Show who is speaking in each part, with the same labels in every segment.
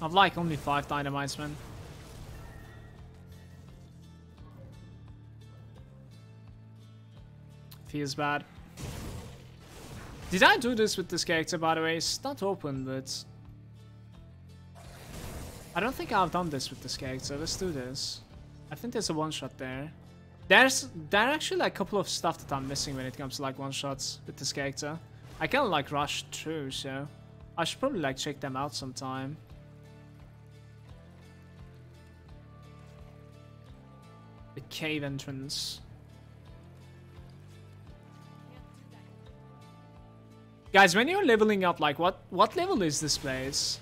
Speaker 1: I've like only 5 dynamites, man. Feels bad. Did I do this with this character, by the way? It's not open, but... I don't think I've done this with this character. Let's do this. I think there's a one-shot there. There are actually like a couple of stuff that I'm missing when it comes to like one-shots with this character. I kind of like rushed through, so... I should probably like check them out sometime. The cave entrance. Guys, when you're leveling up, like what level is this place?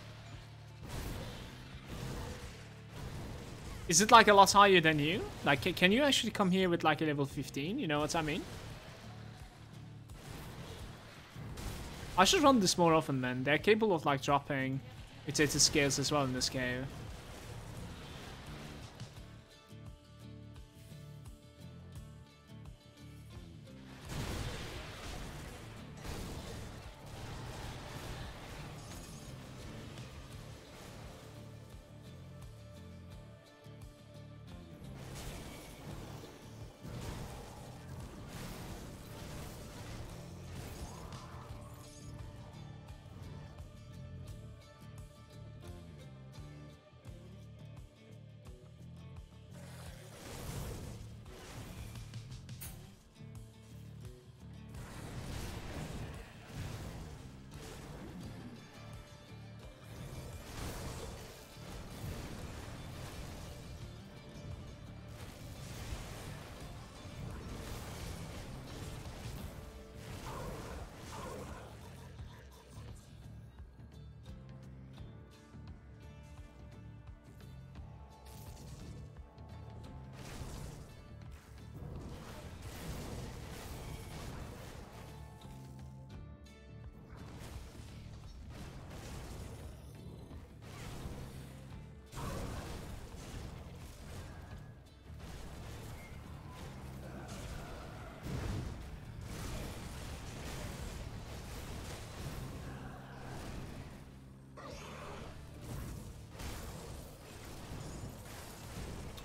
Speaker 1: Is it like a lot higher than you? Like, can you actually come here with like a level 15? You know what I mean? I should run this more often, man. They're capable of like dropping mutated scales as well in this cave.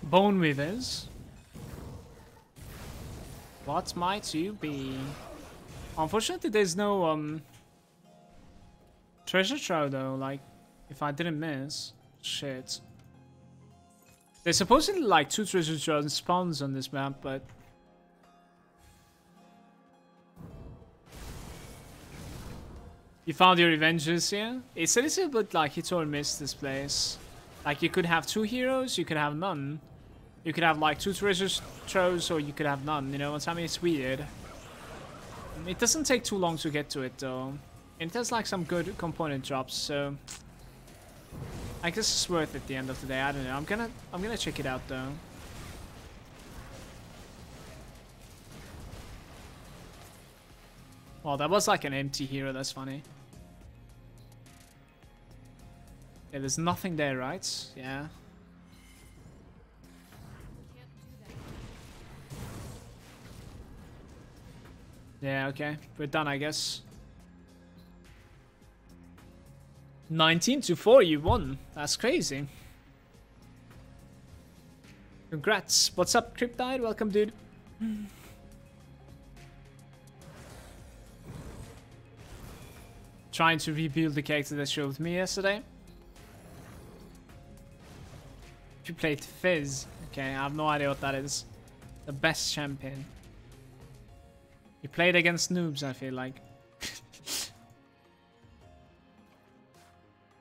Speaker 1: Bone Weavers. What might you be? Unfortunately, there's no treasure trove though. Like, if I didn't miss, shit. There's supposedly like 2 treasure trove spawns on this map, but you found your Avengers here. It's a little bit like hit or miss this place. Like, you could have 2 heroes, you could have none. You could have like 2 treasure troves, or you could have none, you know what I mean? It's weird. It doesn't take too long to get to it though. It has like some good component drops, so I guess it's worth it at the end of the day. I don't know. I'm gonna check it out though. Well, that was like an empty hero, that's funny. Yeah, there's nothing there, right? Yeah. Yeah, okay. We're done, I guess. 19-4, you won. That's crazy. Congrats. What's up, Cryptide? Welcome, dude. Trying to rebuild the character that showed me yesterday. You played Fizz. Okay, I have no idea what that is. The best champion. You played against noobs, I feel like.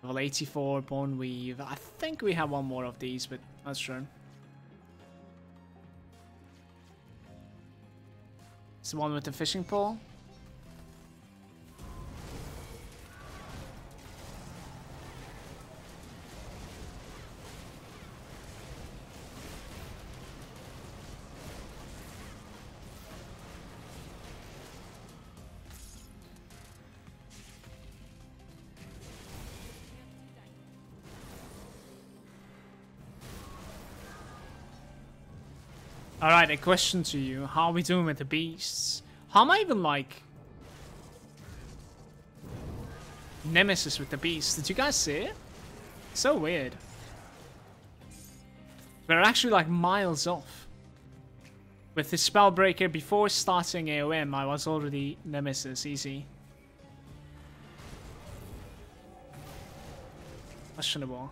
Speaker 1: Level 84, Bone Weave. I think we have one more of these, but not sure. It's the one with the fishing pole. Alright, a question to you. How are we doing with the beasts? How am I even like Nemesis with the beasts? Did you guys see it? So weird. We're actually like miles off. With the Spellbreaker before starting AOM, I was already Nemesis, easy. Questionable.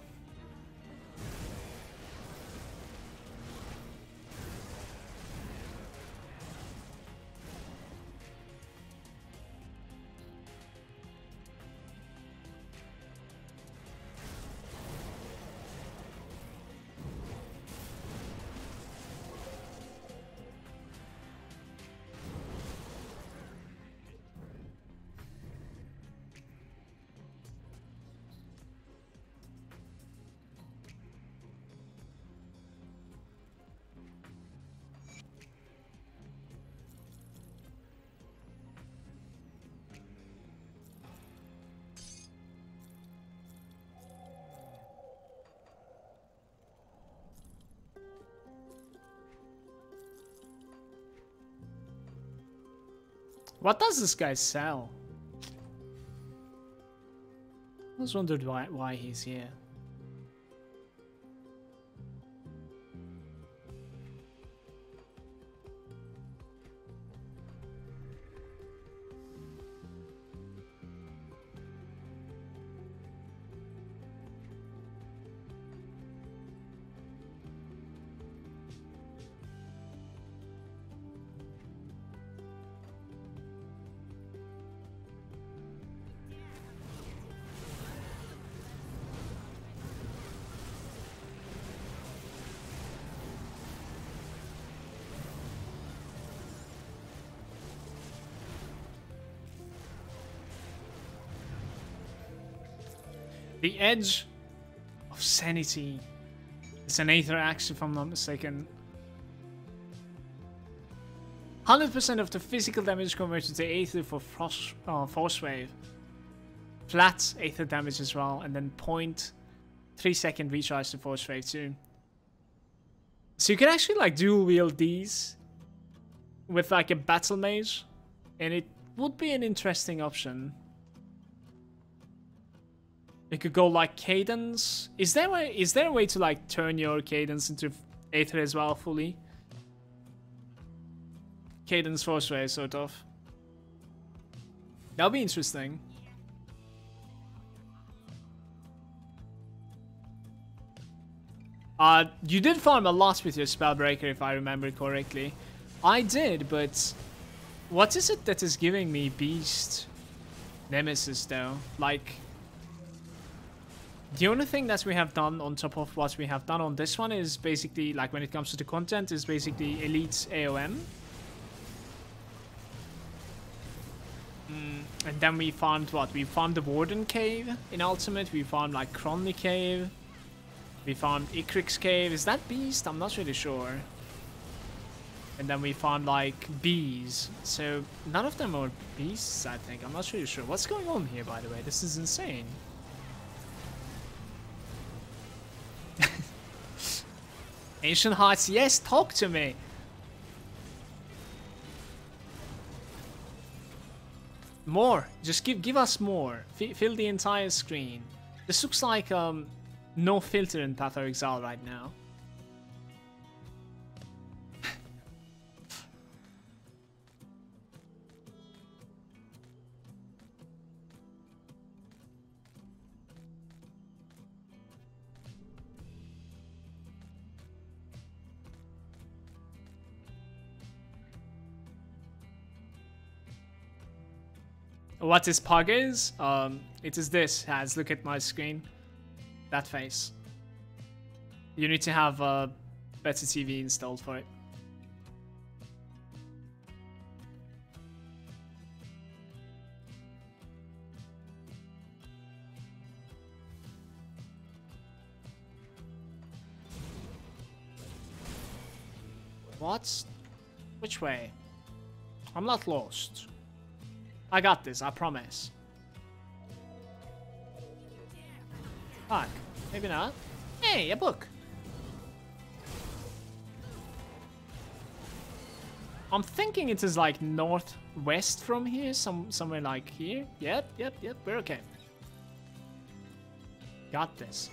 Speaker 1: What does this guy sell? I was wondered why he's here. The Edge of Sanity. It's an Aether Axe, if I'm not mistaken. 100% of the physical damage converted to Aether for Force Wave. Flat Aether damage as well, and then 0.3 second recharge to Force Wave too. So you can actually like dual wield these with like a Battle Mage, and it would be an interesting option. You could go like Cadence. Is there a way to like turn your Cadence into Aether as well fully? Cadence Force Wave, sort of. That'll be interesting. You did farm a lot with your Spellbreaker, if I remember correctly. I did, but what is it that is giving me Beast Nemesis though? Like, the only thing that we have done on top of what we have done on this one is basically, like when it comes to the content, is basically Elite AOM. And then we farmed what? We farmed the Warden Cave in Ultimate, we farmed like Cronley Cave, we farmed Ikrik's Cave. Is that Beast? I'm not really sure. And then we farmed like Bees. So none of them are Beasts, I think. I'm not really sure. What's going on here, by the way? This is insane. Ancient Hearts, yes, talk to me. More, just give us more. Fill the entire screen. This looks like no filter in Path of Exile right now. What this pug is? It is this, Has. Look at my screen. That face. You need to have a better TV installed for it. What? Which way? I'm not lost. I got this, I promise. Fuck. Maybe not. Hey, a book. I'm thinking it is like northwest from here, somewhere like here. Yep, we're okay. Got this.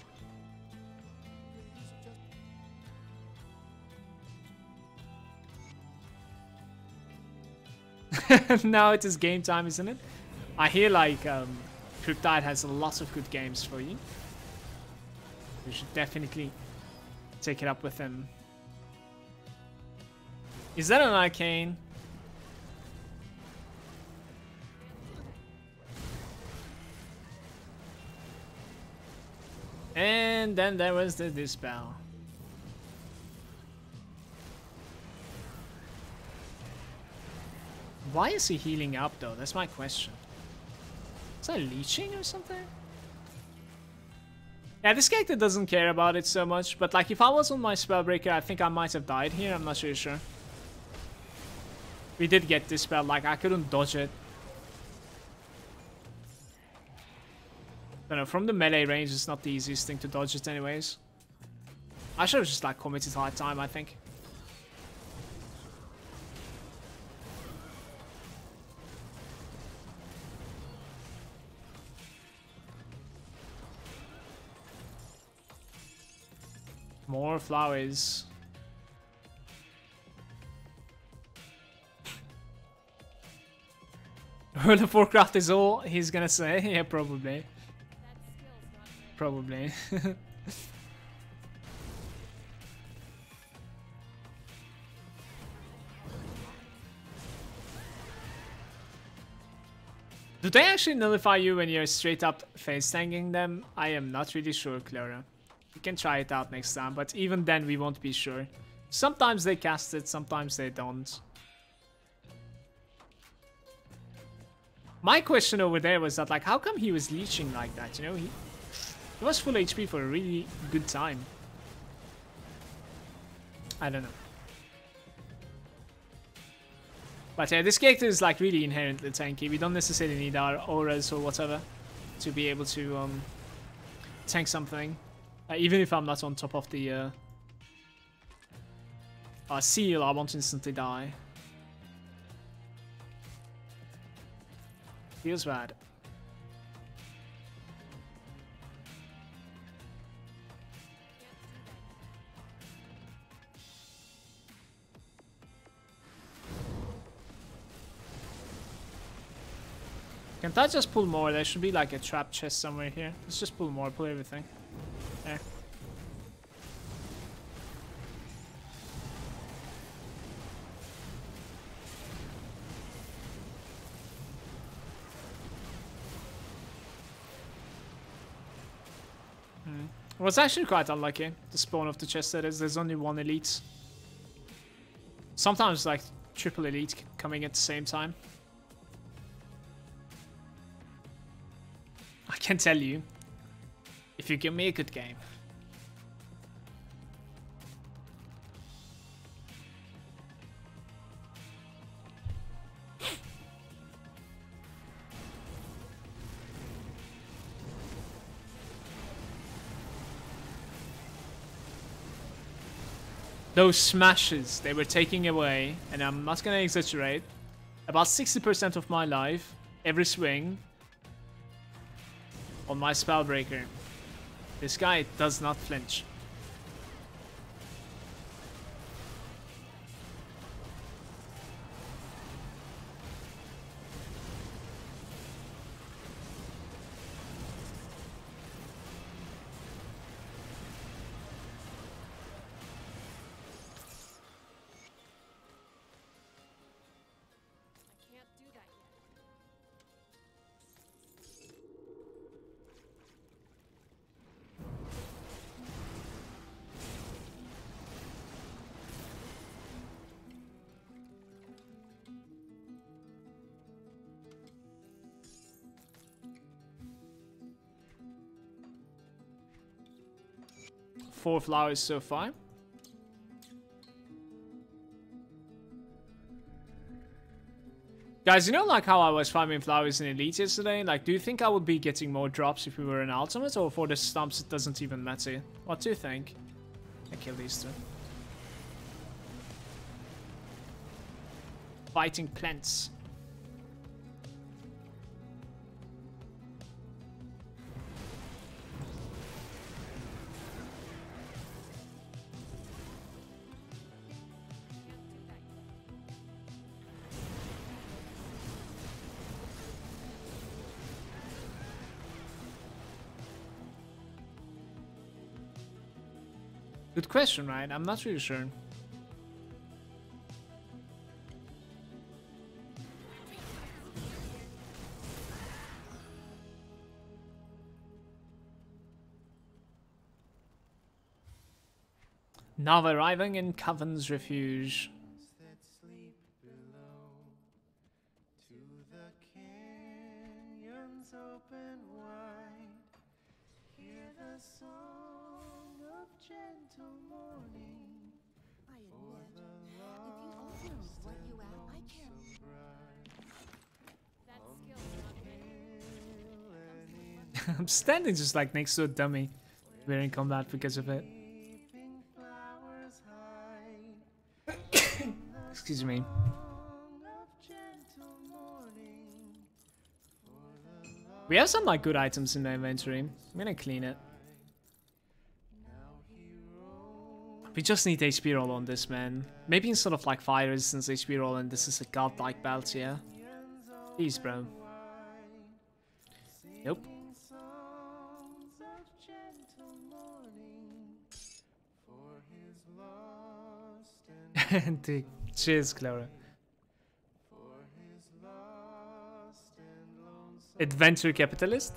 Speaker 1: Now it is game time, isn't it? I hear like Cryptide has lots of good games for you. You should definitely take it up with him. Is that an arcane? And then there was the Dispel. Why is he healing up though? That's my question. Is that leeching or something? Yeah, this character doesn't care about it so much, but like if I was on my Spellbreaker, I think I might have died here. I'm not really sure. We did get this spell, like I couldn't dodge it. Don't know, from the melee range, it's not the easiest thing to dodge it anyways. I should have just like committed hard time, I think. More flowers. World of Warcraft is all he's gonna say. Yeah, probably. Probably. Do they actually nullify you when you're straight up face tanking them? I am not really sure, Clara. We can try it out next time, but even then we won't be sure. Sometimes they cast it, sometimes they don't. My question over there was that, like, how come he was leeching like that, you know? He was full HP for a really good time. I don't know. But yeah, this character is, like, really inherently tanky. We don't necessarily need our auras or whatever to be able to tank something. Even if I'm not on top of the seal, I won't instantly die. Feels bad. Can't I just pull more? There should be like a trap chest somewhere here. Let's just pull more, pull everything. There. It was actually quite unlucky, the spawn of the chest that is. There's only one elite. Sometimes like triple elite coming at the same time. I can tell you, if you give me a good game. Those smashes they were taking away, and I'm not gonna exaggerate, about 60% of my life, every swing, on my Spellbreaker. This guy does not flinch. Four flowers so far. Guys, you know like how I was farming flowers in Elite yesterday? Like, do you think I would be getting more drops if we were in Ultimate, or for the stumps it doesn't even matter? What do you think? I kill these two. Fighting plants. Good question, right? I'm not really sure. Now arriving in Coven's Refuge. I'm standing just like next to a dummy. We're in combat because of it. Excuse me. We have some like good items in the inventory. I'm gonna clean it. We just need HP roll on this, man. Maybe instead of like fire resistance HP roll, and this is a godlike belt, yeah? Please, bro. Nope. Cheers, Clara. Adventure capitalist?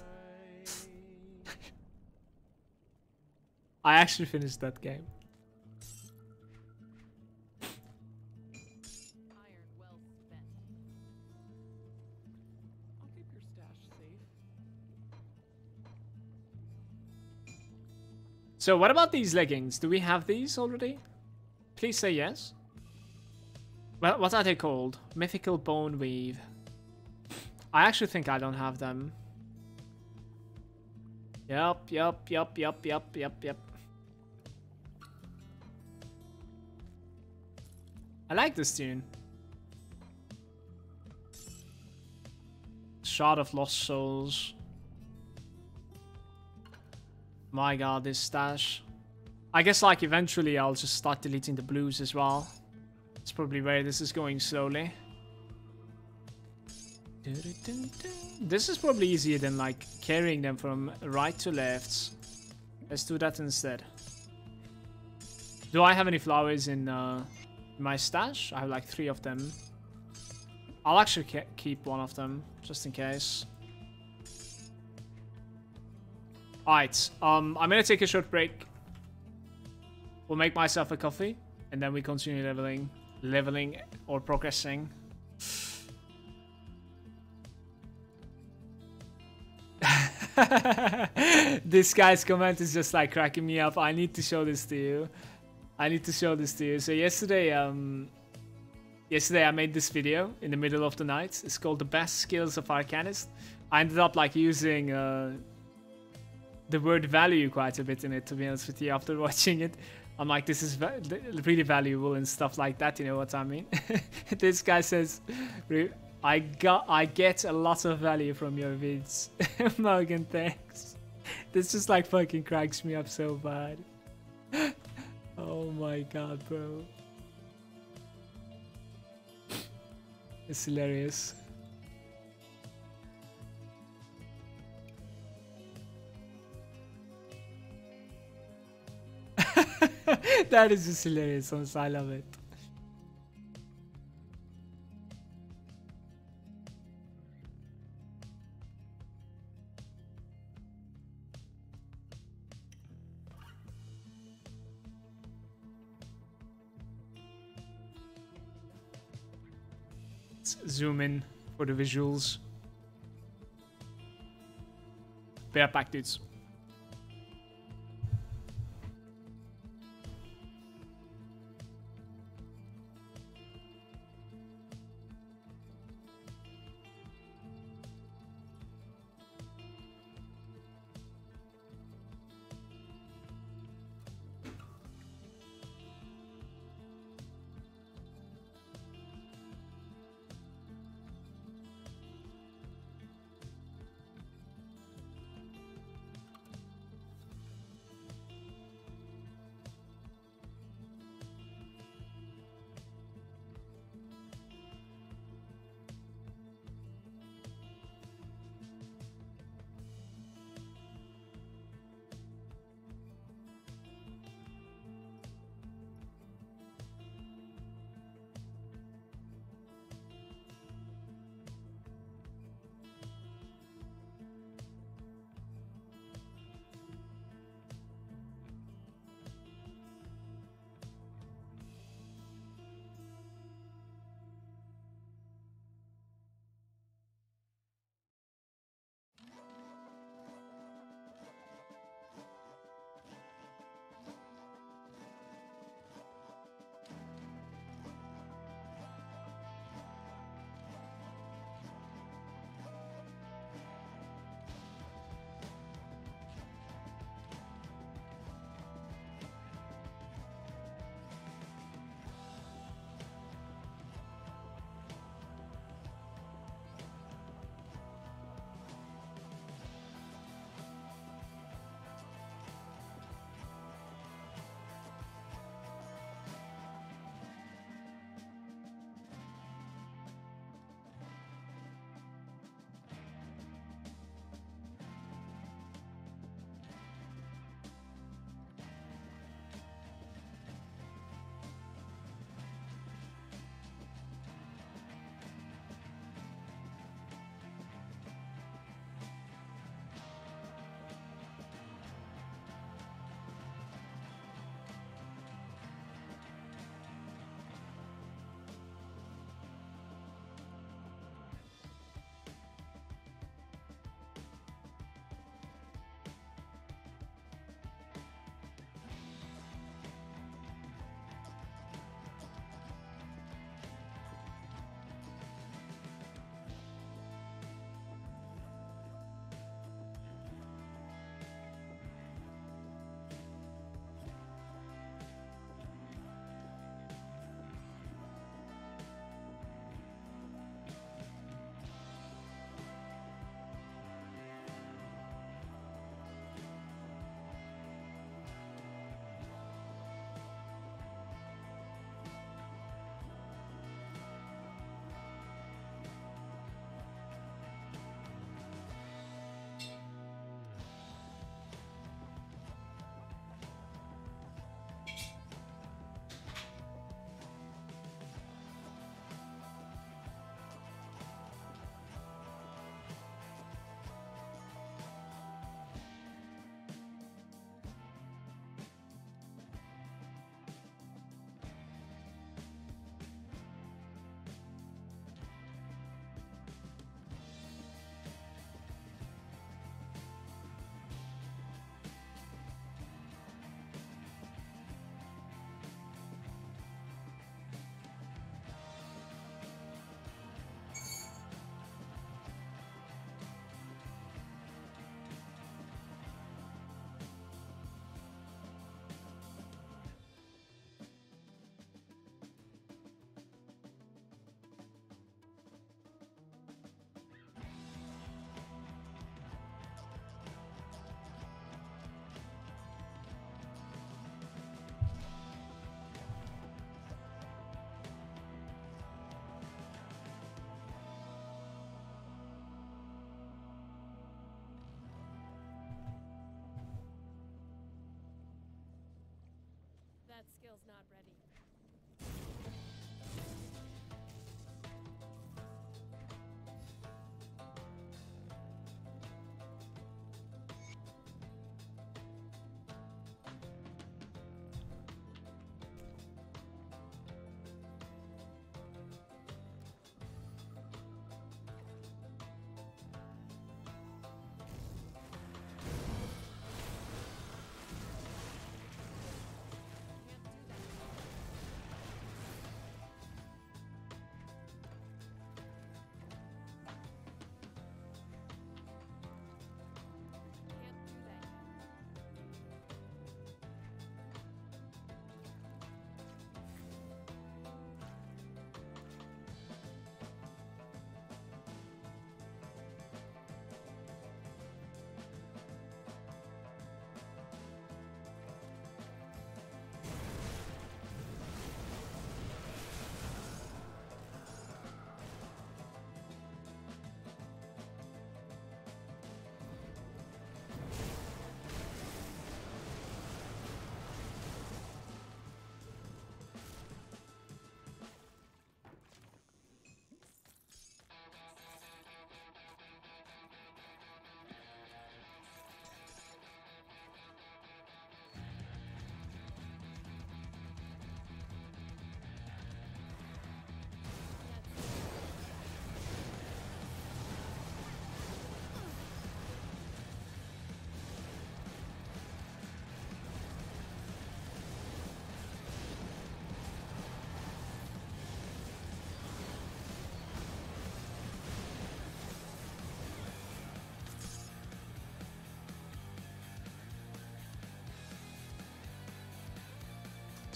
Speaker 1: I actually finished that game. So what about these leggings? Do we have these already? Please say yes. Well, what are they called? Mythical Bone Weave. I actually think I don't have them. Yup. I like this tune. Shard of Lost Souls. My god, this stash. I guess like eventually I'll just start deleting the blues as well. It's probably where this is going slowly. This is probably easier than like carrying them from right to left. Let's do that instead. Do I have any flowers in my stash? I have like 3 of them. I'll actually keep 1 of them just in case. Alright, I'm gonna take a short break. We'll make myself a coffee, and then we continue leveling or progressing. This guy's comment is just like cracking me up. I need to show this to you. So yesterday I made this video in the middle of the night. It's called The Best Skills of Arcanist. I ended up like using the word value quite a bit in it, to be honest with you, after watching it. I'm like, this is really valuable and stuff like that, you know what I mean? This guy says, I get a lot of value from your vids. Malagant, thanks. This just like fucking cracks me up so bad. Oh my god, bro. It's hilarious. That is just hilarious, honestly. I love it. Let's zoom in for the visuals. Bear pack, dudes.
Speaker 2: That skill's not ready.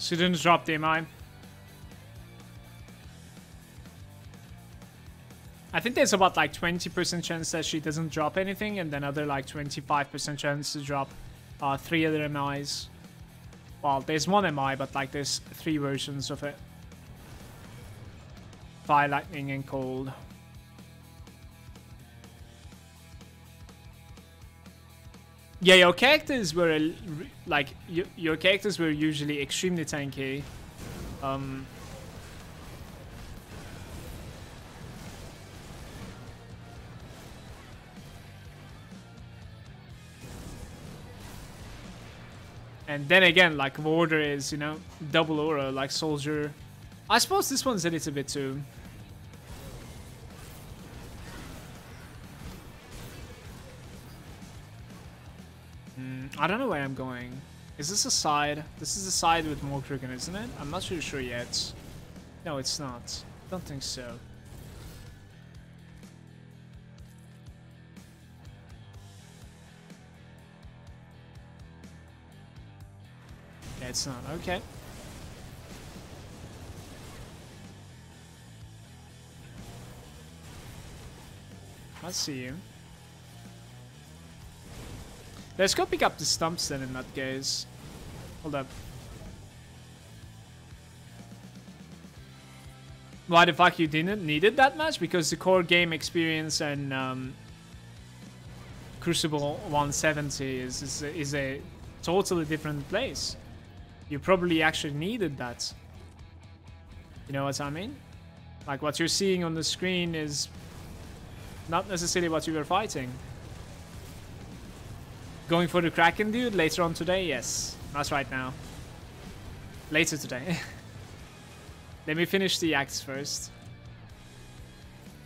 Speaker 1: She didn't drop the MI. I think there's about like 20% chance that she doesn't drop anything, and then other like 25% chance to drop 3 other MIs. Well, there's 1 MI, but like there's 3 versions of it. Fire, lightning, and cold. Yeah, your characters were like your characters were usually extremely tanky. And then again, like Warder is, you know, double aura, like Soldier. I suppose this one's a little bit too. I don't know where I'm going. Is this a side? This is a side with more Kraken, isn't it? I'm not really sure yet. No, it's not. Don't think so. Yeah, it's not. Okay. I see you. Let's go pick up the stumps then in that case. Hold up. Why the fuck you didn't need it that much? Because the core game experience and Crucible 170 is a totally different place. You probably actually needed that. You know what I mean? Like what you're seeing on the screen is not necessarily what you were fighting. Going for the Kraken dude later on today? Yes. That's right now. Later today. Let me finish the acts first.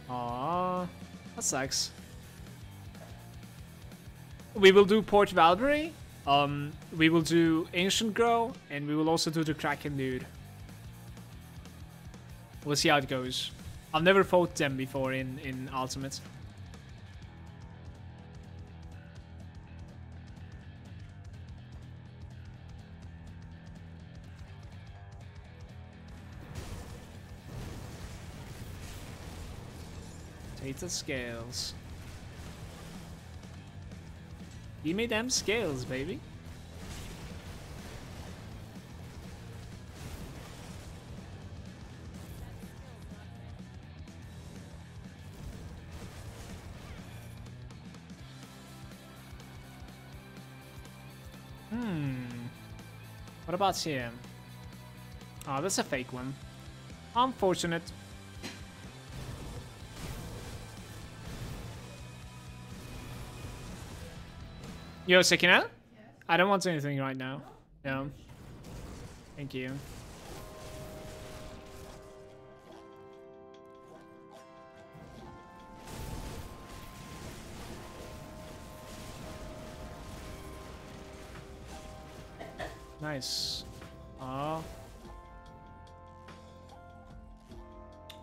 Speaker 1: Aww. That sucks. We will do Port Valkyrie. We will do Ancient Grow. And we will also do the Kraken dude. We'll see how it goes. I've never fought them before in Ultimate. Data scales. Give me them scales, baby. What about here? Oh, that's a fake one. Unfortunate. Yo, Sekina? I don't want anything right now. No. Thank you. Nice. Oh.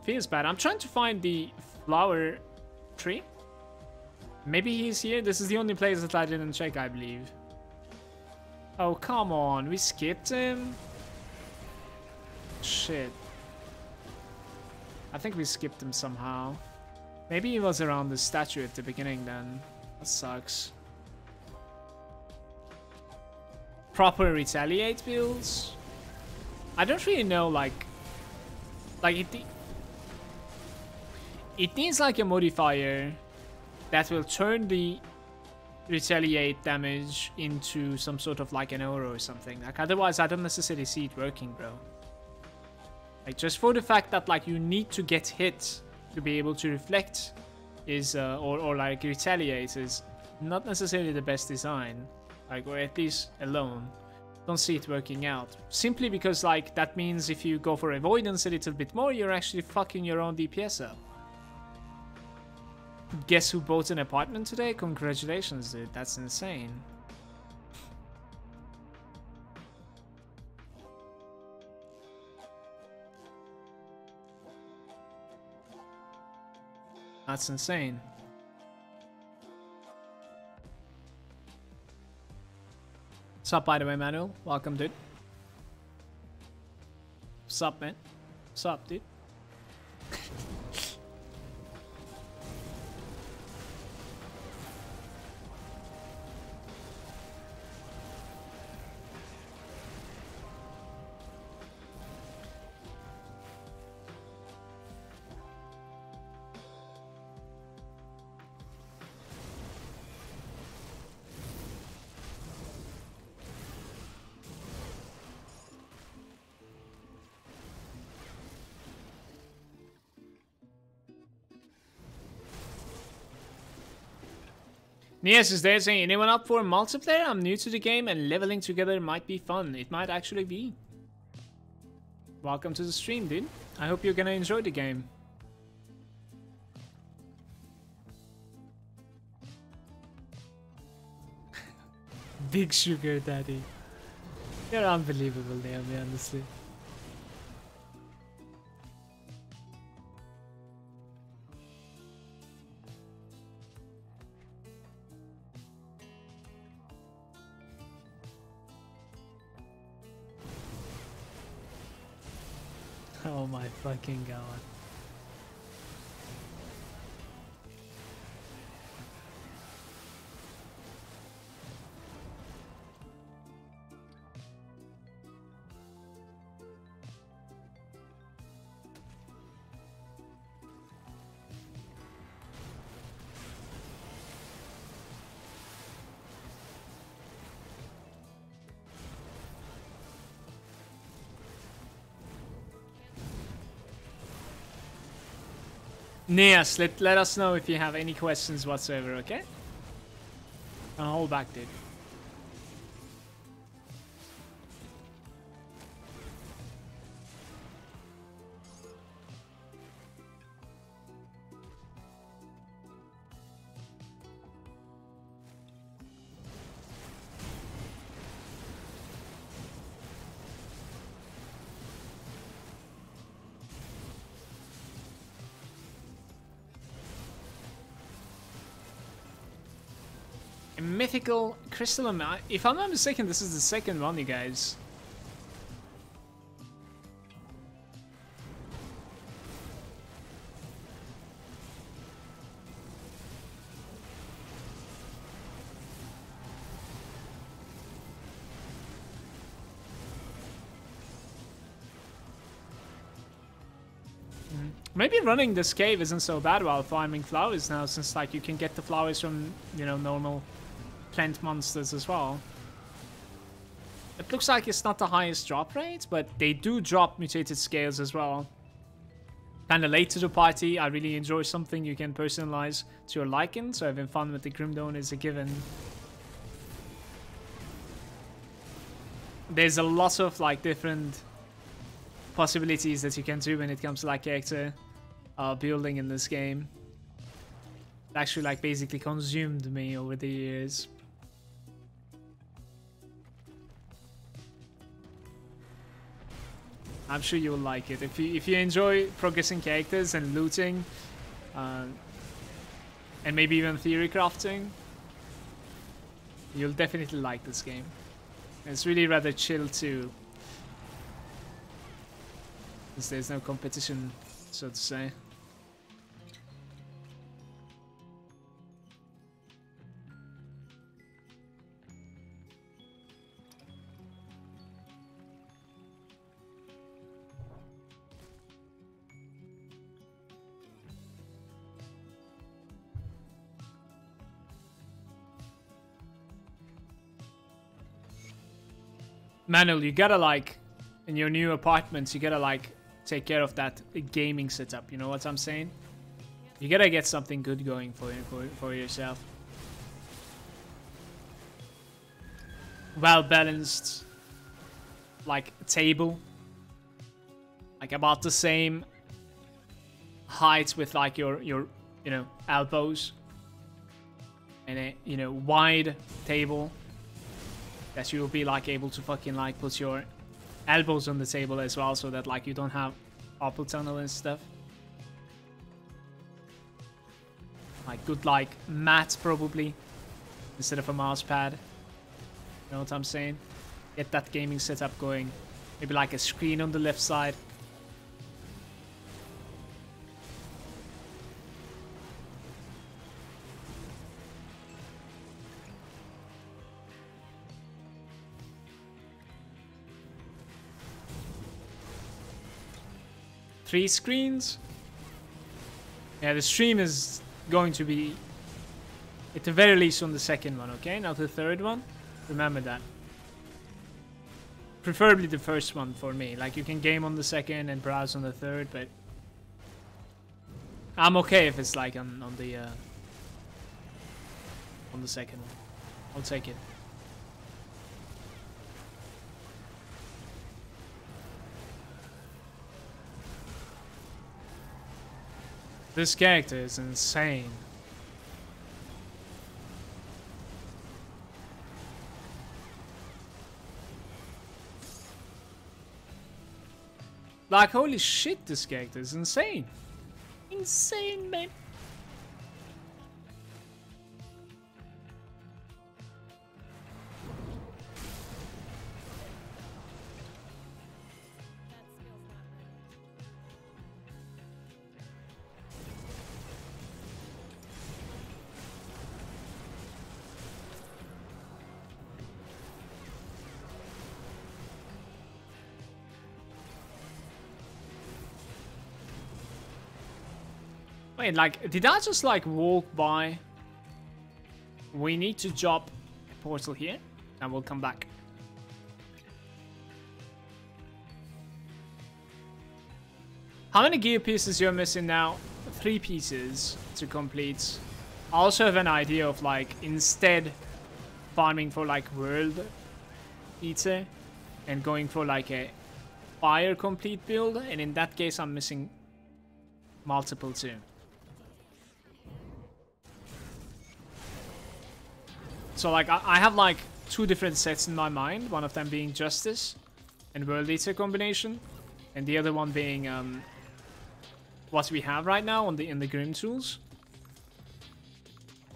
Speaker 1: Feels bad. I'm trying to find the flower tree. Maybe he's here. This is the only place that I didn't check, I believe. Oh, come on. We skipped him? Shit. I think we skipped him somehow. Maybe he was around the statue at the beginning then. That sucks. Proper retaliate builds? I don't really know, like it needs like a modifier that will turn the retaliate damage into some sort of like an aura or something. Like otherwise I don't necessarily see it working, bro. Like just for the fact that like you need to get hit to be able to reflect is or like retaliate is not necessarily the best design. Like, or at least alone. Don't see it working out. Simply because like that means if you go for avoidance a little bit more, you're actually fucking your own DPS up. Guess who bought an apartment today? Congratulations, dude. That's insane. That's insane. What's up, by the way, Manuel? Welcome, dude. What's up, man? What's up, dude? Nias is there saying, anyone up for multiplayer? I'm new to the game and leveling together might be fun. It might actually be. Welcome to the stream, dude. I hope you're gonna enjoy the game. Big sugar daddy. You're unbelievable, Naomi, honestly. Oh my fucking god. Nias, let us know if you have any questions whatsoever, okay? I'll hold back, dude. Mythical crystal. If I'm not mistaken, this is the second one, you guys. Maybe running this cave isn't so bad while farming flowers now, since like you can get the flowers from, you know, normal plant monsters as well. It looks like it's not the highest drop rate, but they do drop mutated scales as well. Kind of late to the party. I really enjoy something you can personalize to your liking, so having fun with the Grimdawn is a given. There's a lot of like different possibilities that you can do when it comes to like character building in this game. It actually like basically consumed me over the years. I'm sure you'll like it. If you enjoy progressing characters and looting, and maybe even theory crafting, you'll definitely like this game. It's really rather chill too, since there's no competition, so to say. Manuel, you gotta like, in your new apartments, you gotta like take care of that gaming setup. You know what I'm saying? You gotta get something good going for yourself. Well balanced, like table, like about the same height with like your you know elbows, and a wide table. That you'll be like able to fucking like put your elbows on the table as well, so that like you don't have carpal tunnel and stuff. Like good like mat probably instead of a mouse pad. You know what I'm saying? Get that gaming setup going. Maybe like a screen on the left side. Three screens? Yeah, the stream is going to be at the very least on the second one, okay? Not the third one. Remember that. Preferably the first one for me. Like, you can game on the second and browse on the third, but I'm okay if it's like on the second one. I'll take it. This character is insane. Like, holy shit, this character is insane. Insane, man. Wait, like, did I just, like, walk by? We need to drop a portal here, and we'll come back. How many gear pieces you're missing now? 3 pieces to complete. I also have an idea of, like, instead farming for, like, world eater and going for, like, a fire complete build, and in that case, I'm missing multiple too. So, like, I have, like, 2 different sets in my mind. One of them being Justice and World Eater combination. And the other one being, what we have right now in the Grim tools.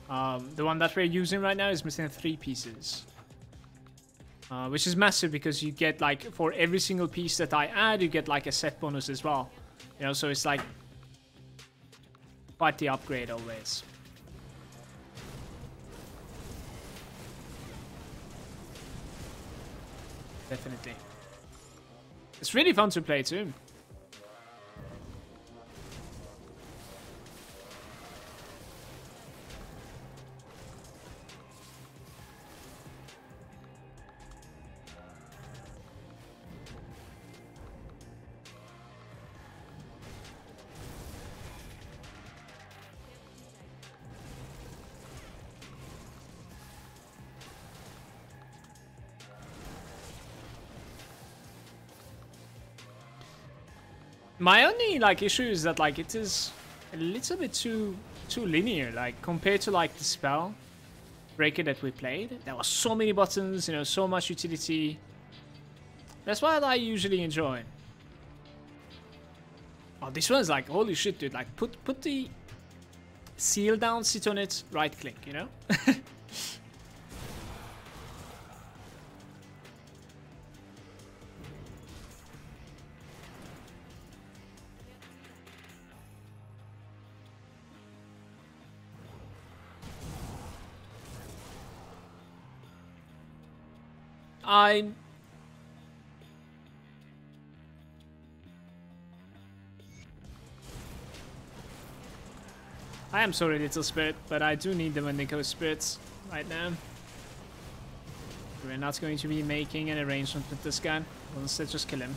Speaker 1: The one that we're using right now is missing 3 pieces. Which is massive because you get, like, for every single piece that I add, you get, like, a set bonus as well. You know, so it's, like, quite the upgrade always. Definitely. It's really fun to play too. My only like issue is that like it is a little bit too linear, like compared to like the spell breaker that we played. There were so many buttons, you know, so much utility. That's what I usually enjoy. Oh, this one's like, holy shit, dude. Like, put the seal down, sit on it, right click, you know? I am sorry, little spirit, but I do need the Wendigo spirits right now. We're not going to be making an arrangement with this guy. We'll instead just kill him.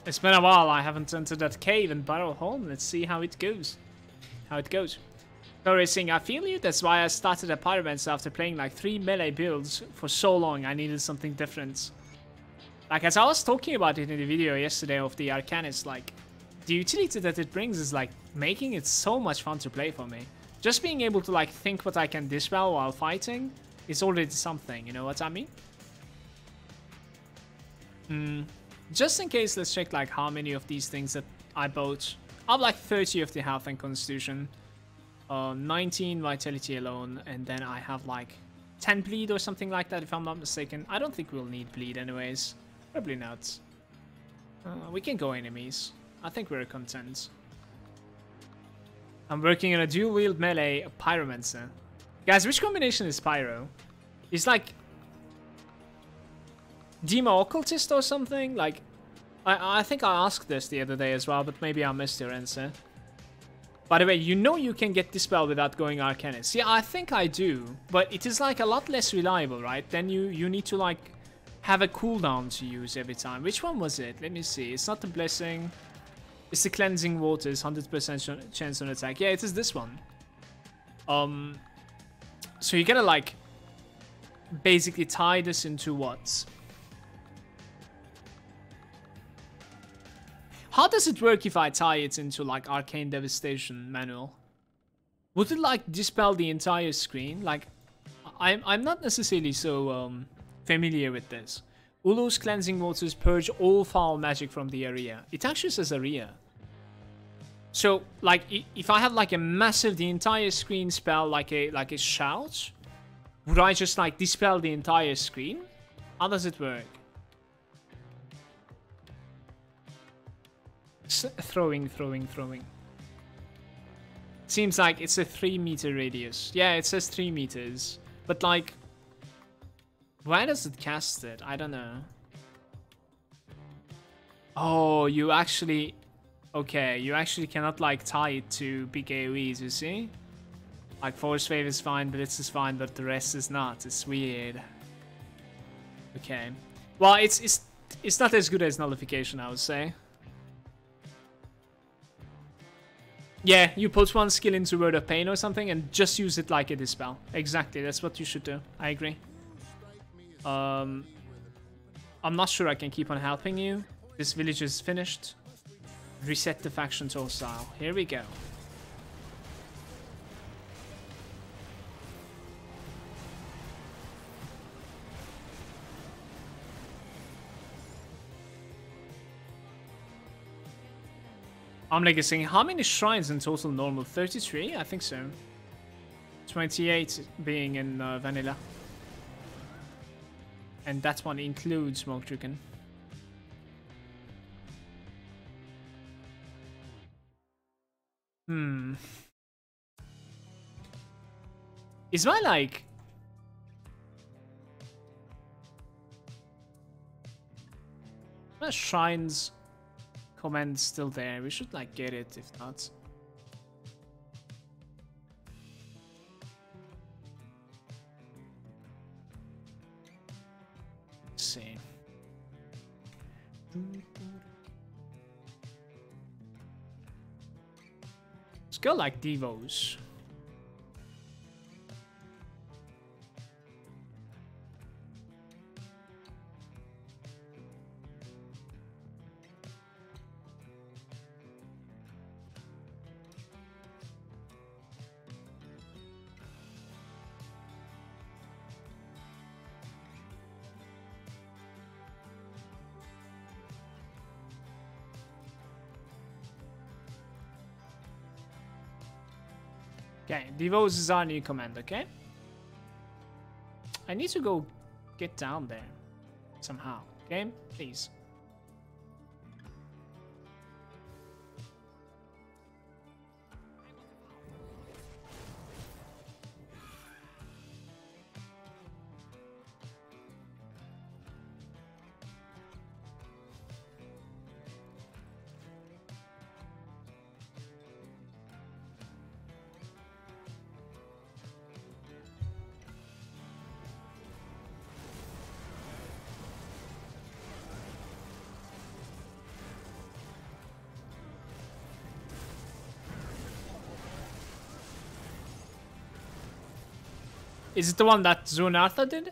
Speaker 1: It's been a while. I haven't entered that cave and burrow home. Let's see how it goes. So Racing, I feel you. That's why I started a Pyromancer after playing like 3 melee builds for so long. I needed something different. Like, as I was talking about it in the video yesterday of the Arcanist, like, the utility that it brings is like making it so much fun to play for me. Just being able to like think what I can dispel while fighting is already something, you know what I mean? Just in case, let's check like how many of these things that I bought. I have like 30 of the health and constitution, 19 vitality alone, and then I have like 10 bleed or something like that if I'm not mistaken. I don't think we'll need bleed anyways. Probably not. We can go enemies. I think we're content. I'm working on a dual wield melee Pyromancer. Guys, which combination is Pyro? It's like Demo Occultist or something? Like, I think I asked this the other day as well, but maybe I missed your answer. By the way, you know you can get Dispel without going Arcanist. Yeah, I think I do, but it is like a lot less reliable, right? Then you need to like have a cooldown to use every time. Which one was it? Let me see. It's not the Blessing. It's the Cleansing Waters, 100% chance on attack. Yeah, it is this one. So you gotta like basically tie this into what? How does it work if I tie it into like Arcane Devastation manual? Would it like dispel the entire screen? Like, I'm not necessarily so familiar with this. Ulu's Cleansing Waters purge all foul magic from the area. It actually says area. So like if I have like a massive the entire screen spell like a shout, would I just like dispel the entire screen? How does it work? Throwing. Seems like it's a 3-meter radius. Yeah, it says 3 meters. But like, where does it cast it? I don't know. Oh, you actually... Okay, you actually cannot like tie it to big AoEs, you see? Like Force Wave is fine, Blitz is fine, but the rest is not. It's weird. Okay. Well, it's not as good as Nullification, I would say. Yeah, you put one skill into Word of Pain or something and just use it like a Dispel. Exactly, that's what you should do. I agree. I'm not sure I can keep on helping you. This village is finished. Reset the faction to hostile. Here we go. I'm like saying, how many shrines in total normal? 33? I think so. 28 being in vanilla. And that one includes Smoke Chicken. Is my like... My shrines command still there? We should like get it if not. Let's see. Let's go like Devos. Okay, Devos is our new command, okay? I need to go get down there somehow. Game, please. Is it the one that Zunartha did?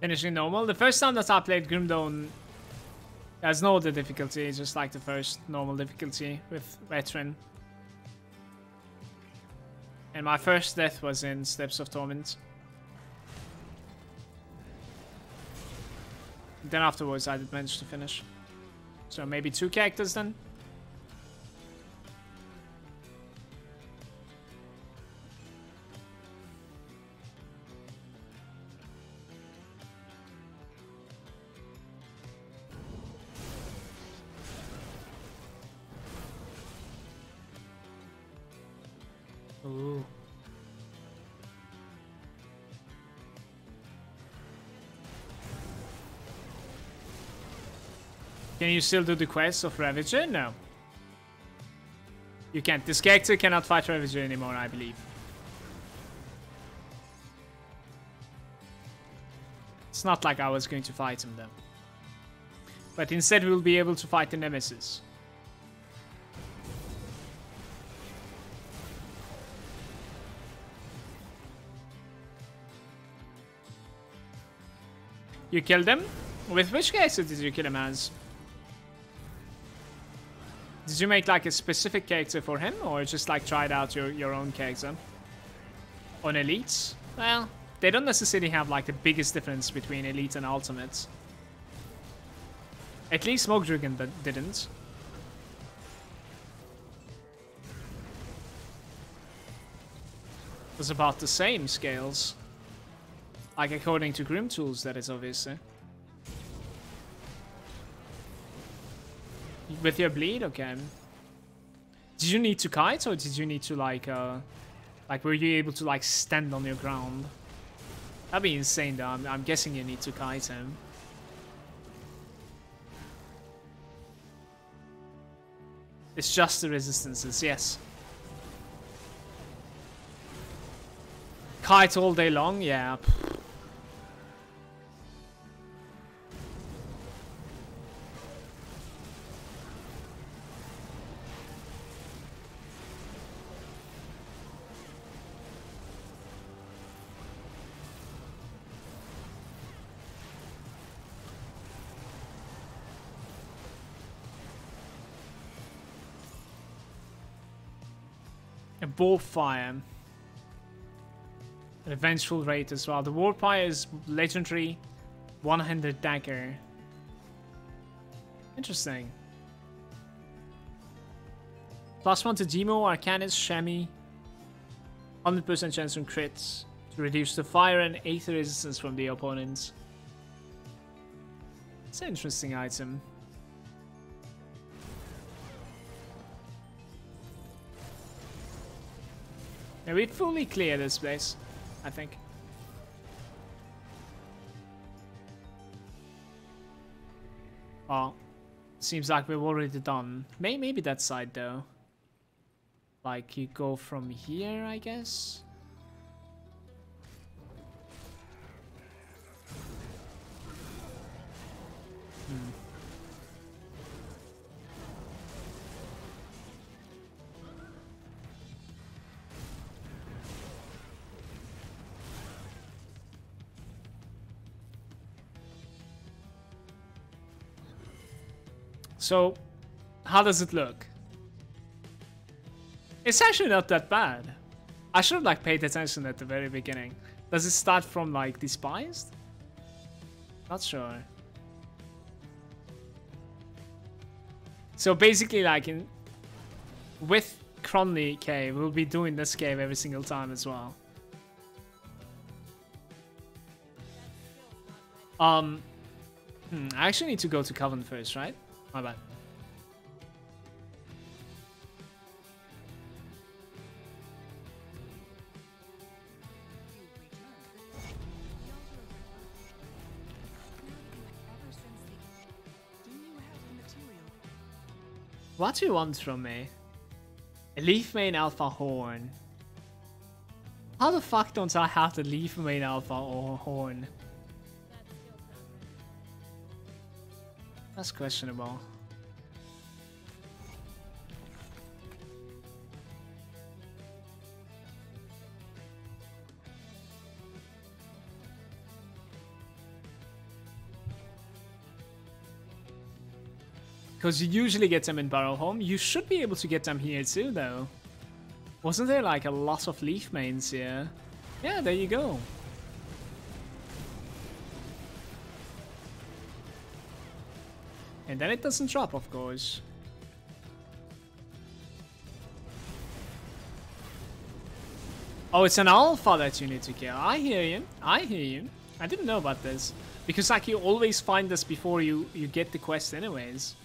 Speaker 1: Finishing normal. The first time that I played Grimdawn has no other difficulty, it's just like the first normal difficulty with Veteran. And my first death was in Steps of Torment. Then afterwards I did manage to finish. So maybe 2 characters then? Ooh. Can you still do the quest of Ravager? No. You can't. This character cannot fight Ravager anymore, I believe. It's not like I was going to fight him though. But instead we'll be able to fight the Nemesis. You killed him? With which character did you kill him as? Did you make like a specific character for him, or just like tried out your own character? On elites? Well, they don't necessarily have like the biggest difference between elite and ultimate. At least Smoke Dragon didn't. It was about the same scales. Like according to Grim Tools, that is obviously. With your bleed, okay. Did you need to kite, or did you need to like were you able to like stand on your ground? That'd be insane though. I'm guessing you need to kite him. It's just the resistances, yes. Kite all day long, yeah. A ball fire. A vengeful rate as well. The Warpire is legendary, one-handed dagger. Interesting. +1 to Demo, Arcanist, Shami. 100% chance on crits to reduce the fire and aether resistance from the opponents. It's an interesting item. Yeah, we'd fully clear this place, I think. Oh, seems like we've already done. Maybe that side though. Like you go from here, I guess. So, how does it look? It's actually not that bad. I should have like paid attention at the very beginning. Does it start from like despised? Not sure. So basically like with Cronley cave, we'll be doing this cave every single time as well. I actually need to go to Coven first, right? My bad. What do you want from me? A Leaf Main Alpha Horn. How the fuck don't I have the Leaf Main Alpha or Horn? That's questionable. Because you usually get them in Barrowholm. You should be able to get them here too, though. Wasn't there like a lot of Leaf Mains here? Yeah, there you go. And then it doesn't drop, of course. Oh, it's an alpha that you need to kill. I hear you. I hear you. I didn't know about this. Because like you always find this before you get the quest anyways.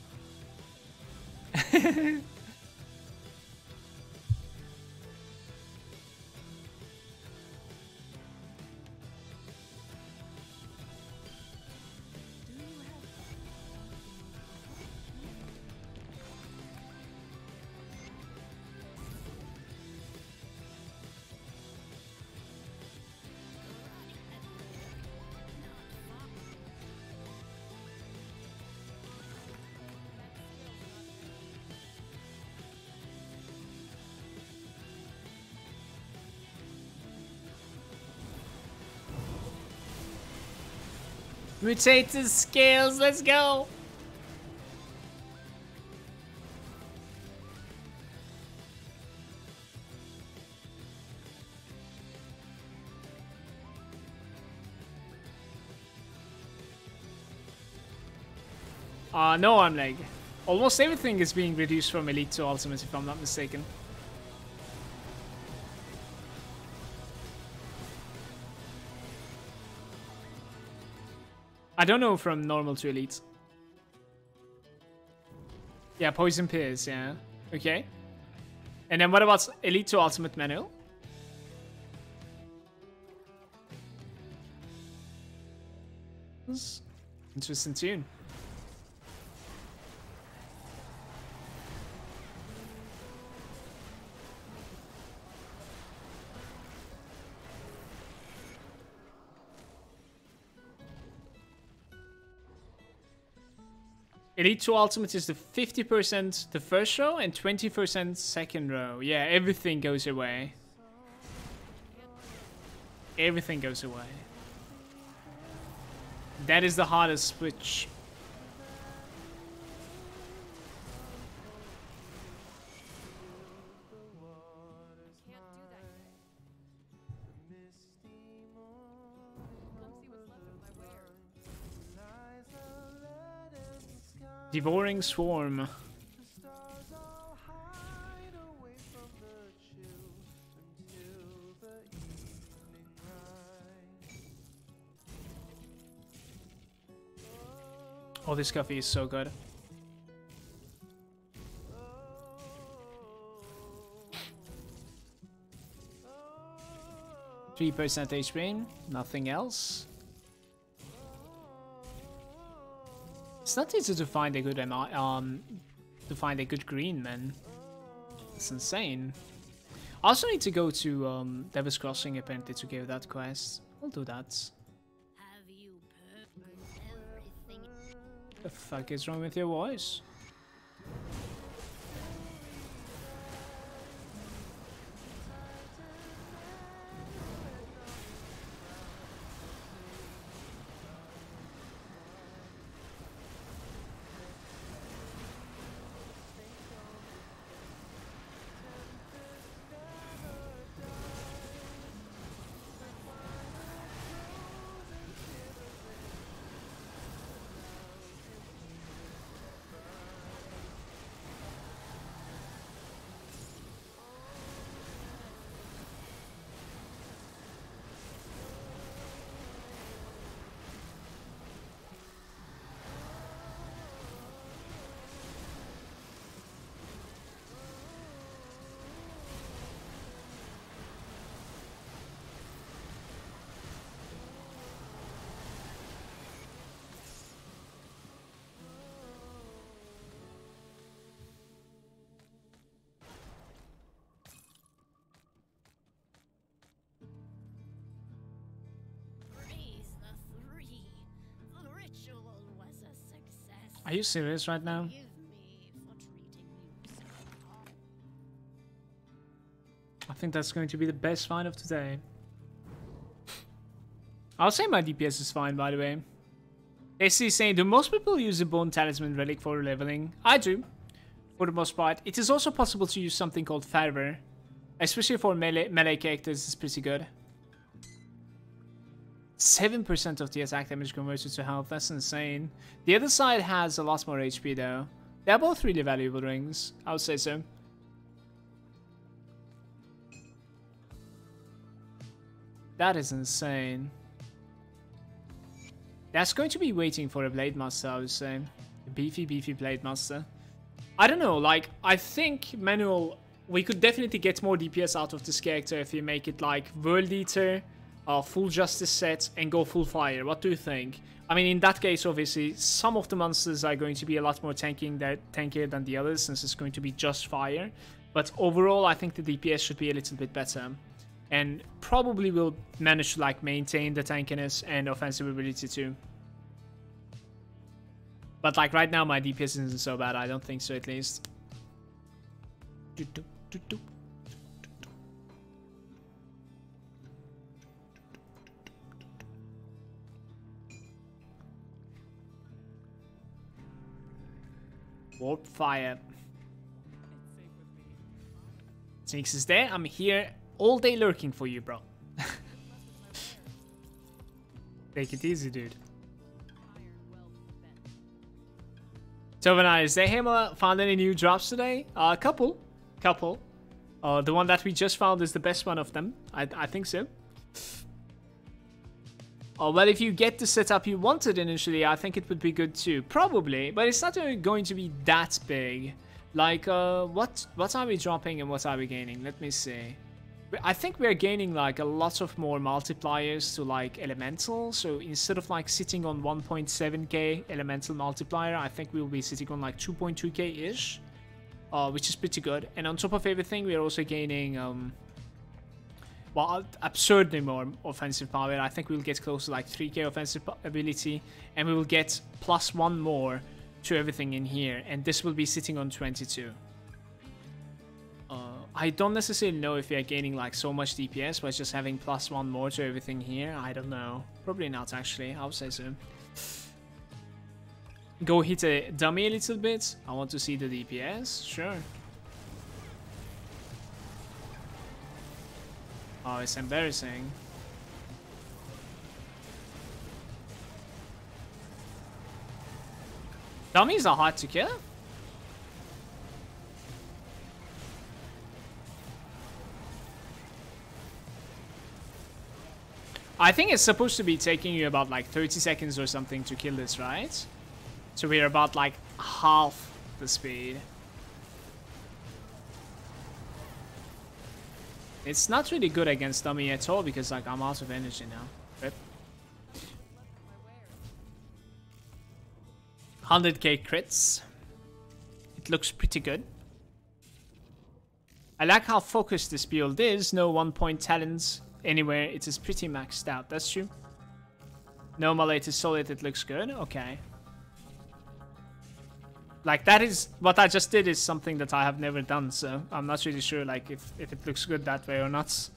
Speaker 1: Mutate the scales, let's go! No, I'm like... Almost everything is being reduced from Elite to Ultimate, if I'm not mistaken. I don't know from normal to elite. Yeah, poison pierce, yeah. Okay. And then what about elite to ultimate manual? Interesting tune. Elite to Ultimate is the 50% the first row and 20% second row. Yeah, everything goes away. Everything goes away. That is the hardest switch. Devouring Swarm. Oh, this coffee is so good. 3% HP, nothing else. It's not easy to find a good green, man. It's insane. I also need to go to Devil's Crossing apparently to give that quest. I'll do that. The fuck is wrong with your voice? Are you serious right now? I think that's going to be the best find of today. I'll say my DPS is fine, by the way. AC saying, do most people use the Bone Talisman Relic for leveling? I do, for the most part. It is also possible to use something called Fervor. Especially for melee characters, it's pretty good. 7% of the attack damage converted to health, that's insane. The other side has a lot more HP though. They're both really valuable rings, I would say so. That is insane. That's going to be waiting for a Blade Master, I would say. A beefy Blade Master. I don't know, like, I think Manual, we could definitely get more DPS out of this character if you make it like World Eater, full Justice set, and go full fire. What do you think? I mean, in that case, obviously, some of the monsters are going to be a lot more tankier than the others, since it's going to be just fire. But overall, I think the DPS should be a little bit better. And probably will manage to like maintain the tankiness and offensive ability too. But like right now, my DPS isn't so bad. I don't think so, at least. Warp fire. Snakes is there. I'm here all day lurking for you, bro. Take it easy, dude. Tovana, is there Hema found any new drops today? A couple. The one that we just found is the best one of them. I think so. Well, if you get the setup you wanted initially, I think it would be good too. Probably, but it's not going to be that big. Like, what are we dropping and what are we gaining? Let me see. I think we're gaining like a lot of more multipliers to like elemental. So instead of like sitting on 1.7k elemental multiplier, I think we'll be sitting on like 2.2k ish, which is pretty good. And on top of everything, we're also gaining well, absurdly more offensive power. I think we'll get close to like 3k offensive ability, and we will get +1 more to everything in here, and this will be sitting on 22. I don't necessarily know if we are gaining like so much DPS by just having +1 more to everything here. I don't know. Probably not, actually. I would say so. Go hit a dummy a little bit. I want to see the DPS. Sure. Oh, it's embarrassing. Dummies are hard to kill. I think it's supposed to be taking you about like 30 seconds or something to kill this, right? So we're about like half the speed. It's not really good against dummy at all because like I'm out of energy now. Rip. 100k crits. It looks pretty good. I like how focused this build is. No 1-point talents anywhere. It is pretty maxed out. That's true. No melee is solid. It looks good. Okay. Like that is what I just did is something that I have never done. So I'm not really sure like if it looks good that way or not.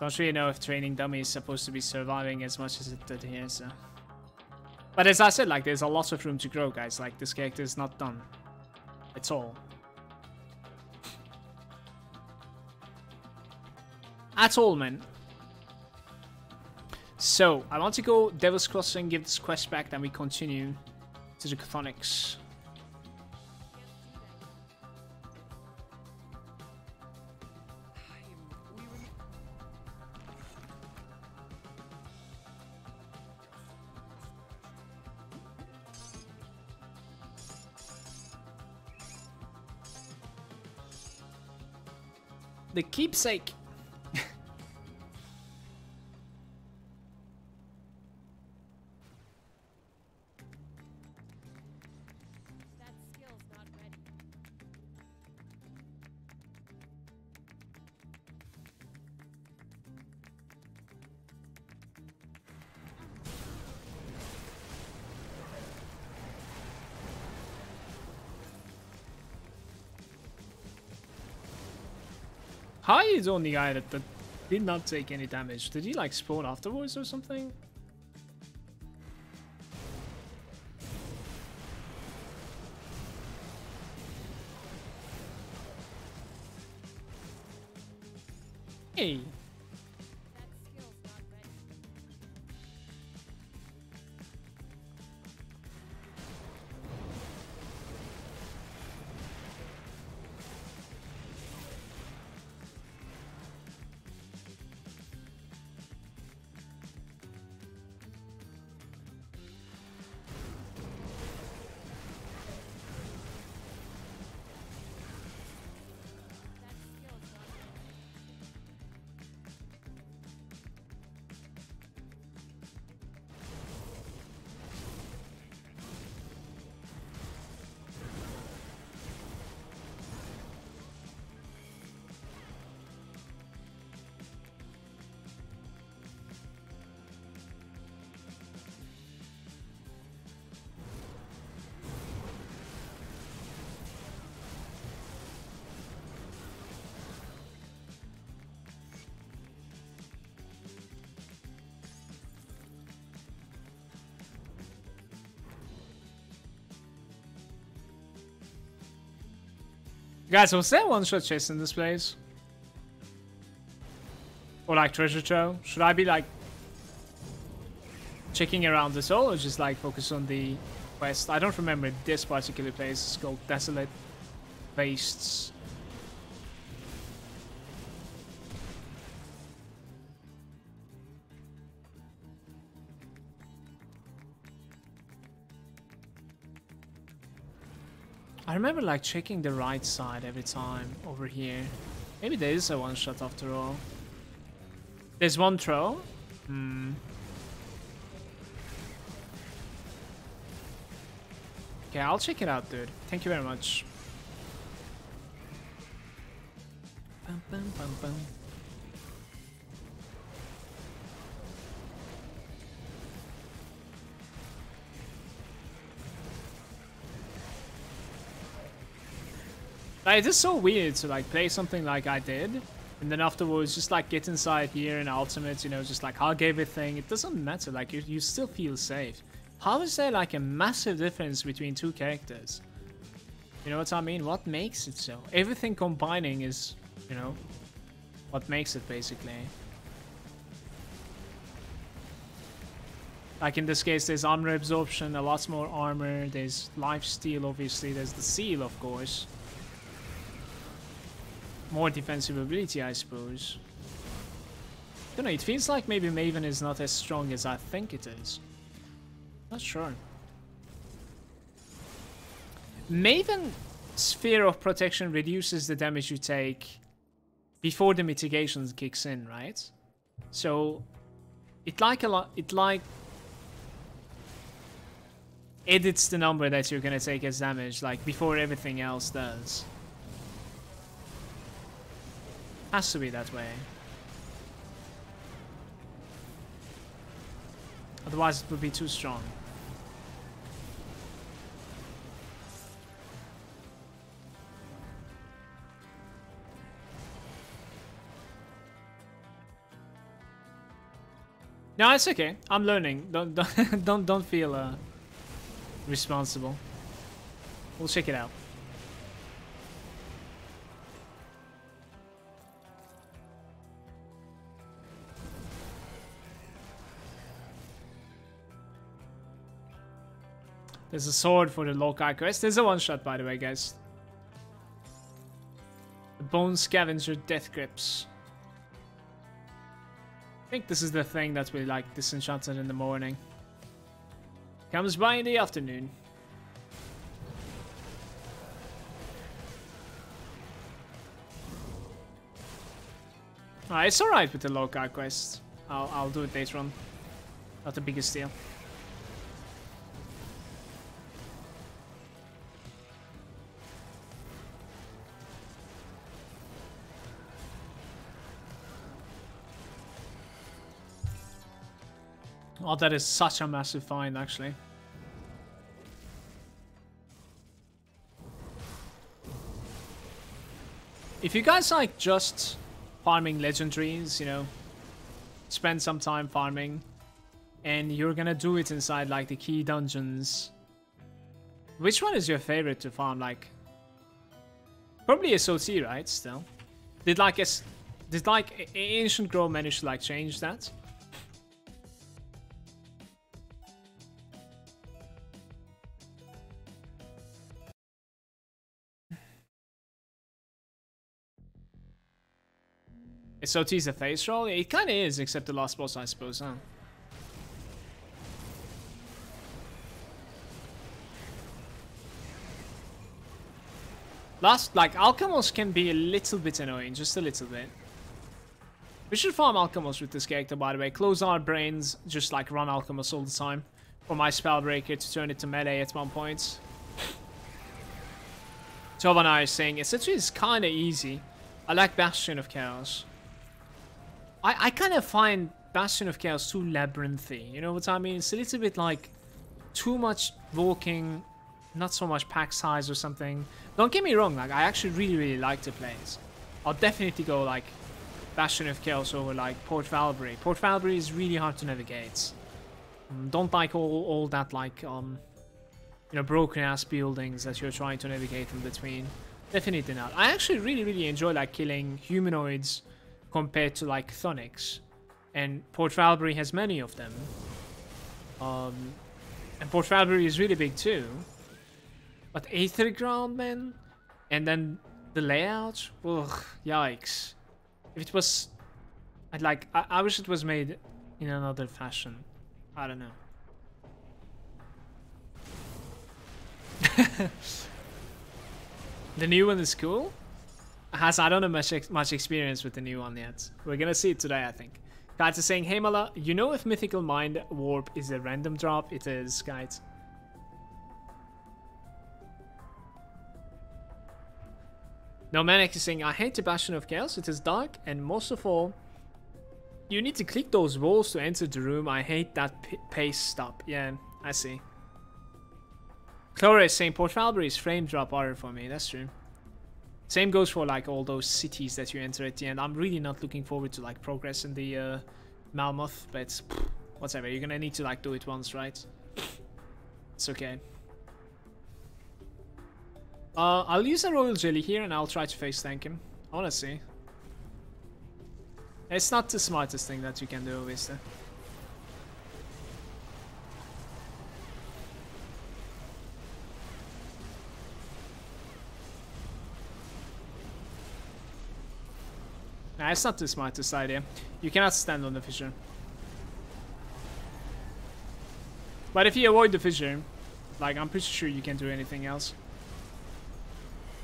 Speaker 1: Don't really know if training dummy is supposed to be surviving as much as it did here. So, but as I said, like there's a lot of room to grow, guys. Like this character is not done at all. At all, man. So, I want to go Devil's Crossing, give this quest back, then we continue to the Chthonics. The keepsake. How is the only guy that did not take any damage? Did he like spawn afterwards or something? Hey. Guys, was there one-shot chest in this place? Or like treasure trove? Should I be like checking around this all or just like focus on the quest? I don't remember this particular place. It's called Desolate Wastes. I remember like checking the right side every time over here. Maybe there is a one-shot after all. There's one throw? Okay, I'll check it out, dude. Thank you very much. Bum, bum, bum, bum. Like, it is so weird to like play something like I did, and then afterwards just like get inside here in ultimate, you know, just like hug everything. It doesn't matter, like you still feel safe. How is there like a massive difference between two characters? You know what I mean? What makes it so? Everything combining is, you know, what makes it basically. Like in this case, there's armor absorption, a lot more armor, there's lifesteal obviously, there's the seal of course. More defensive ability I suppose. Don't know, it feels like maybe Maven is not as strong as I think it is. Not sure. Maven Sphere of Protection reduces the damage you take before the mitigation kicks in, right? So it edits the number that you're gonna take as damage, like before everything else does. Has to be that way. Otherwise it would be too strong. No, it's okay. I'm learning. Don't feel responsible. We'll check it out. There's a sword for the Lokai quest. There's a one-shot, by the way, guys. The Bone Scavenger Death Grips. I think this is the thing that we like disenchanted in the morning. Comes by in the afternoon. It's alright with the Lokai quest. I'll do it later on. Not the biggest deal. Oh, that is such a massive find, actually. If you guys like just farming legendaries, you know, spend some time farming, and you're gonna do it inside like the key dungeons, which one is your favorite to farm? Like, probably SOT, right? Still, did Ancient Grove manage to like change that? SOT is a face roll? It kind of is, except the last boss, I suppose, huh? Like, Alchemos can be a little bit annoying, just a little bit. We should farm Alchemos with this character, by the way. Close our brains, just like run Alchemos all the time. For my Spellbreaker to turn it to melee at one point. Tovanai is saying, SOT is kind of easy. I like Bastion of Chaos. I kind of find Bastion of Chaos too labyrinthy, you know what I mean? It's a little bit like too much walking, not so much pack size or something. Don't get me wrong, like I actually really like the place. I'll definitely go like Bastion of Chaos over like Port Valbury. Port Valbury is really hard to navigate. Don't like all that like you know, broken ass buildings that you're trying to navigate in between. Definitely not. I actually really enjoy like killing humanoids compared to like Thonics, and Port Valbury has many of them, and Port Valbury is really big too. But Aether Ground, man, and then the layout, ugh, yikes. If it was, I wish it was made in another fashion. I don't know. The new one is cool. I don't have much experience with the new one yet. We're gonna see it today, I think. Guys is saying, hey Mala, you know if Mythical Mind Warp is a random drop? It is, guys. No, Manic is saying, I hate the Bastion of Chaos. It is dark, and most of all, you need to click those walls to enter the room. I hate that pace stop. Yeah, I see. Clora is saying, Port Valbury is frame drop horror for me. That's true. Same goes for like all those cities that you enter at the end. I'm really not looking forward to like progress in the Malmouth, but pff, whatever. You're gonna need to like do it once, right? It's okay. I'll use a Royal Jelly here and I'll try to face tank him. I wanna see. It's not the smartest thing that you can do, obviously. Nah, it's not the smartest idea. You cannot stand on the fissure. But if you avoid the fissure, like, I'm pretty sure you can't do anything else.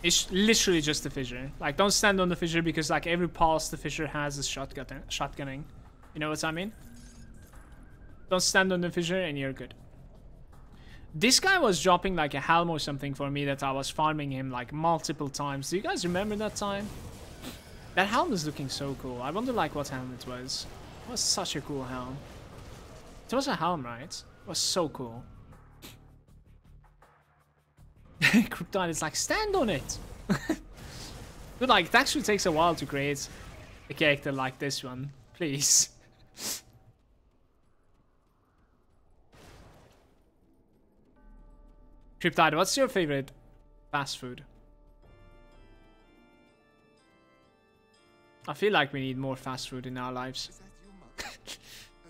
Speaker 1: It's literally just the fissure. Like, don't stand on the fissure because, like, every pulse the fissure has is shotgunning. You know what I mean? Don't stand on the fissure and you're good. This guy was dropping, like, a helm or something for me that I was farming him, like, multiple times. Do you guys remember that time? That helm is looking so cool. I wonder, like, what helm it was. It was such a cool helm. It was a helm, right? It was so cool. Krypton is like, stand on it! But like, it actually takes a while to create a character like this one. Please. Krypton, what's your favorite fast food? I feel like we need more fast food in our lives.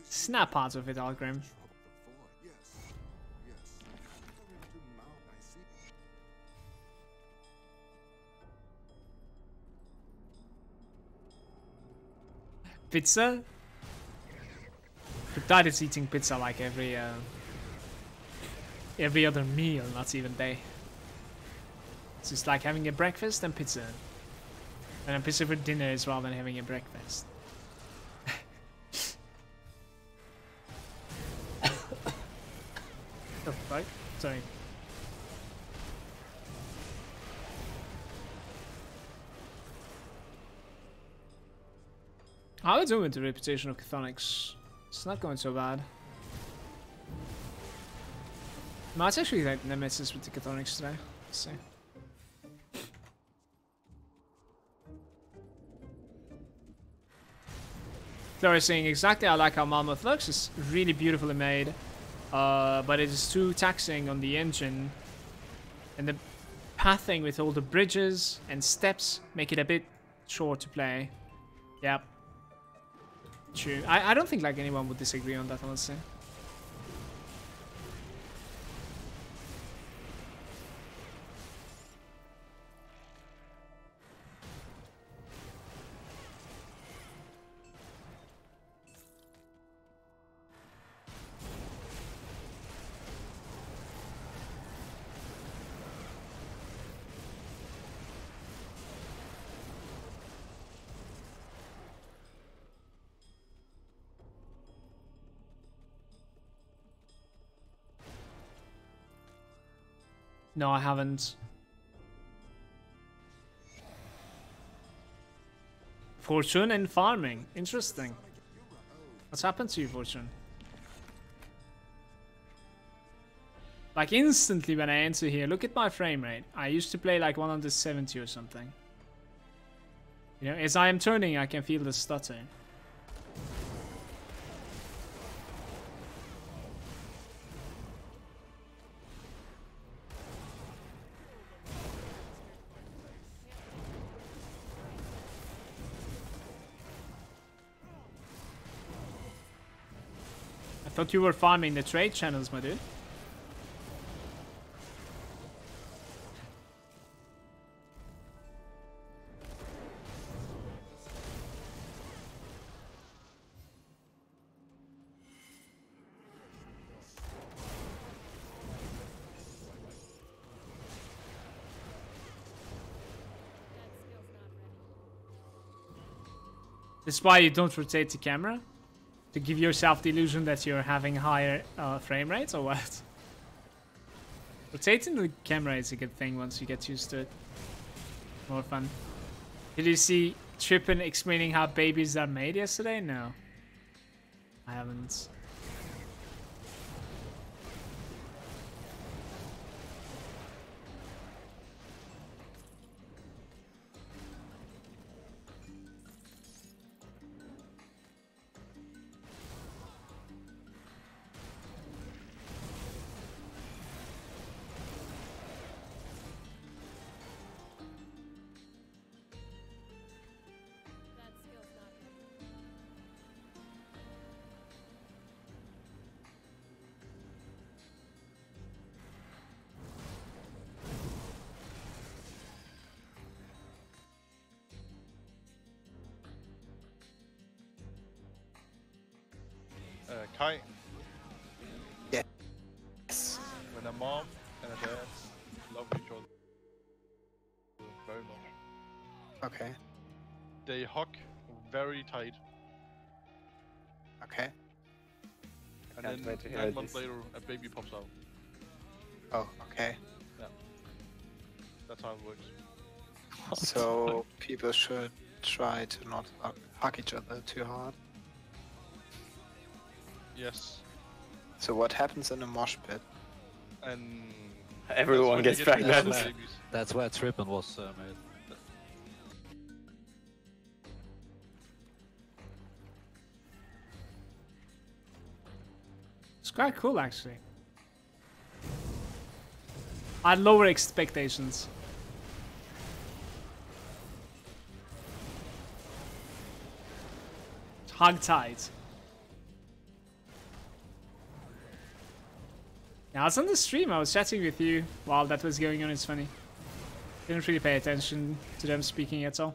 Speaker 1: Snap out of it, Algrim. Pizza? Krypton is eating pizza like every other meal, not even day. It's just like having a breakfast and pizza. And a pizza for dinner as well than having a breakfast. Oh, fuck? Sorry. How are we doing with the reputation of Chthonics? It's not going so bad. No, it's actually like nemesis with the Chthonics today. Let's see. They were saying exactly I like how Malmouth looks. It's really beautifully made. But it is too taxing on the engine. And the pathing with all the bridges and steps make it a bit short to play. Yep. True. I don't think like anyone would disagree on that, honestly. No, I haven't. Fortune and farming. Interesting. What's happened to you, Fortune? Like instantly when I enter here, look at my frame rate. I used to play like 170 or something. You know, as I am turning, I can feel the stutter. I thought you were farming the trade channels, my dude. That's why you don't rotate the camera? To give yourself the illusion that you're having higher frame rates, or what? Rotating the camera is a good thing once you get used to it. More fun. Did you see Trippin explaining how babies are made yesterday? No. I haven't.
Speaker 2: Kai,
Speaker 3: Yes.
Speaker 2: when a mom and a dad love each other very much,
Speaker 3: Okay.
Speaker 2: they hug very tight,
Speaker 3: Okay.
Speaker 2: and
Speaker 4: Can't
Speaker 2: then
Speaker 4: wait to hear
Speaker 2: 9 months
Speaker 4: this.
Speaker 2: later, a baby pops out.
Speaker 3: Oh, okay.
Speaker 2: That's how it works.
Speaker 3: So people should try to not hug each other too hard.
Speaker 2: Yes,
Speaker 3: So what happens in a mosh pit?
Speaker 2: and
Speaker 4: Everyone
Speaker 2: that's
Speaker 4: gets
Speaker 2: when you get
Speaker 4: pregnant.
Speaker 2: these babies.
Speaker 5: That's where Trippin was made.
Speaker 1: It's quite cool, actually. I had lower expectations. Hog tight. Yeah, I was on the stream. I was chatting with you while that was going on. It's funny. Didn't really pay attention to them speaking at all.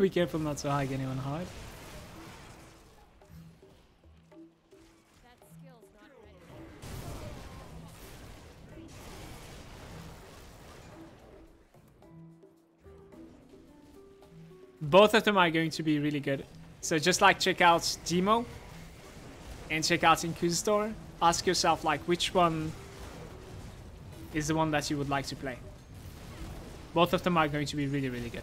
Speaker 1: Be careful not to hug anyone hard.
Speaker 6: That skill's not ready.
Speaker 1: Both of them are going to be really good. So just like check out Demo and check out Inquisitor. Ask yourself like which one is the one that you would like to play. Both of them are going to be really, really good.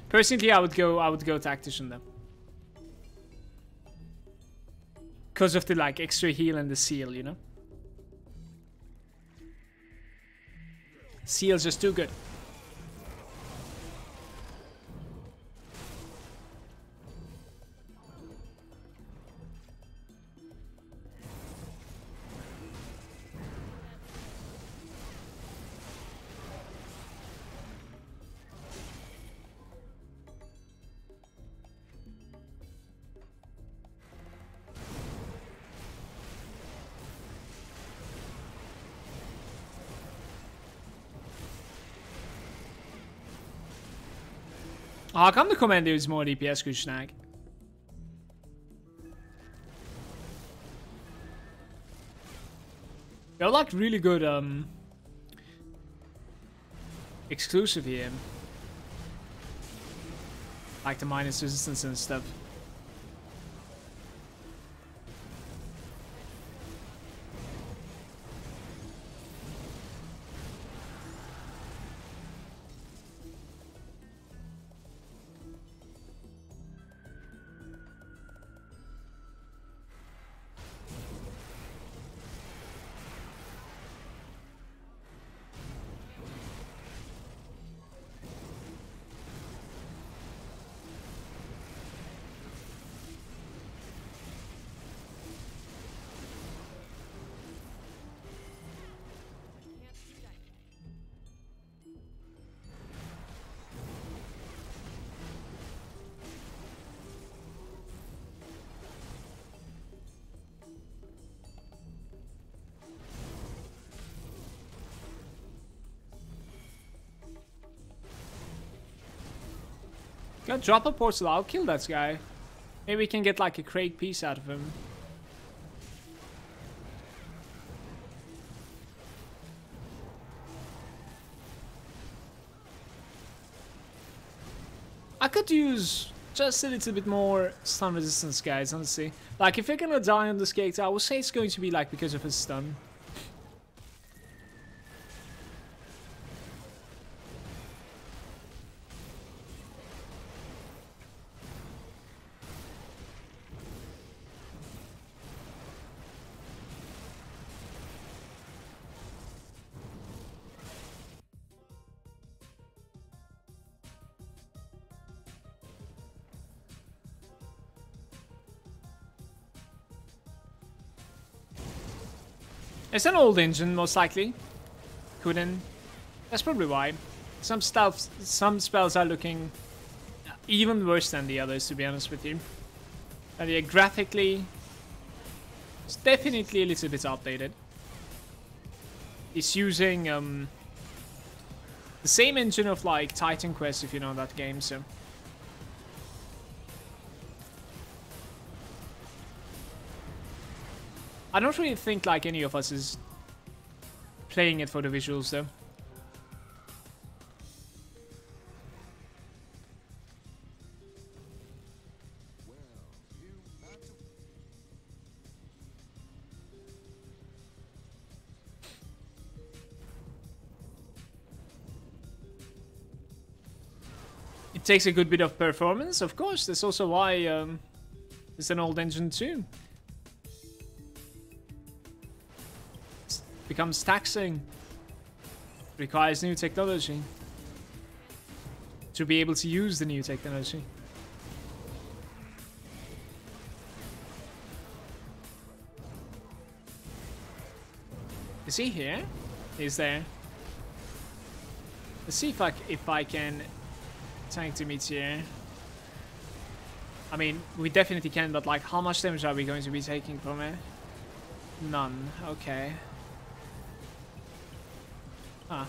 Speaker 1: Personally, I would go Tactician though. Because of the like extra heal and the seal, you know? Seal's just too good. How come the commander is more DPS good snag? They're like really good exclusive here. Like the minus resistance and stuff.
Speaker 6: Can't see that yet.
Speaker 1: Got drop a portal, I'll kill that guy. Maybe we can get like a crate piece out of him. I could use just a little bit more stun resistance, guys, honestly. Like, if you're gonna die on this gate, I would say it's going to be like because of his stun. It's an old engine, most likely. Couldn't. That's probably why. Some spells are looking even worse than the others, to be honest with you. And yeah, graphically, it's definitely a little bit outdated. It's using the same engine of like Titan Quest, if you know that game, so. I don't really think like any of us is playing it for the visuals though. It takes a good bit of performance, of course. That's also why it's an old engine too. It becomes taxing. Requires new technology to be able to use the new technology. Is he here? He's there. Let's see if I can tank to meet here. I mean, we definitely can, but like, how much damage are we going to be taking from it? None. Okay. Ah,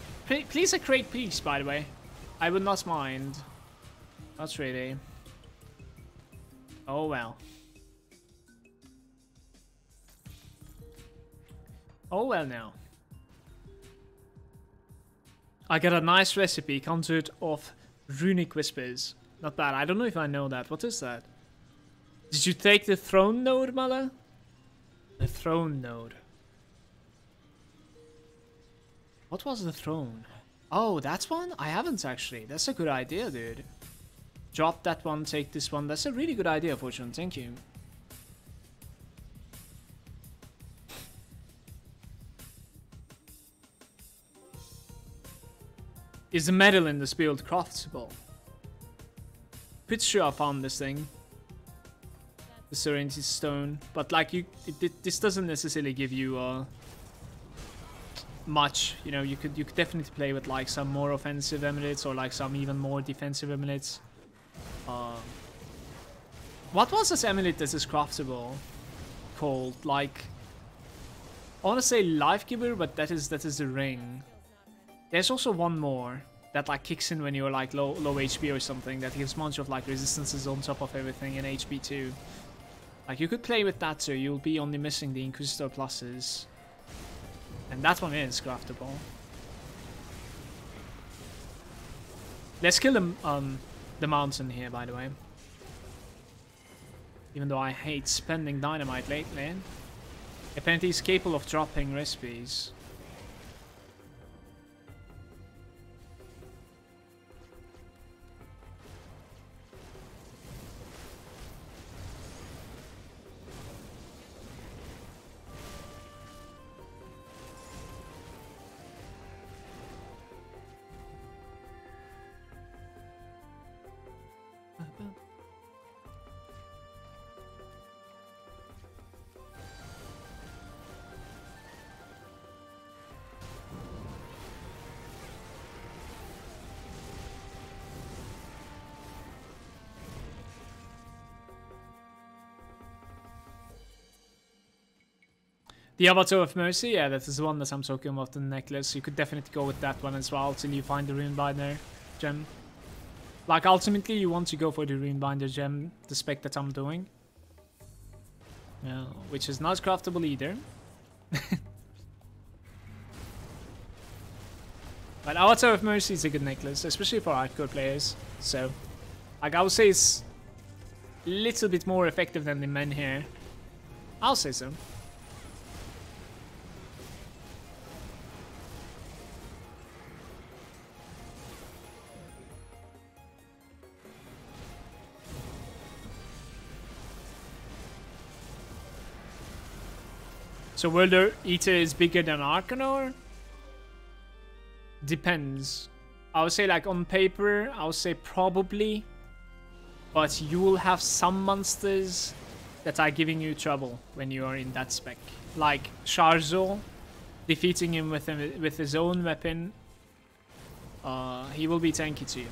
Speaker 1: please a great piece, by the way. I would not mind. Not really. Oh well. Oh well now. I got a nice recipe, conjured of runic whispers. Not bad. I don't know if I know that. What is that? Did you take the throne node, Mala? The throne node. What was the throne? Oh, that's one? I haven't actually. That's a good idea, dude. Drop that one, take this one. That's a really good idea, Fortune. Thank you. Is the metal in this build craftable? Pretty sure I found this thing. The Serenity Stone. But like, this doesn't necessarily give you much. You know, you could definitely play with like some more offensive amulets or like some even more defensive amulets. What was this amulet that is craftable called? Like, I want to say Life Giver, but that is the ring. There's also one more that like kicks in when you're like low HP or something, that gives a bunch of like resistances on top of everything and HP too. Like, you could play with that too. You'll be only missing the Inquisitor pluses. And that one is craftable. Let's kill the mountain here, by the way. Even though I hate spending dynamite lately. Apparently he's capable of dropping recipes. The Avatar of Mercy, yeah, that is the one that I'm talking about, the necklace. You could definitely go with that one as well till you find the Runebinder gem. Like, ultimately, you want to go for the Runebinder gem, the spec that I'm doing. Yeah, which is not craftable either. But Avatar of Mercy is a good necklace, especially for hardcore players. So, like, I would say it's a little bit more effective than the men here. I'll say so. So World Eater is bigger than Arcanor? Depends. I would say, like, on paper, I would say probably. But you will have some monsters that are giving you trouble when you are in that spec. Like Sharzul, defeating him with his own weapon he will be tanky to you.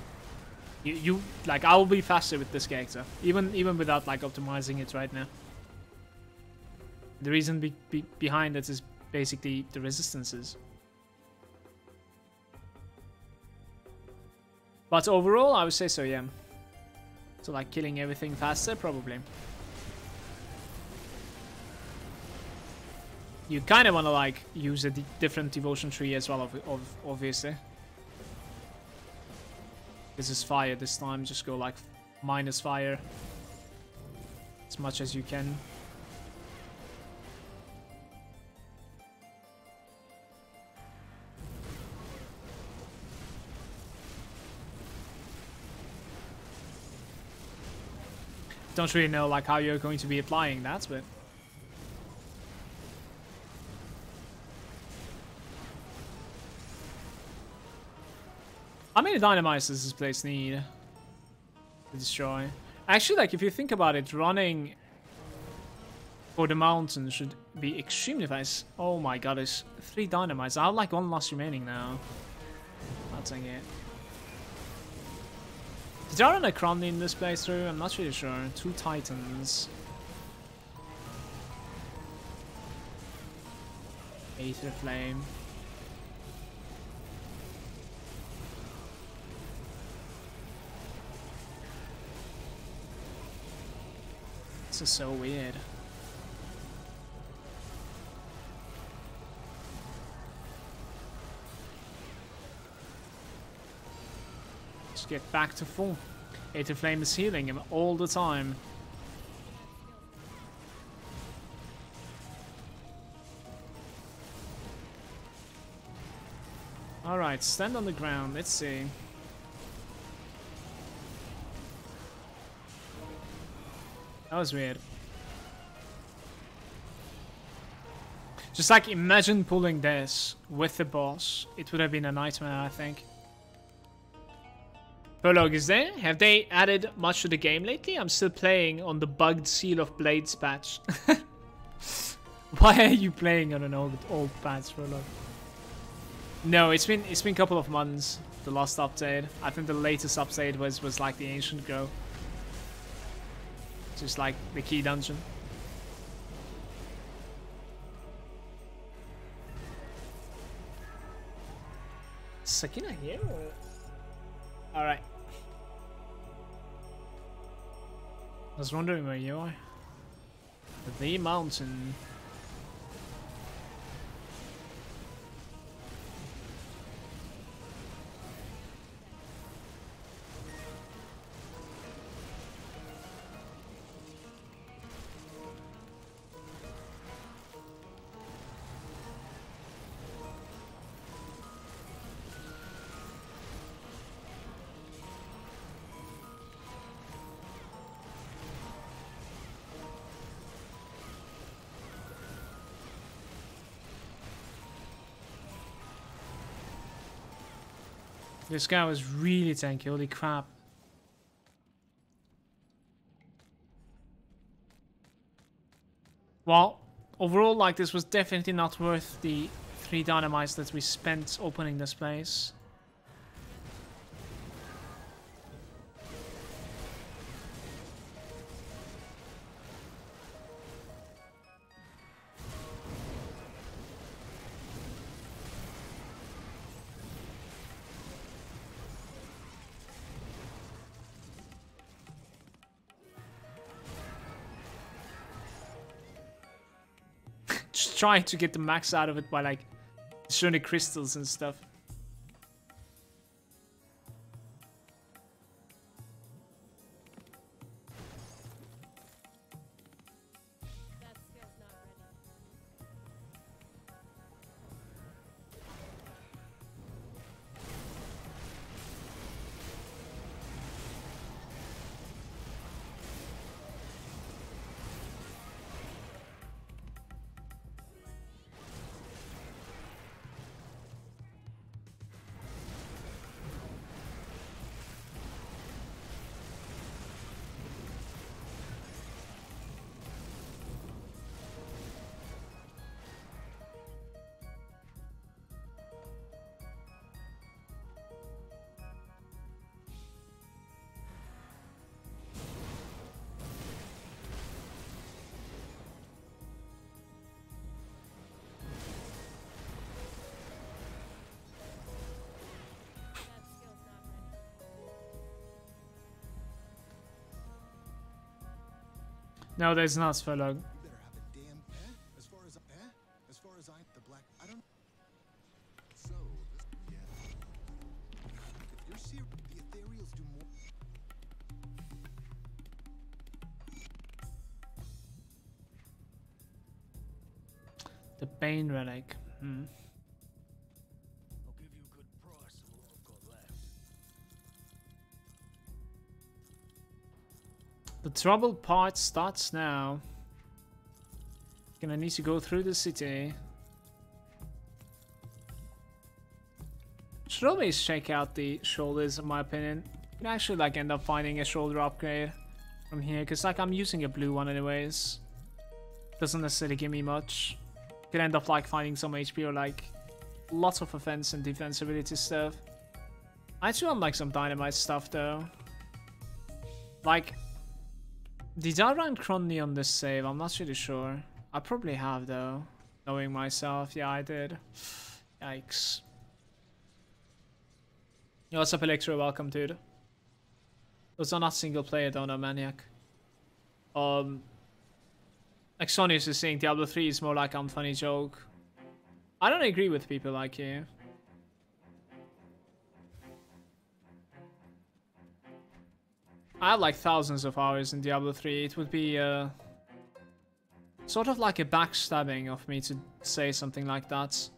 Speaker 1: You like, I will be faster with this character, even without like optimizing it right now. The reason behind it is basically the resistances. But overall, I would say so, yeah. So like killing everything faster, probably. You kind of want to like use a different devotion tree as well, obviously. This is fire this time, just go like minus fire as much as you can. Don't really know like how you're going to be applying that, but how many dynamites does this place need to destroy? Actually, like if you think about it, running for the mountain should be extremely fast. Oh my god, there's 3 dynamites. I have like 1 last remaining now. I'll take it. Did I run a Crown in this playthrough? I'm not really sure. 2 Titans. Aether Flame. This is so weird. Just get back to full. Aether Flame is healing him all the time. Alright, stand on the ground. Let's see. That was weird. Just like imagine pulling this with the boss. It would have been a nightmare, I think. Prologue is there. Have they added much to the game lately? I'm still playing on the bugged Seal of Blades patch. Why are you playing on an old patch, Prologue? No, it's been a couple of months. The last update. I think the latest update was like the Ancient Grove. Just like the key dungeon. Sakina here? Alright. I was wondering where you are. The mountain. This guy was really tanky, holy crap. Well, overall, like, this was definitely not worth the 3 dynamites that we spent opening this place. Just trying to get the max out of it by like showing the crystals and stuff.
Speaker 6: That skill's not ready.
Speaker 1: No, there's not Spellog.
Speaker 4: Better have a damn as far as the black I don't so yeah. If you're serious, the ethereals do more.
Speaker 1: The Bane Relic. Hmm.
Speaker 4: I'll give you a good price of what I've got left.
Speaker 1: The trouble part starts now. Gonna need to go through the city. Should always check out the shoulders, in my opinion. You can actually like end up finding a shoulder upgrade from here, because like I'm using a blue one anyways. Doesn't necessarily give me much. Could end up like finding some HP or like lots of offense and defensibility stuff. I actually want like some dynamite stuff though. Like, did I run Cronny on this save? I'm not really sure. I probably have though, knowing myself. Yeah, I did. Yikes. Yo, what's up, Electro? Welcome, dude. Those are not single player though, no Maniac. Exonius is saying Diablo 3 is more like unfunny joke. I don't agree with people like you. I have like thousands of hours in Diablo 3. It would be sort of like a backstabbing of me to say something like that.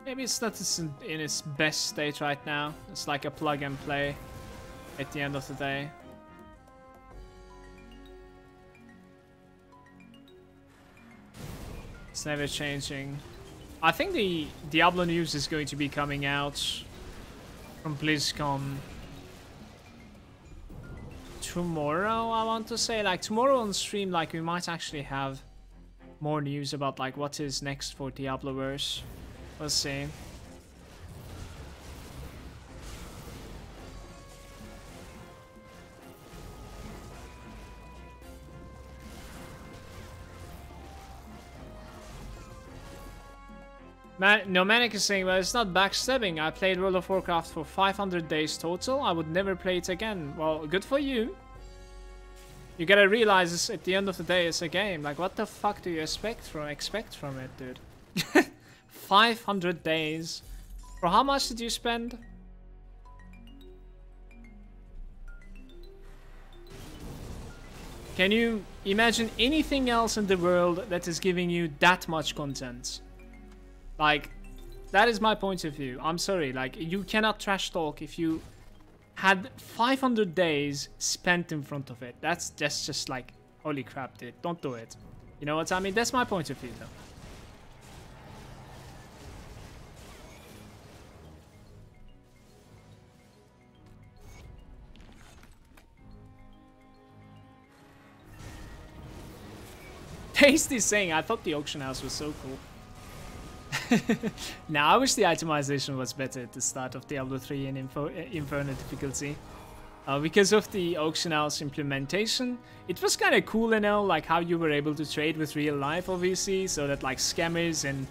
Speaker 1: Maybe it's not in its best state right now. It's like a plug and play at the end of the day. It's never changing. I think the Diablo news is going to be coming out from BlizzCon tomorrow, I want to say. Like tomorrow on stream, like we might actually have more news about like what is next for Diabloverse. Let's see. No, Manic is saying, well, it's not backstabbing. I played World of Warcraft for 500 days total. I would never play it again. Well, good for you. You gotta realize at the end of the day, it's a game. Like, what the fuck do you expect from it, dude? 500 days. For how much did you spend? Can you imagine anything else in the world that is giving you that much content? Like, that is my point of view. I'm sorry, like, you cannot trash talk if you had 500 days spent in front of it. That's just like, holy crap, dude. Don't do it. You know what I mean? That's my point of view, though. Tasty saying, I thought the auction house was so cool. Now, I wish the itemization was better at the start of Diablo 3 in Inferno difficulty. Because of the auction house implementation, it was kind of cool, you know, like how you were able to trade with real life, obviously, so that like scammers and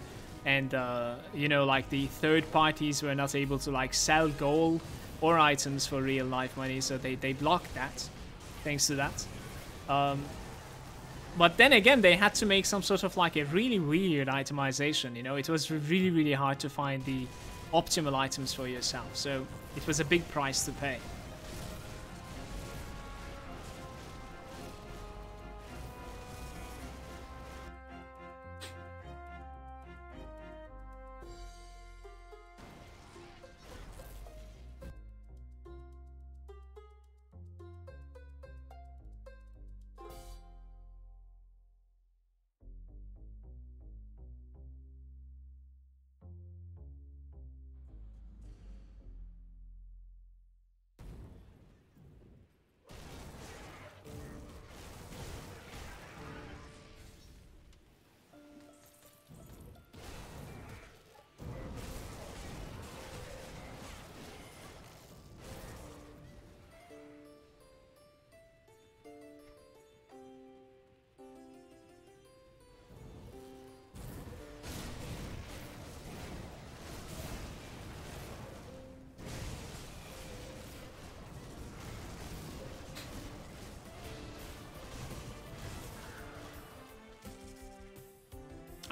Speaker 1: you know, like the third parties were not able to like sell gold or items for real life money, so they blocked that, thanks to that. But then again, they had to make some sort of like a really weird itemization, you know. It was really hard to find the optimal items for yourself, so it was a big price to pay.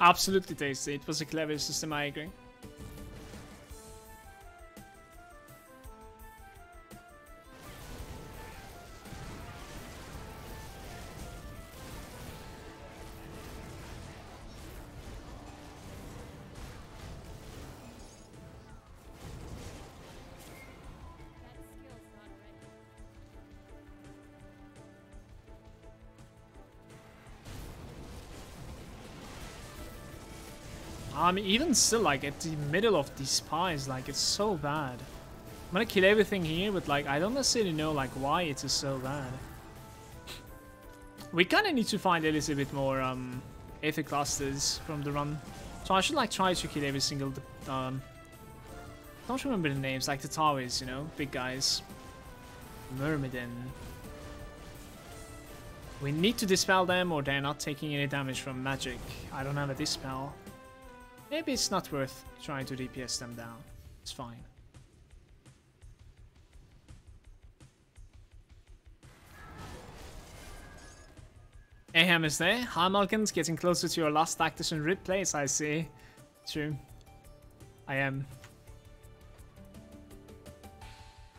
Speaker 1: Absolutely tasty. It was a clever system, I agree.
Speaker 6: That skill's not ready.
Speaker 1: Even still, like, at the middle of these spies, like, it's so bad. I'm gonna kill everything here, but, like, I don't necessarily know, like, why it is so bad. We kind of need to find a little bit more, Aether clusters from the run. So I should, like, try to kill every single, don't remember the names, like the towers, you know? Big guys. Myrmidon. We need to dispel them, or they're not taking any damage from magic. I don't have a dispel. Maybe it's not worth trying to DPS them down. It's fine. Aham is there. Hi Malagant, getting closer to your last Tactician Rip place, I see. True. I am.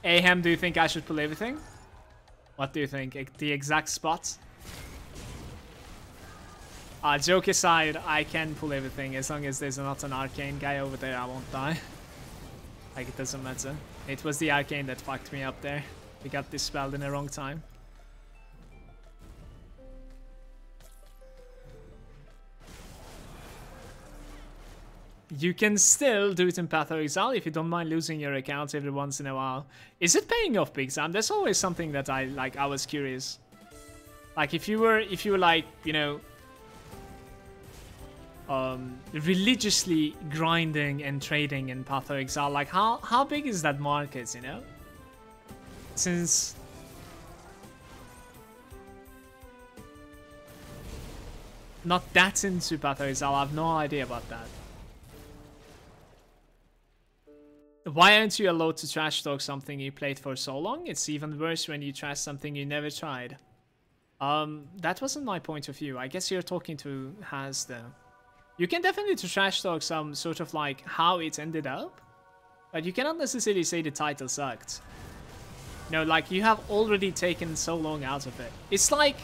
Speaker 1: Aham, do you think I should pull everything? What do you think? The exact spot? Joke aside, I can pull everything. As long as there's not an arcane guy over there, I won't die. Like, it doesn't matter. It was the arcane that fucked me up there. We got dispelled in the wrong time. You can still do it in Path of Exile if you don't mind losing your account every once in a while. Is it paying off big time? That's always something that I was curious. Like, if you were like, you know, religiously grinding and trading in Path of Exile, like, how big is that market, you know? Since not that into Path of Exile, I have no idea about that. Why aren't you allowed to trash talk something you played for so long? It's even worse when you trash something you never tried. That wasn't my point of view. I guess you're talking to Has though. You can definitely trash talk some sort of like how it ended up, but you cannot necessarily say the title sucked. No, like, you have already taken so long out of it. It's like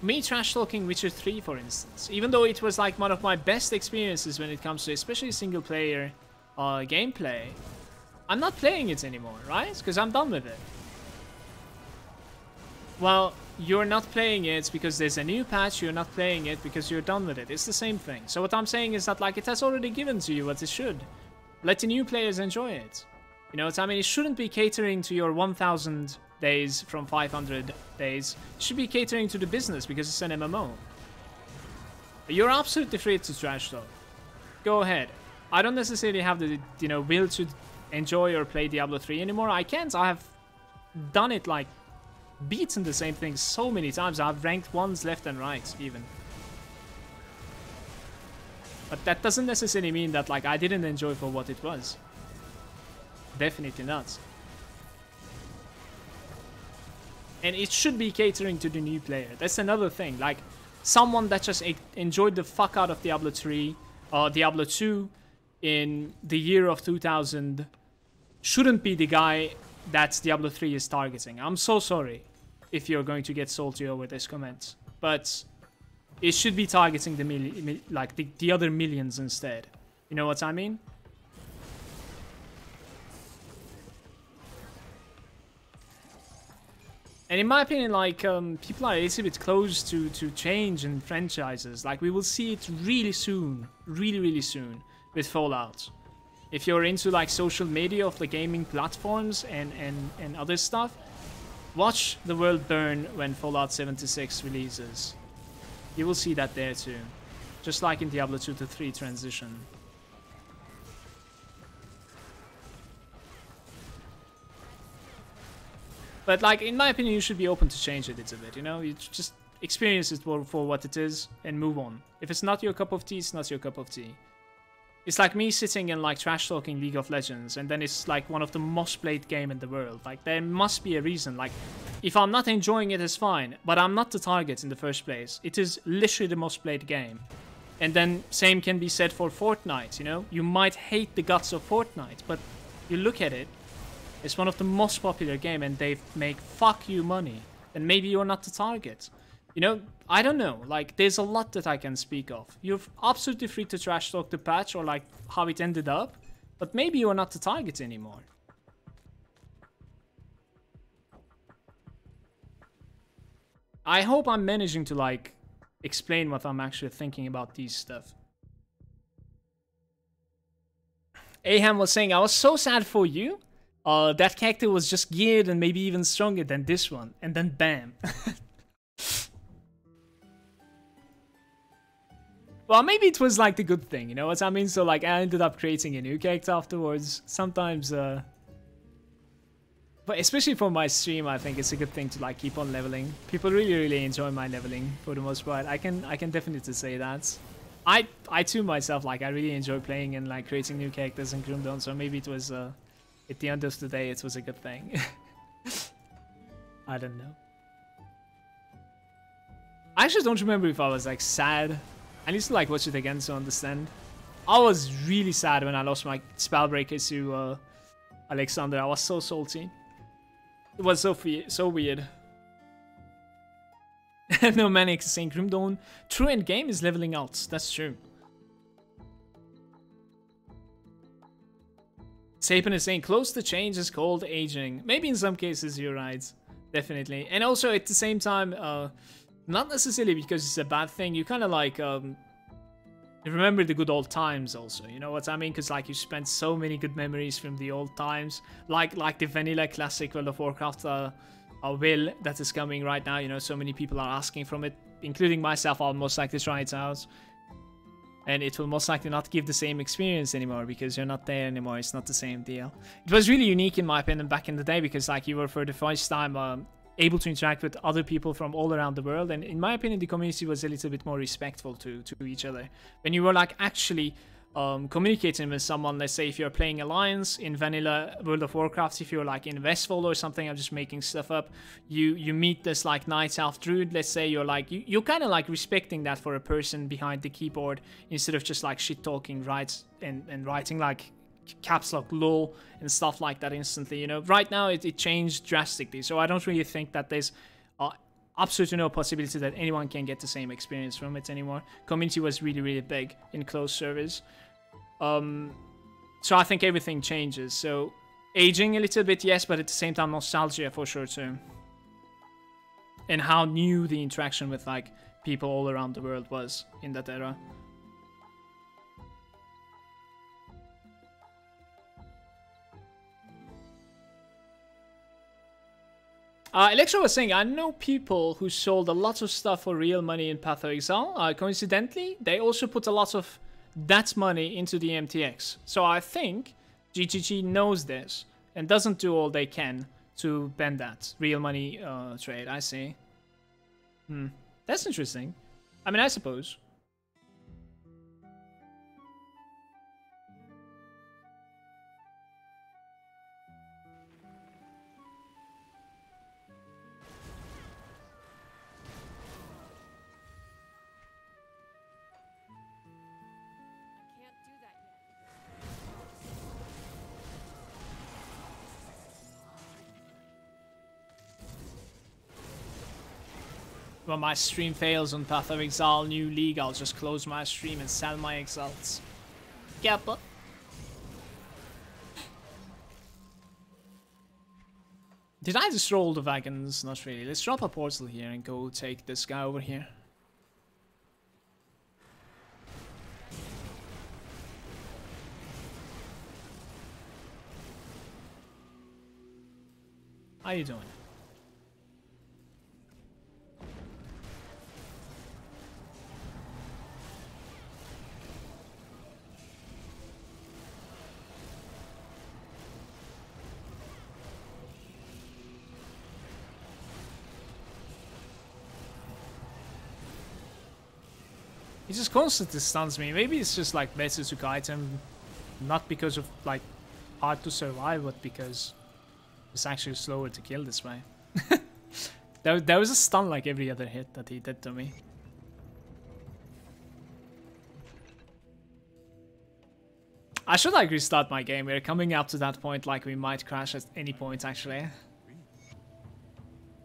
Speaker 1: me trash talking Witcher 3, for instance. Even though it was like one of my best experiences when it comes to especially single player gameplay, I'm not playing it anymore, right? Because I'm done with it. Well, you're not playing it because there's a new patch, you're not playing it because you're done with it. It's the same thing. So what I'm saying is that, like, it has already given to you what it should. Let the new players enjoy it. You know what I mean? It shouldn't be catering to your 1000 days from 500 days. It should be catering to the business because it's an MMO. You're absolutely free to trash talk. Go ahead. I don't necessarily have the, you know, will to enjoy or play Diablo 3 anymore. I can't. I have done it, like, beaten the same thing so many times. I've ranked ones left and right, even. But that doesn't necessarily mean that, like, I didn't enjoy for what it was. Definitely not. And it should be catering to the new player. That's another thing. Like, someone that just enjoyed the fuck out of Diablo 3 or Diablo 2 in the year of 2000 shouldn't be the guy that Diablo 3 is targeting. I'm so sorry if you're going to get salty over this comment, but it should be targeting the other millions instead. You know what I mean? And in my opinion, like, people are a little bit close to change in franchises. Like, we will see it really soon, really soon with Fallout. If you're into, like, social media of the gaming platforms and other stuff, watch the world burn when Fallout 76 releases. You will see that there too. Just like in Diablo 2 to 3 transition. But, like, in my opinion, you should be open to change it a bit, you know? You just experience it for what it is and move on. If it's not your cup of tea, it's not your cup of tea. It's like me sitting and like trash talking League of Legends, and then it's like one of the most played game in the world. Like there must be a reason. Like if I'm not enjoying it, it's fine, but I'm not the target in the first place. It is literally the most played game. And then same can be said for Fortnite, you know? You might hate the guts of Fortnite, but you look at it, it's one of the most popular game and they make fuck you money. And maybe you're not the target. You know, I don't know. Like, there's a lot that I can speak of. You're absolutely free to trash talk the patch or like how it ended up, but maybe you're not the target anymore. I hope I'm managing to like explain what I'm actually thinking about these stuff. Aham was saying, I was so sad for you. That character was just geared and maybe even stronger than this one. And then bam. Well, maybe it was like the good thing, you know what I mean? So like I ended up creating a new character afterwards. Sometimes, but especially for my stream, I think it's a good thing to like keep on leveling. People really enjoy my leveling for the most part. I can definitely say that. I too myself, like I really enjoy playing and like creating new characters in Grimdawn. So maybe it was at the end of the day, it was a good thing. I don't know. I actually don't remember if I was like sad. I need to like watch it again to understand. I was really sad when I lost my Spellbreaker to Alexander. I was so salty. It was so weird. No, Manic is saying Grimdawn. True endgame is leveling out. That's true. Sapin is saying close to change is called aging. Maybe in some cases you're right. Definitely. And also at the same time, not necessarily because it's a bad thing. You kind of like remember the good old times also. You know what I mean? Because like you spent so many good memories from the old times. Like the vanilla classic World of Warcraft will that is coming right now. You know, so many people are asking from it, including myself. I'll most likely try it out. And it will most likely not give the same experience anymore because you're not there anymore. It's not the same deal. It was really unique in my opinion back in the day because like you were for the first time able to interact with other people from all around the world. And in my opinion, the community was a little bit more respectful to each other. When you were like actually communicating with someone, let's say if you're playing Alliance in vanilla World of Warcraft, if you're like in Westfall or something, I'm just making stuff up, you meet this like Night Elf Druid, let's say, you're like, you're kind of like respecting that for a person behind the keyboard instead of just like shit talking, right, and writing like caps lock lol and stuff like that instantly, you know. Right now it changed drastically, so I don't really think that there's absolutely no possibility that anyone can get the same experience from it anymore. Community was really big in closed servers. So I think everything changes. So aging a little bit, yes, but at the same time nostalgia for sure too. And how new the interaction with like people all around the world was in that era. Electro was saying, I know people who sold a lot of stuff for real money in Path of Exile. Coincidentally, they also put a lot of that money into the MTX. So I think GGG knows this and doesn't do all they can to bend that real money trade. I see. That's interesting. I mean, I suppose. When my stream fails on Path of Exile new league, I'll just close my stream and sell my exalts. Kappa. Did I destroy all the wagons? Not really. Let's drop a portal here and go take this guy over here. How you doing? He just constantly stuns me. Maybe it's just like better to kite him, not because of like hard to survive, but because it's actually slower to kill this way. There was a stun like every other hit that he did to me. I should like restart my game. We're coming up to that point, like we might crash at any point actually.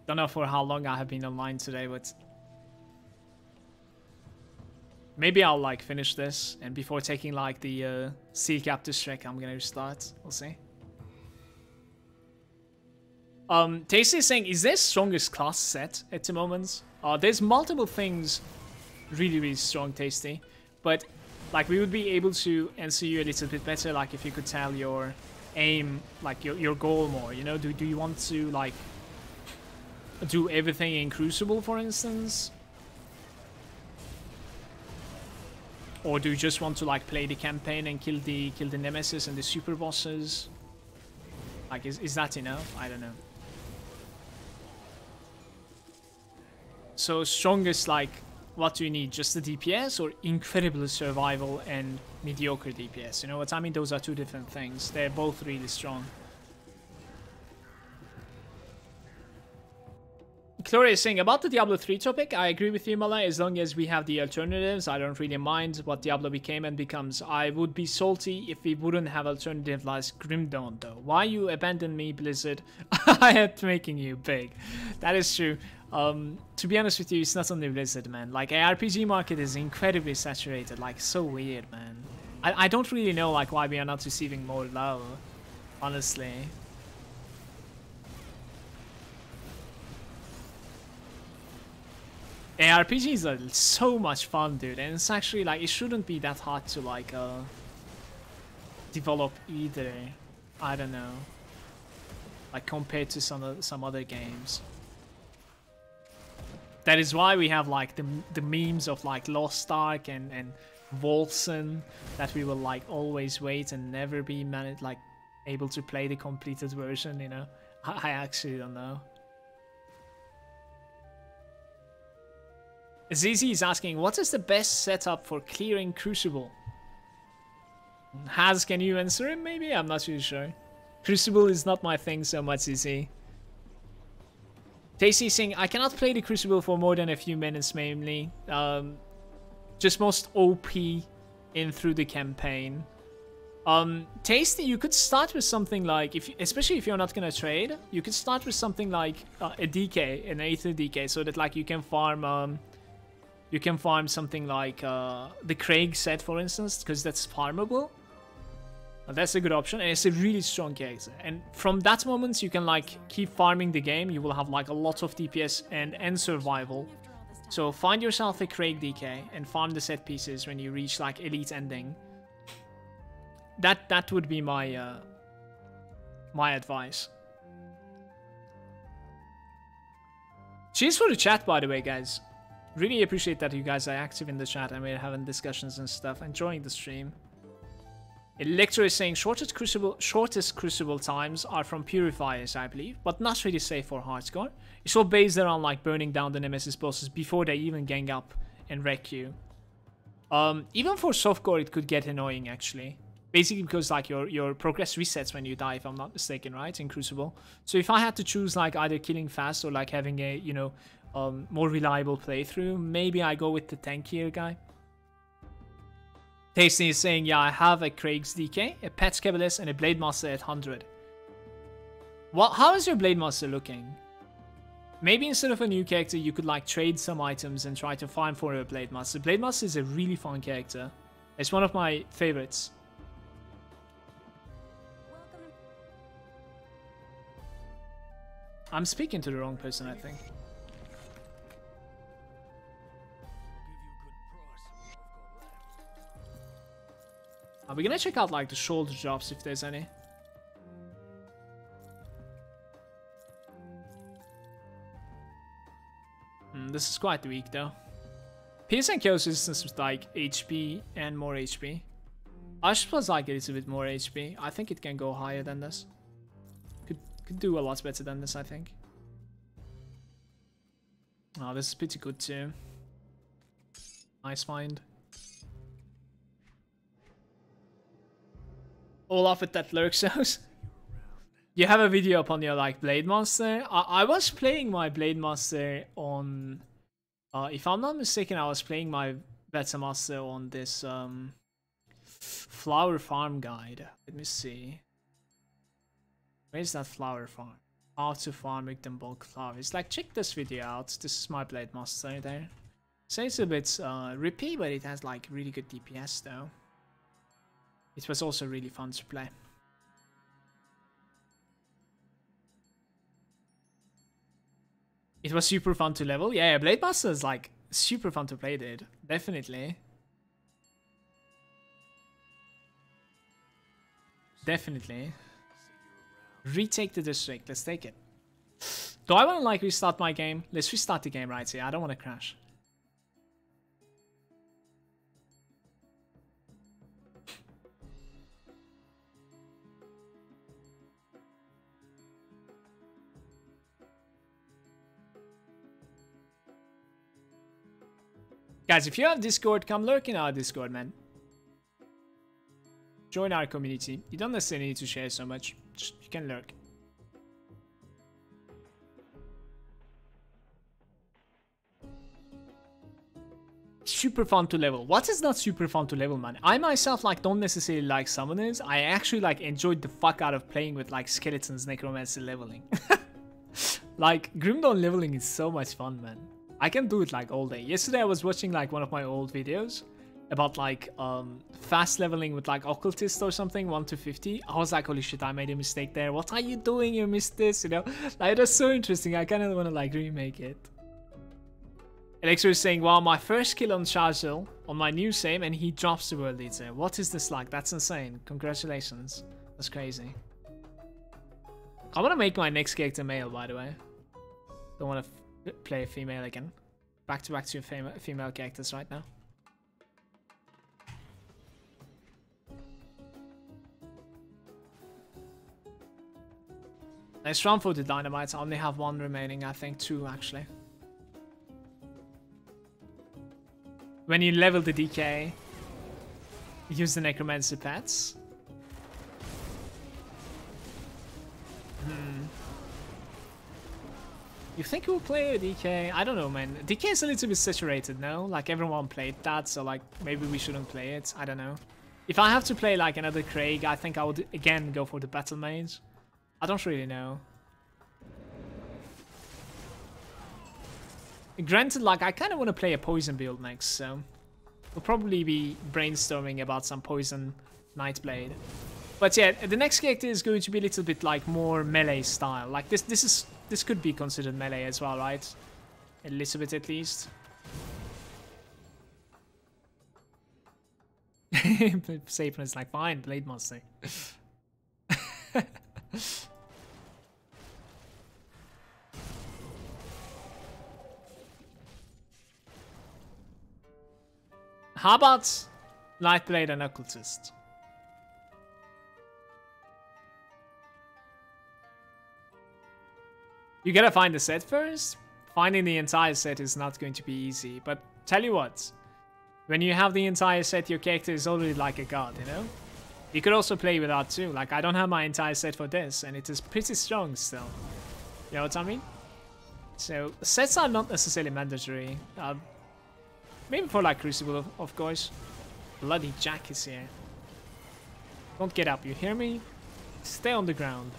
Speaker 1: Don't know for how long I have been online today, but maybe I'll like finish this, and before taking like the Seal Captor's Trek, I'm gonna restart. We'll see. Tasty is saying, is there strongest class set at the moment? There's multiple things really strong, Tasty, but like we would be able to answer you a little bit better, like if you could tell your aim, like your goal more, you know? Do you want to like do everything in Crucible, for instance? Or do you just want to like play the campaign and kill the nemesis and the super bosses? Like is that enough? I don't know. So strongest, like what do you need? Just the DPS or incredible survival and mediocre DPS? You know what I mean? Those are two different things. They're both really strong. Gloria is saying, about the Diablo 3 topic, I agree with you, Mala. As long as we have the alternatives, I don't really mind what Diablo became and becomes. I would be salty if we wouldn't have alternatives like Grim Dawn, though. Why you abandoned me, Blizzard? I had making you big. That is true. To be honest with you, it's not only Blizzard, man. Like, ARPG market is incredibly saturated. Like, so weird, man. I don't really know, like, why we are not receiving more love, honestly. ARPGs are so much fun, dude, and it's actually like it shouldn't be that hard to like develop either. I don't know, like compared to some other games. That is why we have like the memes of like Lost Ark and Wolfson that we will like always wait and never be like able to play the completed version. You know, I actually don't know. Zizi is asking, what is the best setup for clearing Crucible? Haz, can you answer him maybe? I'm not really sure. Crucible is not my thing so much, Zizi. Tasty is saying, I cannot play the Crucible for more than a few minutes mainly. Just most OP in through the campaign. Tasty, you could start with something like, especially if you're not gonna trade, you could start with something like a DK, an Aether DK, so that like you can farm something like the Craig set, for instance, because that's farmable. That's a good option, and it's a really strong character. And from that moment, you can like keep farming the game. You will have like a lot of DPS and survival. So find yourself a Craig DK and farm the set pieces when you reach like elite ending. That would be my my advice. Cheers for the chat, by the way, guys. Really appreciate that you guys are active in the chat and we're having discussions and stuff. Enjoying the stream. Electro is saying shortest crucible times are from purifiers, I believe, but not really safe for hardcore. It's all based around like burning down the nemesis bosses before they even gang up and wreck you. Even for softcore, it could get annoying actually. Basically because like your progress resets when you die, if I'm not mistaken, right, in Crucible. So if I had to choose like either killing fast or like having a, you know, more reliable playthrough, maybe I go with the tankier guy. Tasty is saying, yeah, I have a Craig's DK, a Pet Cabalist, and a Blade Master at 100. How is your Blade Master looking? Maybe instead of a new character, you could like trade some items and try to farm for a Blade Master. Blade Master is a really fun character. It's one of my favorites. I'm speaking to the wrong person, I think. Are we gonna check out like the shoulder drops if there's any? This is quite weak though. Pierce and kills resistance with like HP and more HP. Ashes plus like a little bit more HP. I think it can go higher than this. Could do a lot better than this, I think. Oh, this is pretty good too. Nice find. All off at that lurk shows. You have a video up on your like Blade Master. I was playing my Blade Master on, if I'm not mistaken, I was playing my Beta Master on this flower farm guide. Let me see. Where's that flower farm? How to farm them bulk flowers. Like, check this video out. This is my Blade Master there. So it's a bit rippy, but it has like really good DPS though. It was also really fun to play. It was super fun to level. Yeah, Blade Master is like super fun to play, dude. Definitely. Definitely. Retake the district. Let's take it. Do I want to like restart my game? Let's restart the game right here. I don't want to crash. Guys, if you have Discord, come lurk in our Discord, man. Join our community. You don't necessarily need to share so much. Just, you can lurk. Super fun to level. What is not super fun to level, man? I myself like don't necessarily like summoners. I actually like enjoyed the fuck out of playing with like skeletons, necromancy leveling. Like Grim Dawn leveling is so much fun, man. I can do it like all day. Yesterday I was watching like one of my old videos about like fast leveling with like occultist or something, 1 to 50. I was like, holy shit, I made a mistake there. What are you doing? You missed this, you know? Like, that's so interesting. I kind of want to like remake it. Elixir is saying, wow, my first kill on Chargel on my new save and he drops the world eater. What is this like? That's insane. Congratulations. That's crazy. I want to make my next character male, by the way. Don't want to play a female again. Back to back to female characters right now. Nice run for the dynamites. I only have one remaining. I think 2 actually. When you level the DK, use the necromancy pets. You think we'll play a DK? I don't know, man. DK is a little bit saturated, no? Like, everyone played that, so, like, maybe we shouldn't play it. I don't know. If I have to play, like, another Craig, I think I would, again, go for the Battle Mage. I don't really know. Granted, like, I kind of want to play a Poison build next, so... We'll probably be brainstorming about some Poison Nightblade. But yeah, the next character is going to be a little bit, like, more melee style. Like, this could be considered melee as well, right? A little bit at least. Sapien is like, fine, Blade Master. How about Nightblade and Occultist? You gotta find the set first. Finding the entire set is not going to be easy, but tell you what, when you have the entire set, your character is already like a god, you know? You could also play without too. Like, I don't have my entire set for this, and it is pretty strong still. You know what I mean? So, sets are not necessarily mandatory. Maybe for like Crucible, of course. Bloody Jack is here. Don't get up, you hear me? Stay on the ground.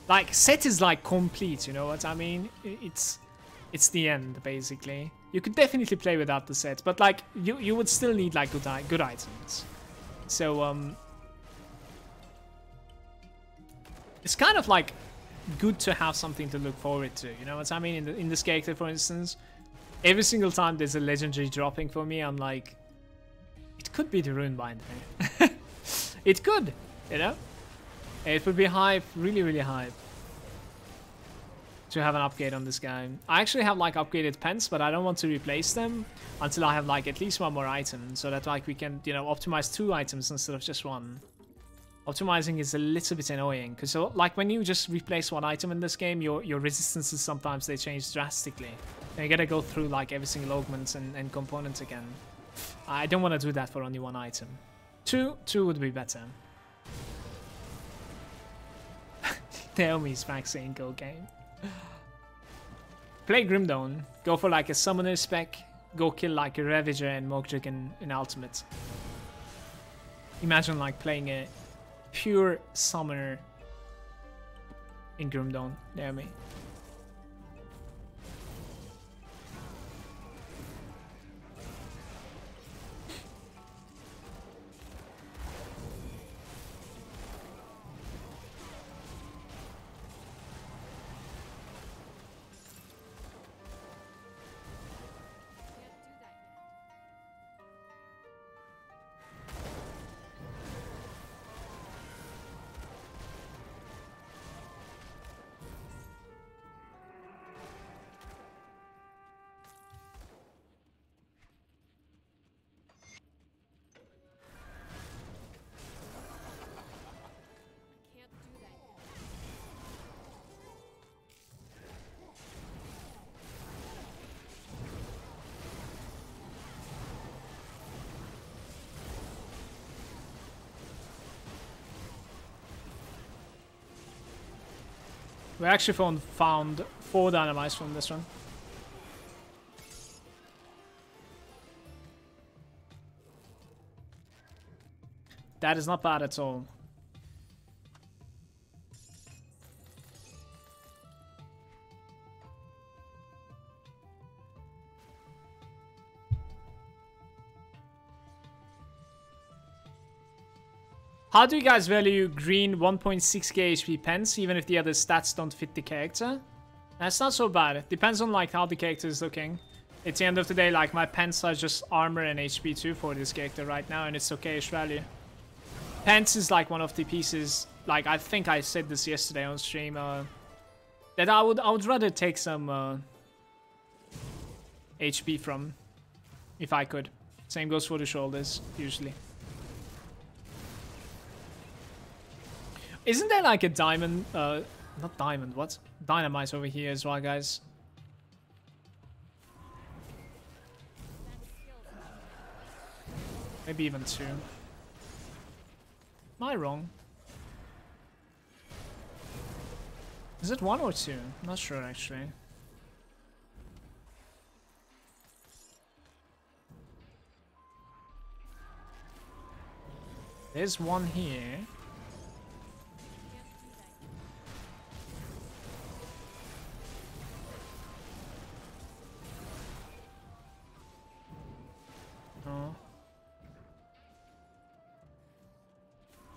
Speaker 1: Like, set is like complete, you know what I mean? It's the end, basically. You could definitely play without the set, but like, you would still need like good items. So, it's kind of like good to have something to look forward to, you know what I mean? In this character, for instance, every single time there's a legendary dropping for me, I'm like, it could be the Runebinder. It could, you know? It would be hype, really, really hype. to have an upgrade on this guy. I actually have like upgraded pens, but I don't want to replace them until I have like at least one more item, so that like we can, you know, optimize 2 items instead of just one. Optimizing is a little bit annoying because like when you just replace one item in this game, your resistances sometimes they change drastically. And you gotta go through like every single augment and component again. I don't want to do that for only one item. Two would be better. Naomi's vaccine go game. Play Grimdawn. Go for like a summoner spec. Go kill like a Ravager and Mogdrug in ultimate. Imagine like playing a pure summoner in Grimdawn. Naomi. We actually found 4 dynamites from this one. That is not bad at all. How do you guys value green 1.6k HP pens, even if the other stats don't fit the character? That's not so bad. It depends on like how the character is looking. At the end of the day, like my pens are just armor and HP too for this character right now, and it's okay-ish value. Pens is like one of the pieces, like I think I said this yesterday on stream, that I would rather take some HP from, if I could. Same goes for the shoulders, usually. Isn't there like a diamond, not diamond, what? Dynamite over here as well, guys. Maybe even 2. Am I wrong? Is it 1 or 2? I'm not sure actually. There's 1 here.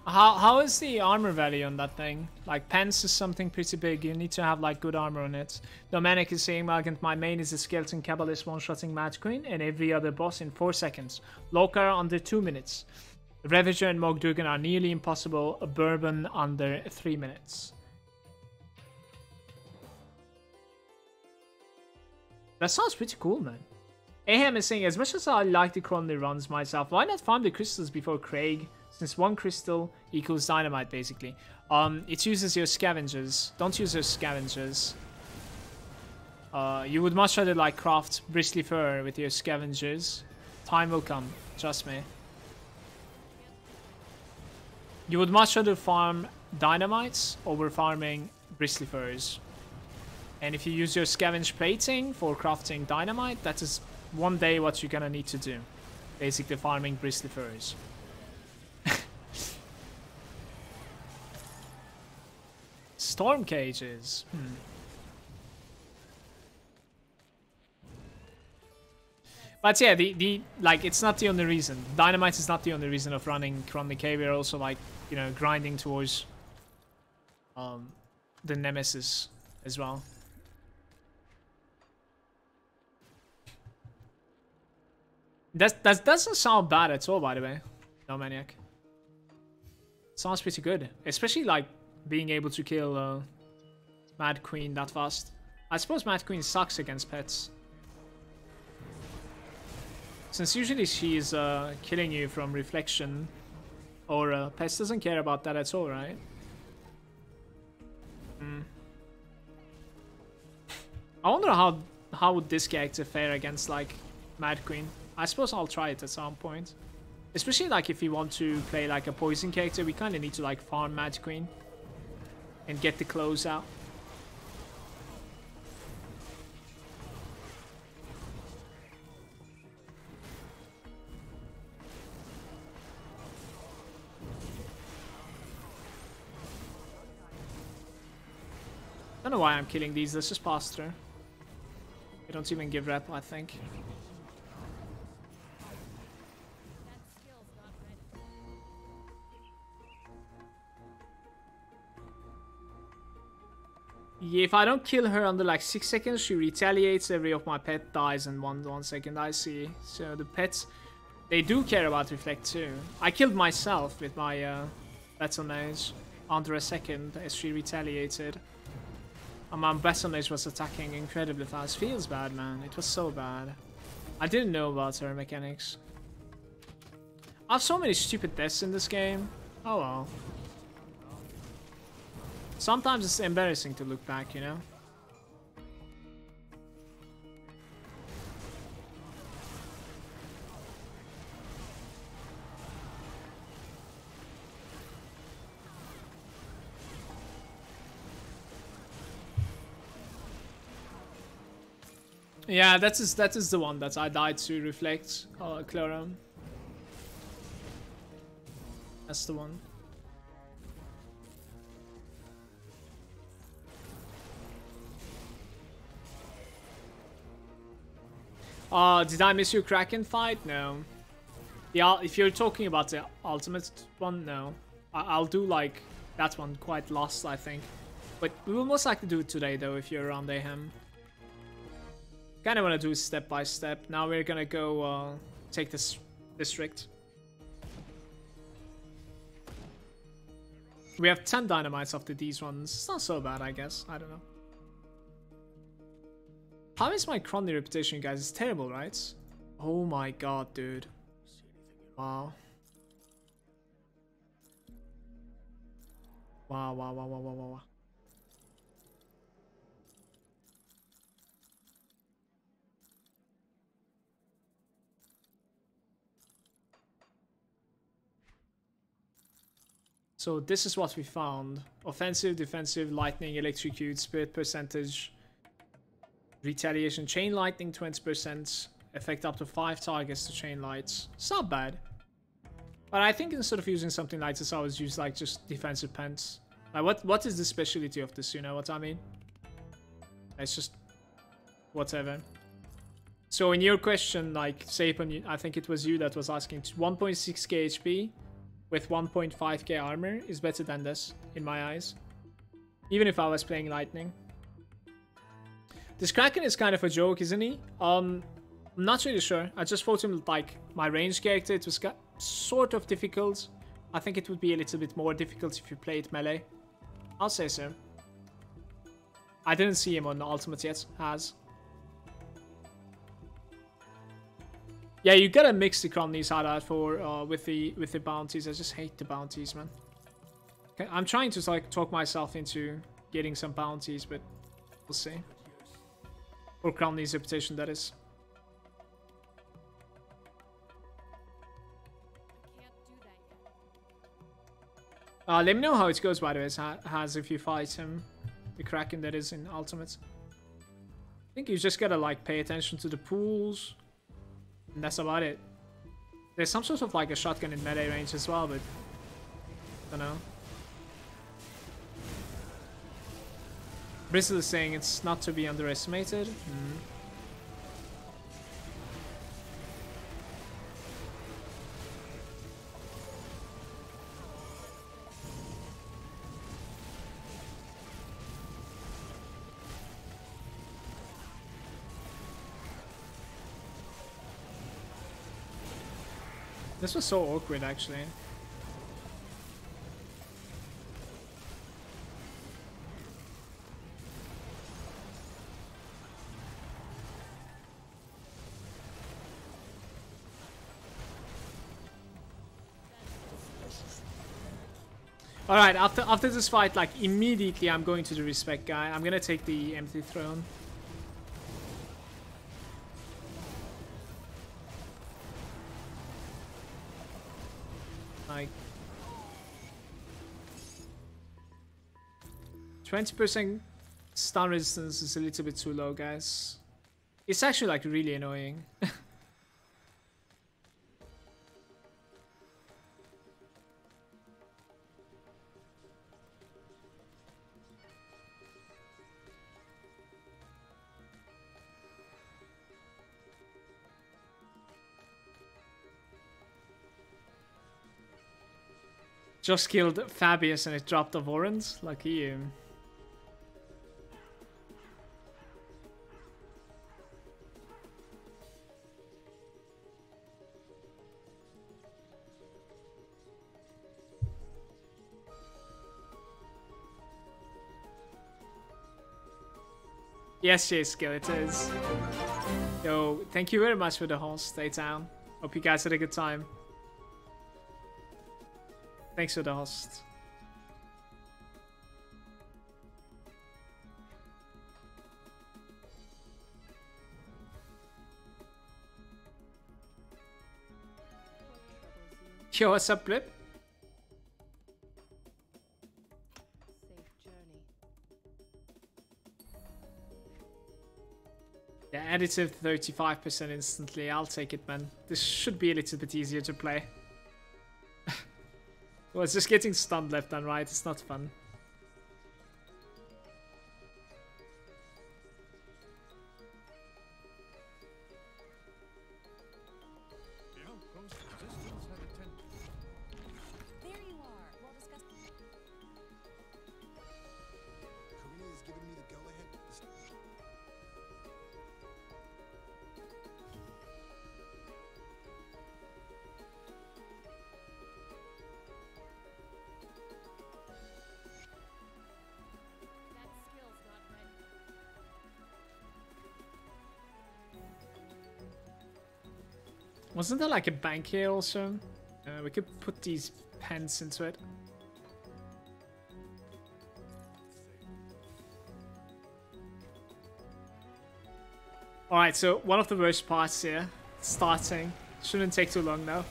Speaker 1: How is the armor value on that thing? Like, pants is something pretty big. You need to have, like, good armor on it. Dominic is saying, Malagant, my main is a Skeleton Kabbalist one-shotting Mad Queen and every other boss in 4 seconds. Lokar under 2 minutes. Ravager and Mogdrugan are nearly impossible. A Bourbon under 3 minutes. That sounds pretty cool, man. Aham is saying, as much as I like the Cronley runs myself, why not farm the crystals before Craig? Since 1 crystal equals dynamite, basically. It uses your scavengers. Don't use your scavengers. You would much rather like craft bristly fur with your scavengers. Time will come, trust me. You would much rather farm dynamites over farming bristly furs. And if you use your scavenge plating for crafting dynamite, that is one day what you're gonna need to do. Basically farming bristly furs. Storm cages. But yeah, like it's not the only reason. Dynamite is not the only reason of running Chronic Cave. We're also like, you know, grinding towards the Nemesis as well. That doesn't sound bad at all, by the way. No Maniac. Sounds pretty good. Especially like being able to kill Mad Queen that fast. I suppose Mad Queen sucks against pets. Since usually she's killing you from reflection, or pets doesn't care about that at all, right? I wonder how would this character fare against like Mad Queen. I suppose I'll try it at some point. Especially like if we want to play like a poison character, we kind of need to like farm Mad Queen and get the close out. I don't know why I'm killing these, let's just pass through. They don't even give rep, I think.
Speaker 6: That skill's not ready.
Speaker 1: Yeah, if I don't kill her under like 6 seconds, she retaliates. Every of my pet dies in one second, I see. So the pets, they do care about reflect too. I killed myself with my battle mage under a second as she retaliated. And my battle mage was attacking incredibly fast. Feels bad, man. It was so bad. I didn't know about her mechanics. I have so many stupid deaths in this game. Oh well. Sometimes it's embarrassing to look back, you know? Yeah, that is the one that I died to reflect, Clorum. That's the one. Did I miss your Kraken fight? No. Yeah, if you're talking about the ultimate one, no. I'll do like that one quite lost, I think. But we will most likely do it today though, if you're around Aham. Kind of want to do it step by step. Now we're gonna go take this district. We have 10 dynamites after these ones. It's not so bad, I guess. I don't know. How is my Cronny reputation, guys? It's terrible, right? Oh my god, dude. Wow. Wow, wow, wow, wow, wow, wow. So this is what we found. Offensive, defensive, lightning, electrocute, spirit percentage, retaliation, chain lightning 20%, affect up to 5 targets to chain lights. It's not bad. But I think instead of using something like this, I would use like just defensive pens. Like what is the specialty of this, you know what I mean? It's just whatever. So in your question, like Sapon, I think it was you that was asking, 1.6k HP with 1.5k armor is better than this, in my eyes. Even if I was playing Lightning. This Kraken is kind of a joke, isn't he? I'm not really sure. I just thought him like my range character. It was sort of difficult. I think it would be a little bit more difficult if you played melee. I'll say so. I didn't see him on the ultimate yet. Has. Yeah, you gotta mix the cronies out for with the bounties. I just hate the bounties, man. Okay, I'm trying to like talk myself into getting some bounties, but we'll see. For cronies reputation, that is.
Speaker 6: Can't do that yet.
Speaker 1: Let me know how it goes, by the way, Has, if you fight him. The Kraken, that is, in ultimate. I think you just gotta like pay attention to the pools. And that's about it. There's some sort of like a shotgun in melee range as well, but I don't know. Bristle is saying it's not to be underestimated. This was so awkward, actually. All right, after this fight, like immediately, I'm going to the respect guy. I'm gonna take the empty throne. Like 20% stun resistance is a little bit too low, guys. It's actually like really annoying. Just killed Fabius and it dropped a warrant. Lucky you. Yes, Skill, it is. Yo, thank you very much for the host. Stay down. Hope you guys had a good time. Thanks for the host. Yo, what's up, Blip?
Speaker 6: Safe journey.
Speaker 1: Yeah, additive 35% instantly. I'll take it, man. This should be a little bit easier to play. Well, it's just getting stunned left and right. It's not fun.
Speaker 4: The outpost resistance had attended.
Speaker 6: There you are. Well discussed.
Speaker 4: Karina has given me the go-ahead.
Speaker 6: That skill's not ready.
Speaker 1: Wasn't there like a bank here also? We could put these pens into it. Alright, so one of the worst parts here. Starting. Shouldn't take too long though.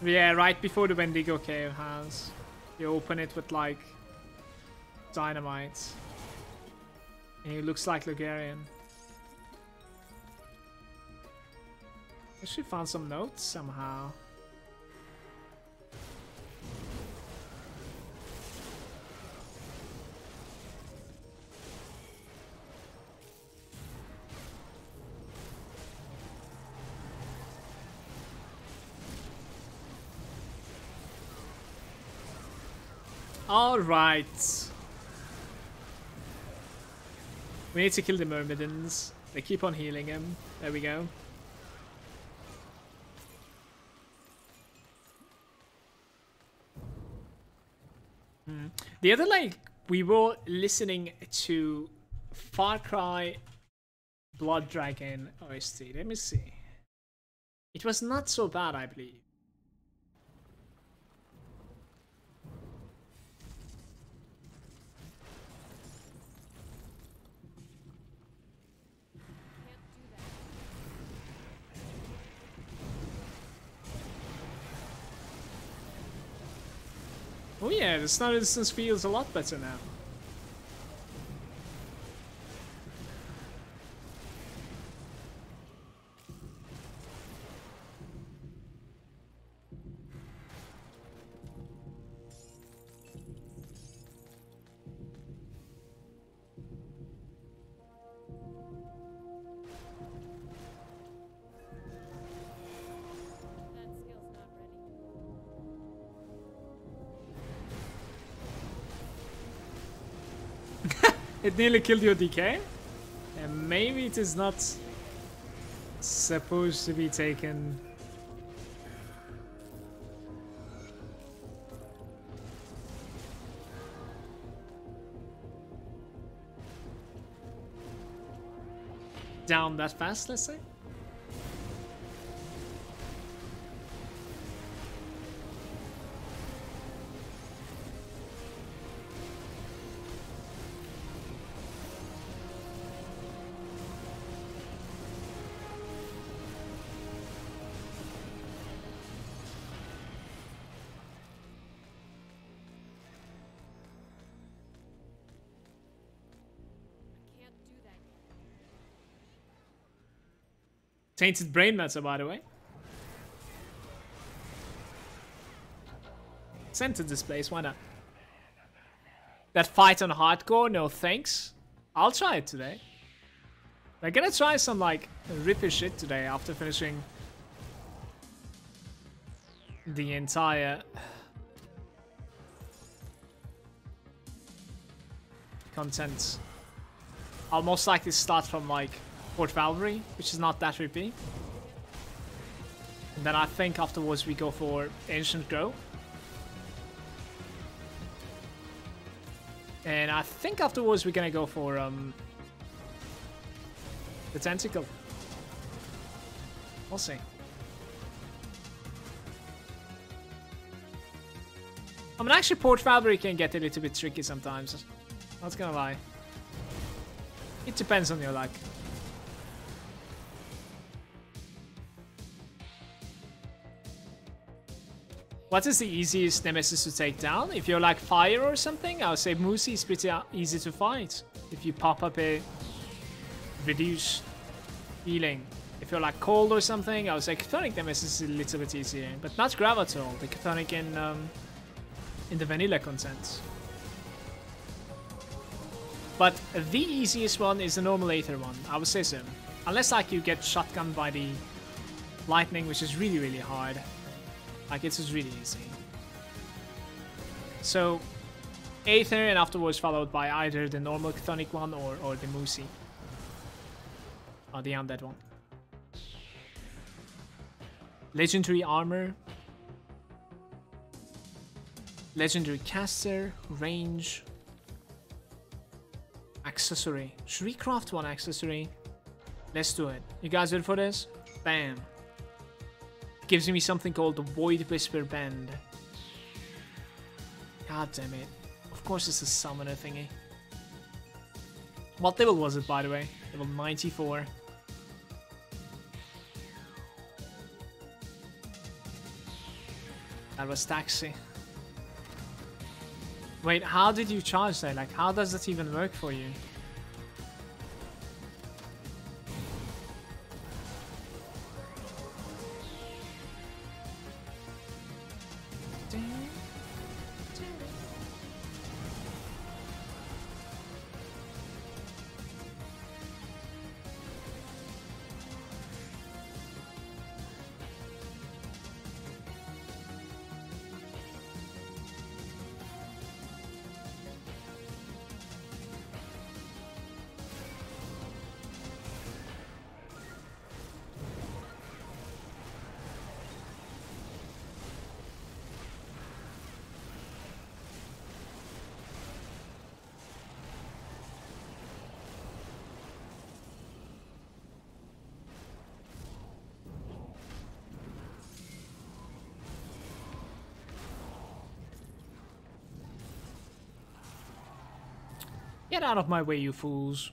Speaker 1: Yeah, right before the Wendigo cave has. You open it with like dynamite. And he looks like Lugarian. Actually found some notes somehow. All right. We need to kill the Myrmidons. They keep on healing him. There we go. The other, like, we were listening to Far Cry Blood Dragon OST. Let me see. It was not so bad, I believe. Oh yeah, the stun resistance feels a lot better now.
Speaker 6: That skill's not ready.
Speaker 1: It nearly killed your DK. And maybe it is not supposed to be taken. Down that fast, let's say.
Speaker 6: Can't do that yet.
Speaker 1: Tainted brain matter, by the way. Sent to this place, why not? That fight on hardcore, no thanks. I'll try it today. I'm gonna try some like rippy shit today after finishing the entire content. I'll most likely start from like Port Valkyrie, which is not that rippy. And then I think afterwards we go for Ancient Grove. And I think afterwards we're gonna go for the Tentacle. We'll see. I mean, actually Port Valkyrie can get a little bit tricky sometimes. Not gonna lie. It depends on your luck. What is the easiest nemesis to take down? If you're like fire or something, I would say Moosey is pretty easy to fight. If you pop up a reduced healing. If you're like cold or something, I would say Chthonic nemesis is a little bit easier. But not Gravator, the Chthonic in the vanilla content. But the easiest one is the normal Aether one, I would say so. Unless like you get shotgunned by the lightning, which is really, really hard. Like, it's just really easy. So, Aether, and afterwards followed by either the normal Chthonic one or the Moosey. Or the undead one. Legendary armor. Legendary caster. Range. Accessory. Should we craft one accessory? Let's do it. You guys ready for this? Bam. Gives me something called the Void Whisper Band. God damn it. Of course it's a summoner thingy. What level was it, by the way? Level 94. That was Taxi. Wait, how did you charge that? Like, how does that even work for you? Get out of my way, you fools.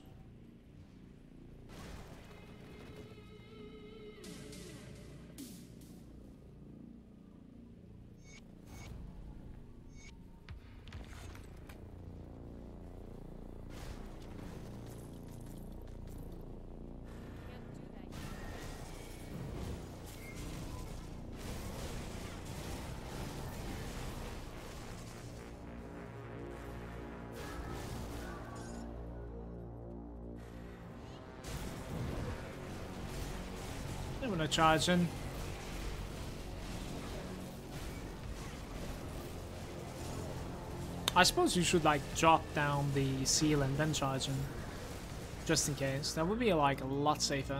Speaker 1: I'm gonna charge in. I suppose you should like drop down the seal and then charge him. Just in case. That would be like a lot safer.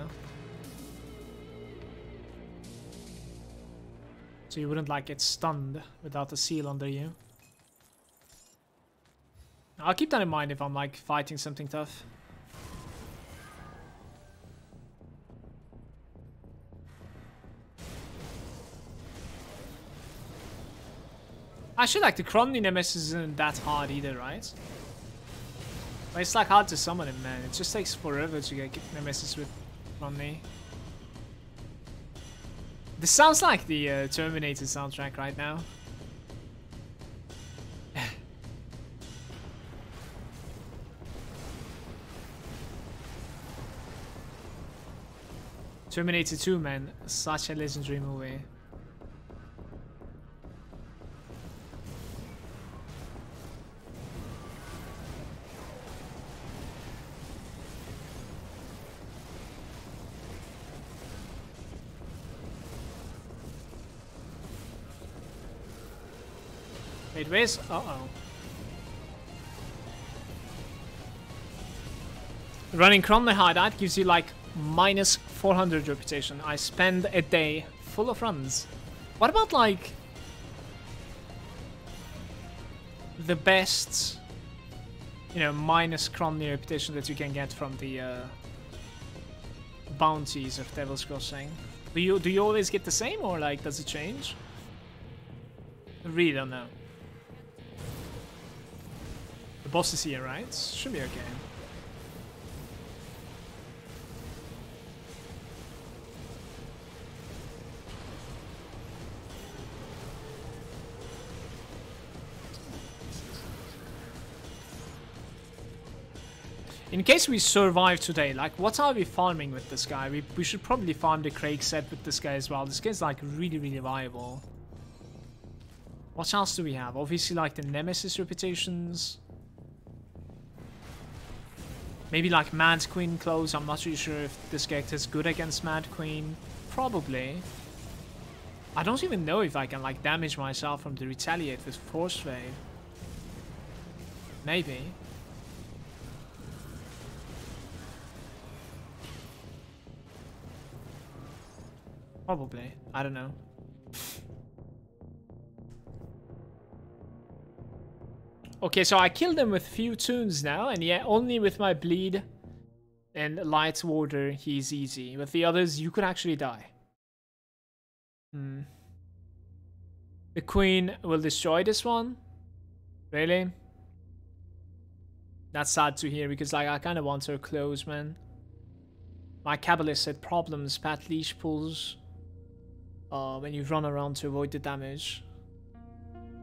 Speaker 1: So you wouldn't like get stunned without the seal under you. I'll keep that in mind if I'm like fighting something tough. Actually, like the Cromley Nemesis isn't that hard either, right? But it's like hard to summon him, man. It just takes forever to get Nemesis with Cromley. This sounds like the Terminator soundtrack right now. Terminator 2, man. Such a legendary movie. Wait, where's... Uh-oh. Running Cromley Hideout gives you like minus 400 reputation. I spend a day full of runs. What about like... the best... you know, minus Cromley reputation that you can get from the bounties of Devil's Crossing? Do you always get the same, or like does it change? I really don't know. The boss is here, right? Should be okay. In case we survive today, like what are we farming with this guy? We should probably farm the Kraken set with this guy as well. This guy's like really, really viable. What else do we have? Obviously like the Nemesis reputations. Maybe like Mad Queen clothes. I'm not really sure if this character is good against Mad Queen. Probably. I don't even know if I can like damage myself from the Retaliate with Force Wave. Maybe. Probably. I don't know. Okay, so I killed him with few tunes now, and yeah, only with my bleed and light water he's easy. With the others, you could actually die. The Queen will destroy this one? Really? That's sad to hear, because like I kind of want her close, man. My Kabbalist said problems, Pat Leash pulls when you run around to avoid the damage.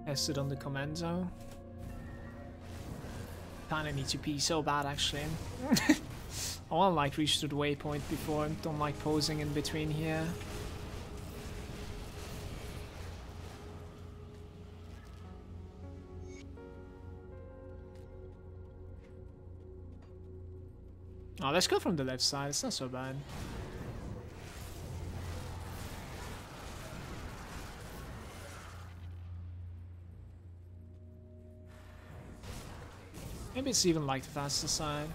Speaker 1: Tested on the Commando. Kinda need to pee so bad, actually. I wanna like reach to the waypoint before. Don't like posing in between here. Oh, let's go from the left side. It's not so bad. Maybe it's even like the faster side.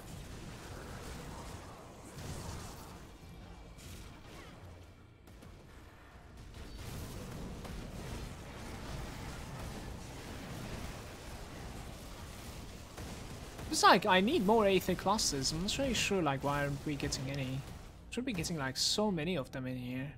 Speaker 1: It's like I need more Aether clusters. I'm not really sure like why aren't we getting any. Should be getting like so many of them in here.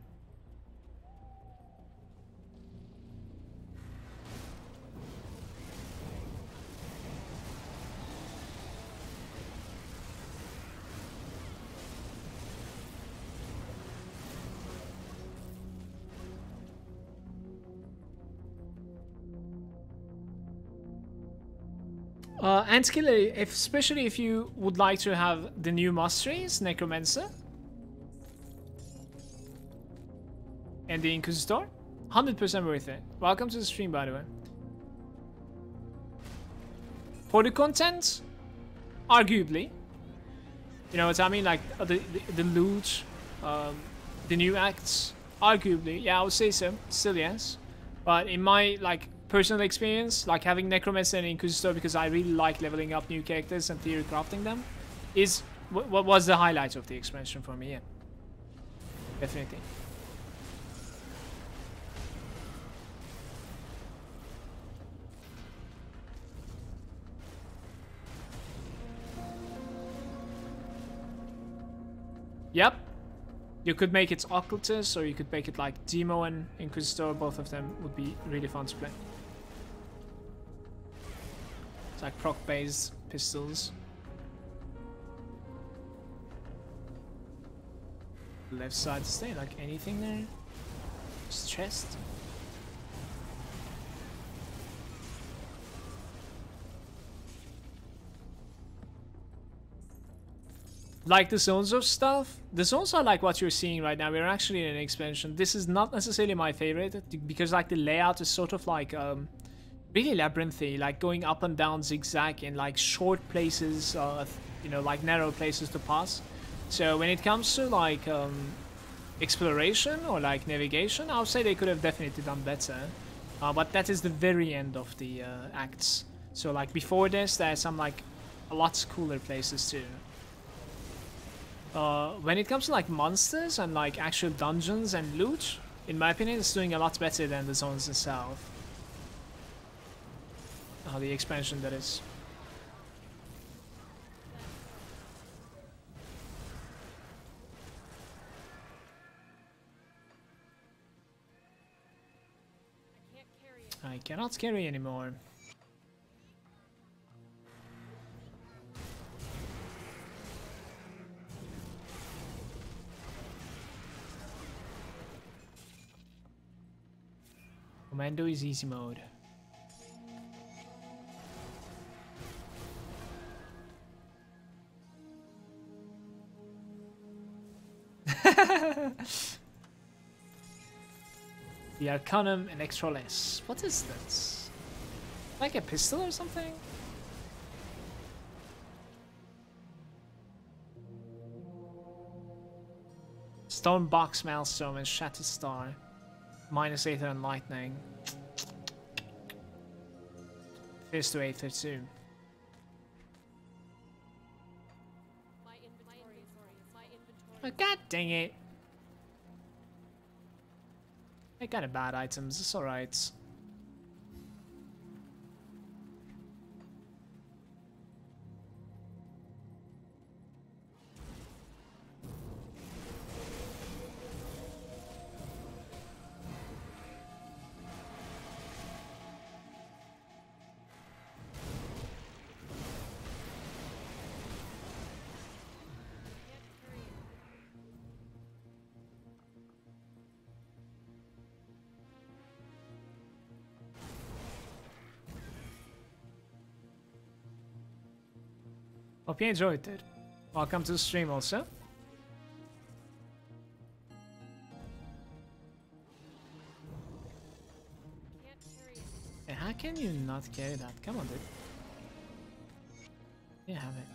Speaker 1: Antkiller, especially if you would like to have the new masteries, Necromancer and the Inquisitor, 100% worth it. Welcome to the stream, by the way. For the content, arguably, you know what I mean, like the loot, the new acts, arguably, yeah, I would say so. Still yes, but in my like personal experience, like having Necromancer and Inquisitor, because I really like leveling up new characters and theory crafting them, is what was the highlight of the expansion for me. Yeah, definitely. Yep. You could make it Occultist, or you could make it like Demo and Inquisitor. Both of them would be really fun to play. It's like proc-based pistols. Left side stay, like anything there? Just chest. Like the zones of stuff, the zones are like what you're seeing right now. We're actually in an expansion. This is not necessarily my favorite because like the layout is sort of like really labyrinthy, like going up and down zigzag in like short places, you know, like narrow places to pass. So when it comes to like exploration or like navigation, I would say they could have definitely done better. But that is the very end of the acts. So like before this, there's some like a lot cooler places too. When it comes to like monsters and like actual dungeons and loot, in my opinion, it's doing a lot better than the zones itself. The expansion, that is. I cannot carry anymore. Commando is easy mode. The Arcanum Electroles. What is this? Like a pistol or something? Stone Box Maelstrom and Shattered Star. Minus Aether and Lightning. Fist to Aether too. Oh, God dang it. I got bad items, it's alright. Hope you enjoyed it. Welcome to the stream also. Hey, how can you not carry that? Come on, dude. You have it.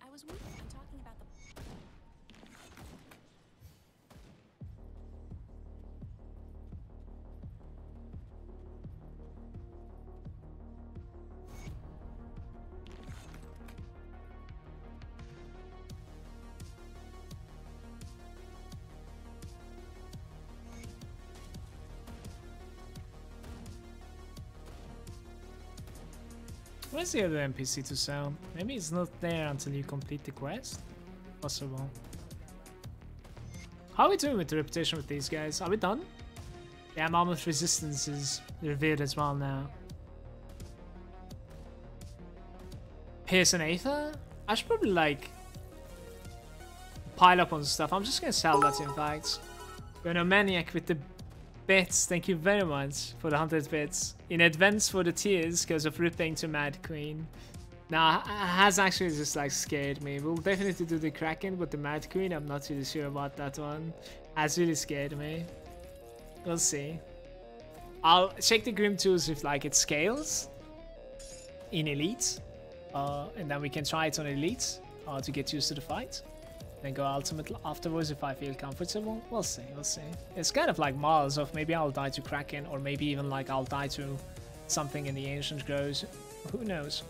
Speaker 7: I was wondering, I'm talking about the...
Speaker 1: Where's the other NPC to sell? Maybe it's not there until you complete the quest? Possible. How are we doing with the reputation with these guys? Are we done? Yeah, Malmouth Resistance is revealed as well now. Pierce and Aether? I should probably like pile up on stuff. I'm just gonna sell that in fact. Going to Maniac with the bits. Thank you very much for the 100 bits. In advance for the tears because of ripping to Mad Queen. Nah, has actually just like scared me. We'll definitely do the Kraken, but the Mad Queen, I'm not really sure about that one. Has really scared me. We'll see. I'll check the Grim Tools if like it scales in Elite. And then we can try it on Elite to get used to the fight. Then go Ultimate afterwards if I feel comfortable. We'll see, we'll see. It's kind of like miles of maybe I'll die to Kraken or maybe even like I'll die to something in the Ancient Grows. Who knows?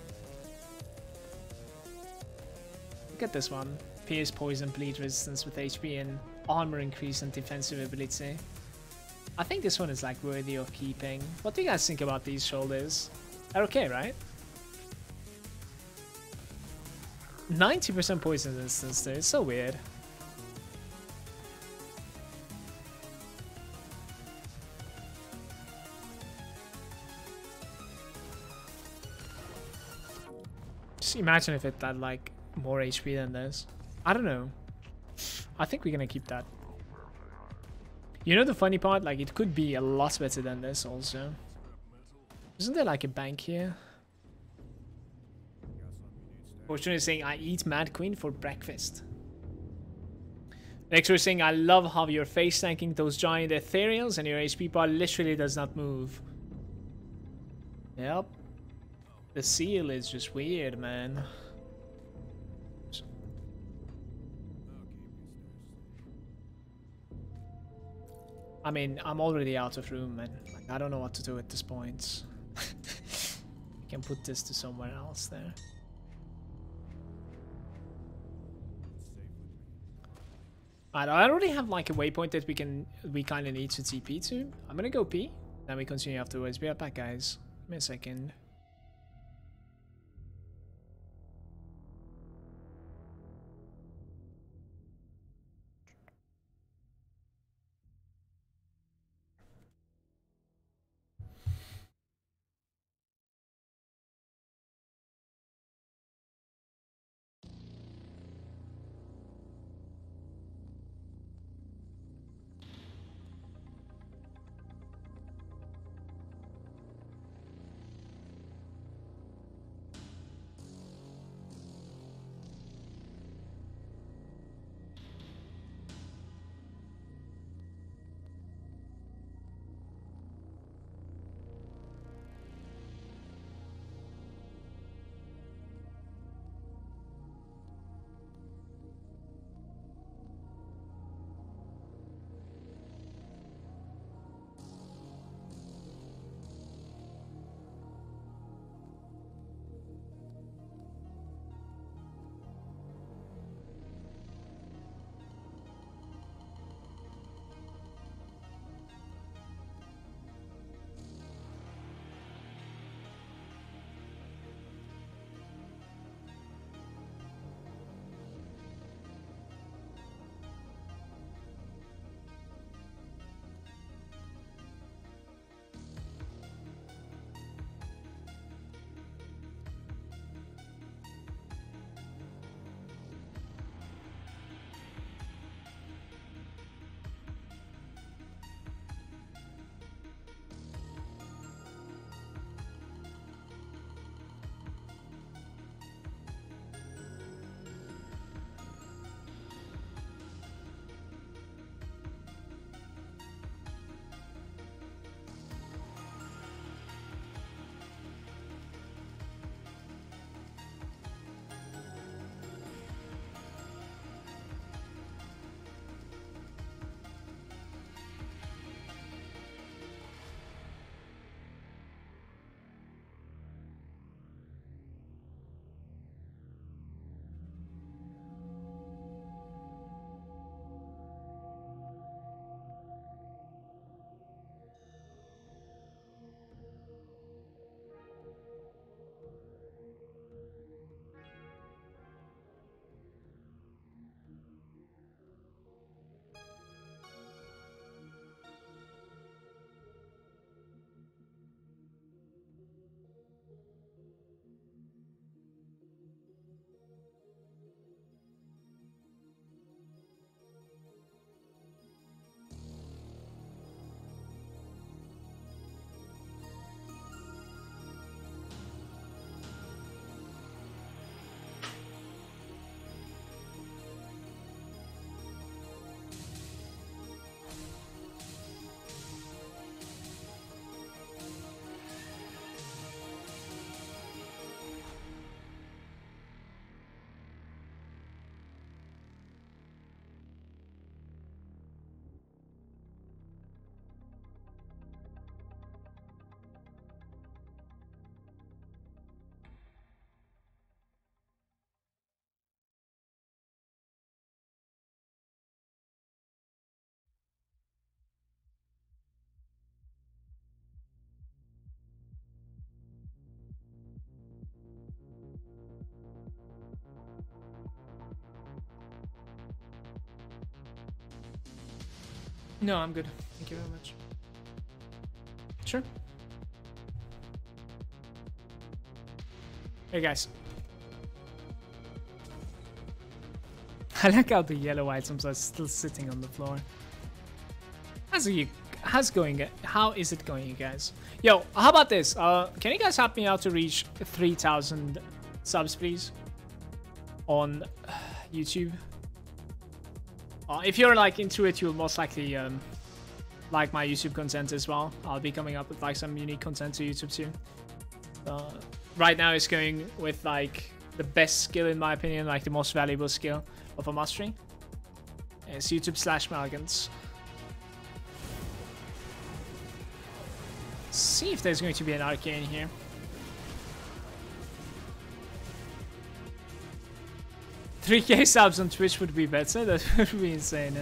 Speaker 1: Look at this one. Pierce, Poison, Bleed Resistance with HP and Armor Increase and Defensive Ability. I think this one is like worthy of keeping. What do you guys think about these shoulders? They're okay, right? 90% poison resistance though, it's so weird. Just imagine if it had like more HP than this. I don't know. I think we're gonna keep that. You know the funny part? Like it could be a lot better than this also. Isn't there like a bank here? Fortune is saying I eat Mad Queen for breakfast. Next we're saying I love how you're face tanking those giant ethereals and your HP bar literally does not move. Yep. The seal is just weird, man. I mean, I'm already out of room, man. Like, I don't know what to do at this point. I can put this to somewhere else there. I already have like a waypoint that we kind of need to TP to. I'm gonna go P, then we continue afterwards. Be right back, guys. Give me a second. No, I'm good. Thank you very much. Sure. Hey guys. I like how the yellow items are still sitting on the floor. How is it going, you guys? Yo, how about this? Can you guys help me out to reach 3,000 subs, please? On YouTube. If you're like into it, you'll most likely like my YouTube content as well. I'll be coming up with like some unique content to YouTube too. Right now it's going with like the best skill in my opinion, like the most valuable skill of a mastery. It's YouTube/Malagant. See if there's going to be an arcane here. $3K subs on Twitch would be better. That would be insane.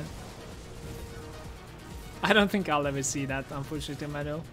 Speaker 1: I don't think I'll ever see that, unfortunately, Mado.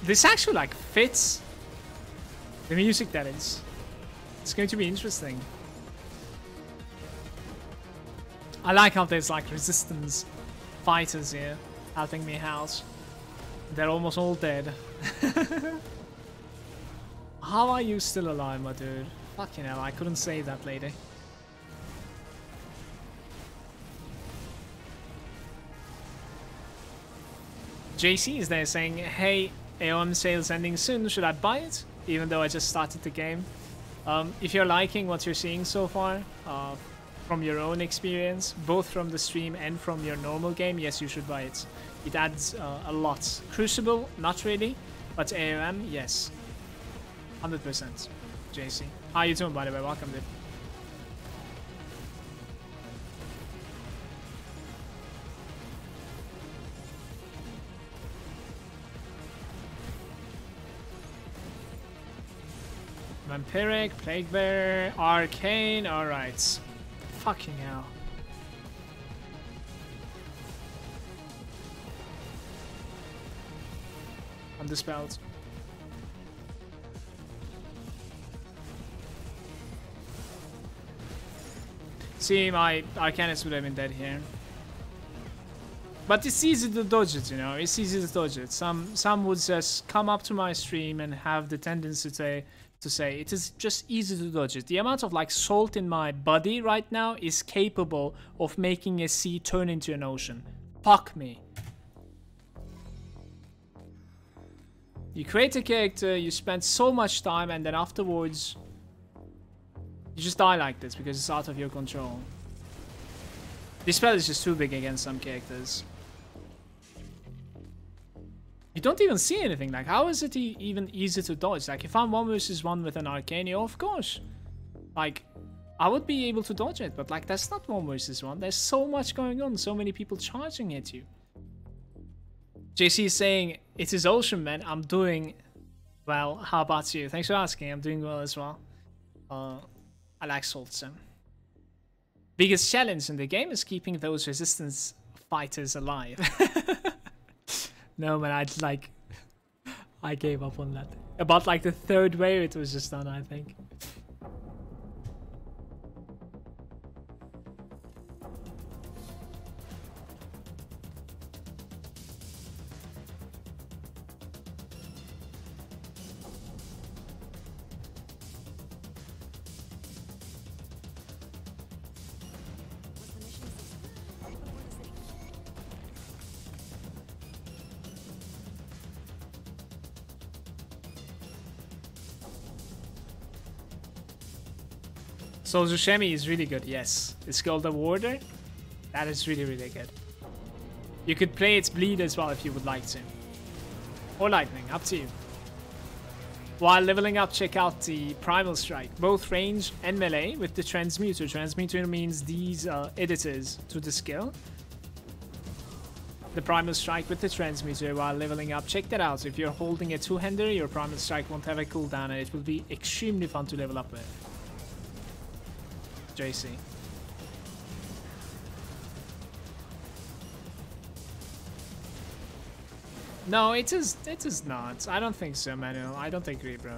Speaker 1: This actually like fits the music that is. It's going to be interesting. I like how there's like resistance fighters here helping me out. They're almost all dead. How are you still alive, my dude? Fucking hell, I couldn't save that lady. JC is there saying, hey, AOM sales ending soon, should I buy it? Even though I just started the game. If you're liking what you're seeing so far, from your own experience, both from the stream and from your normal game, yes, you should buy it. It adds a lot. Crucible, not really, but AOM, yes. 100%. JC. How you doing, by the way? Welcome, dude. Vampiric, Plague Bearer, Arcane, alright. Fucking hell. I'm dispelled. See, my Arcanist would have been dead here. But it's easy to dodge it, you know, it's easy to dodge it. Some would just come up to my stream and have the tendency to say it is just easy to dodge it. The amount of like salt in my body right now is capable of making a sea turn into an ocean. Fuck me. You create a character, you spend so much time, and then afterwards you just die like this because it's out of your control. This spell is just too big against some characters. You don't even see anything. Like, how is it even easy to dodge? Like, if I'm 1 versus 1 with an Arcane, of course. Like, I would be able to dodge it, but like, that's not 1 versus 1. There's so much going on, so many people charging at you. JC is saying, it is Ocean, man. I'm doing well. How about you? Thanks for asking. I'm doing well as well. I like Salt Sim. Biggest challenge in the game is keeping those resistance fighters alive. No, man, I gave up on that. About like the 3rd wave, it was just done, I think. Soldier Shemi is really good, yes. It's called the Warder. That is really, really good. You could play its Bleed as well if you would like to. Or Lightning, up to you. While leveling up, check out the Primal Strike, both range and melee with the Transmuter. Transmuter means these editors to the skill. The Primal Strike with the Transmuter while leveling up. Check that out. If you're holding a two-hander, your Primal Strike won't have a cooldown and it will be extremely fun to level up with. JC. No, it is not. I don't think so, Manuel. I don't agree, bro.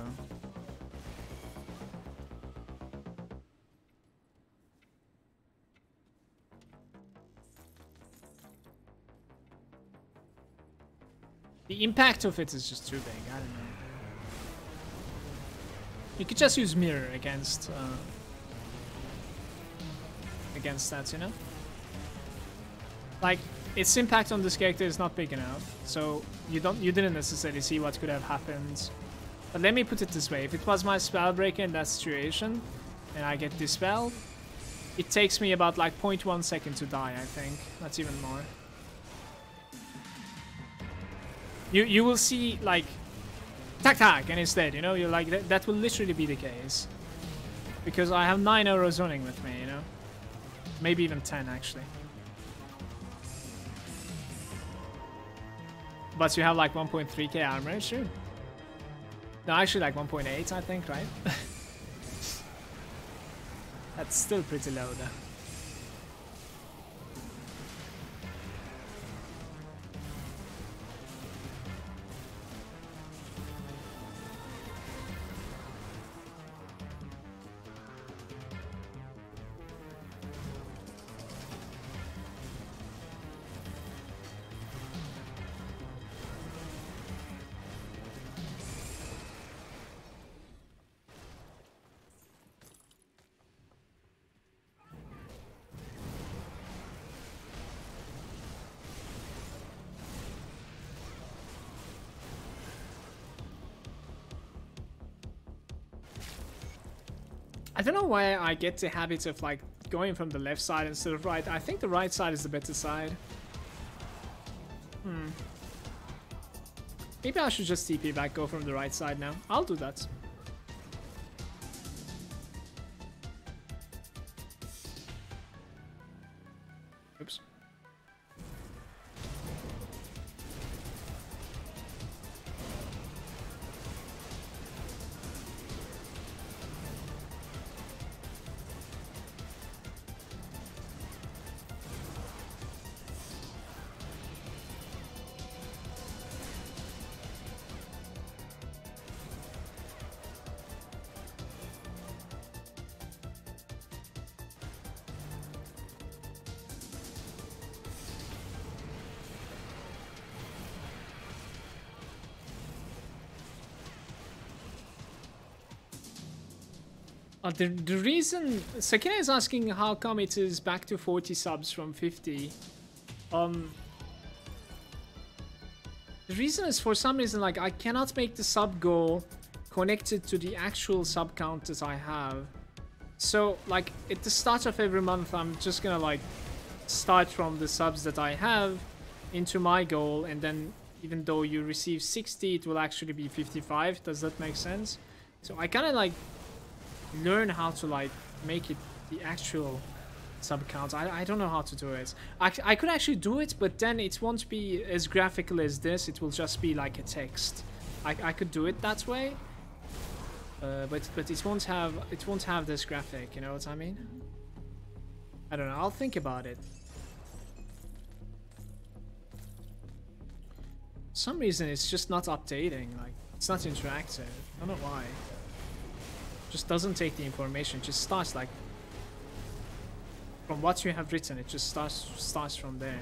Speaker 1: The impact of it is just too big. I don't know. You could just use mirror against that, you know? Like, its impact on this character is not big enough, so you didn't necessarily see what could have happened. But let me put it this way: if it was my Spellbreaker in that situation, and I get dispelled, it takes me about like 0.1 second to die. I think that's even more. You will see like tac, and it's dead. You know, you're like that will literally be the case because I have 9 arrows running with me. You know, maybe even 10 actually. But you have like 1.3k armor, sure. No, actually like 1.8, I think, right? That's still pretty low though. I don't know why I get the habit of like going from the left side instead of right. I think the right side is the better side. Maybe I should just TP back, go from the right side now. I'll do that. Oops. The reason Sakina is asking how come it is back to 40 subs from 50. The reason is for some reason like I cannot make the sub goal connected to the actual sub count that I have. So like at the start of every month I'm just gonna like start from the subs that I have into my goal, and then even though you receive 60 it will actually be 55. Does that make sense? So I kind of like learn how to like make it the actual sub count. I don't know how to do it. I could actually do it, but then it won't be as graphical as this. It will just be like a text. I could do it that way, but it won't have this graphic. You know what I mean? I don't know. I'll think about it. For some reason it's just not updating. Like it's not interactive. I don't know why. Just doesn't take the information. It just starts like from what you have written. It just starts from there.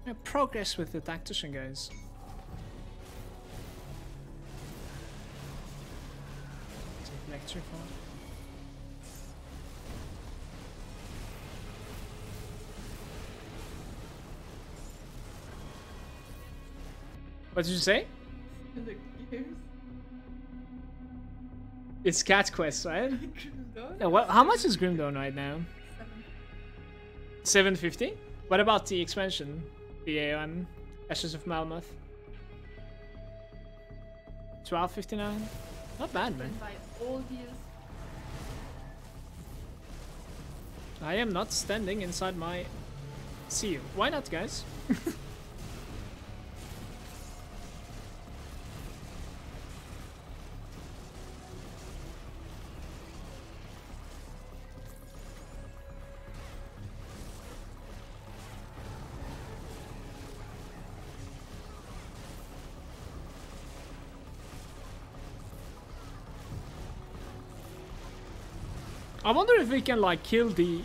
Speaker 1: Yeah, progress with the Tactician, guys. Lecture for. What did you say?
Speaker 8: In the games.
Speaker 1: It's Cat Quest, right? Yeah, well, how much is Grimdawn right now? 750? What about the expansion? The Ashes of Malmouth? 1259? Not bad, man.
Speaker 6: By all years.
Speaker 1: I am not standing inside my... See you. Why not, guys? I wonder if we can like kill the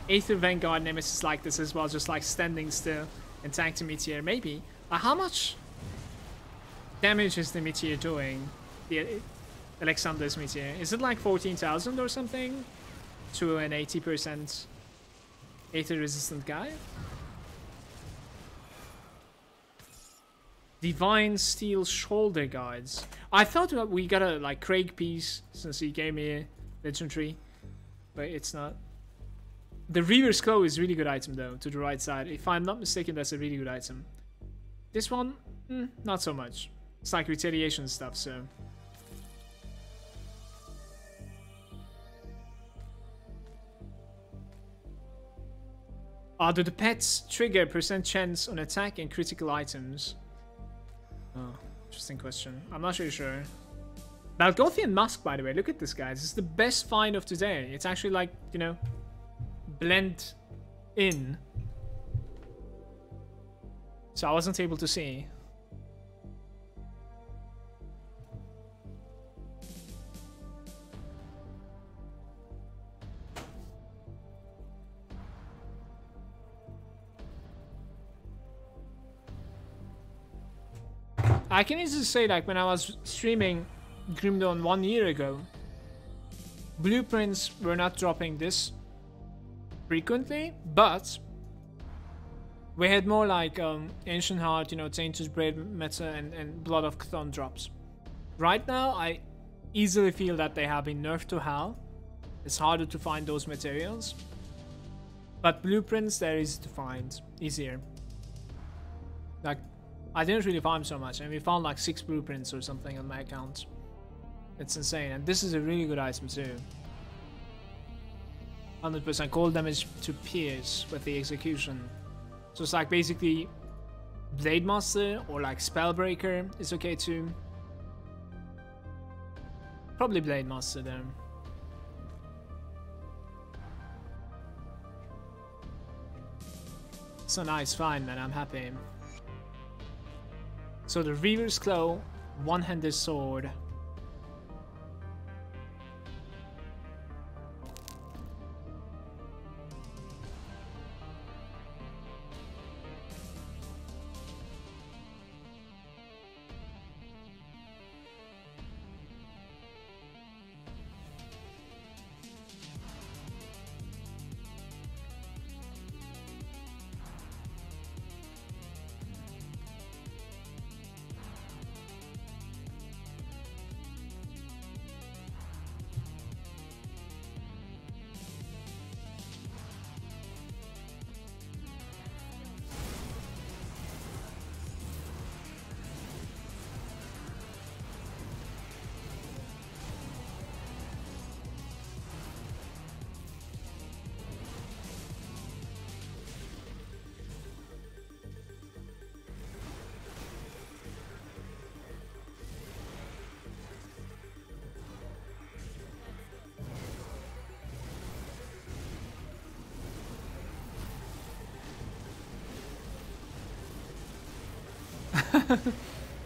Speaker 1: Aether Vanguard Nemesis like this as well, just like standing still and tank the Meteor. Maybe. How much damage is the Meteor doing? The Alexander's Meteor. Is it like 14,000 or something? To an 80% Aether resistant guy? Divine Steel Shoulder Guards. I thought that we got a like Craig piece since he gave me a legendary, but it's not. The Reaver's Claw is a really good item though, to the right side. If I'm not mistaken, that's a really good item. This one, not so much. It's like retaliation stuff, so. Do the pets trigger % chance on attack and critical items? Oh, interesting question. I'm not really sure. Balgothian Mask, by the way, look at this, guys. This is the best find of today. It's actually like, you know, blend in. So I wasn't able to see. I can easily say, like, when I was streaming Grimdawn 1 year ago, blueprints were not dropping this frequently, but we had more like Ancient Heart, you know, Tainted Blade meta and Blood of Chthon drops. Right now, I easily feel that they have been nerfed to hell. It's harder to find those materials, but blueprints, they're easy to find, easier. Like, I didn't really find so much, and we found like 6 blueprints or something on my account. It's insane, and this is a really good item too. 100% cold damage to pierce with the execution. So it's like basically Blade Master or like Spellbreaker is okay too. Probably Blade Master there. It's a nice find, man. I'm happy. So the Reaver's Claw, one-handed sword.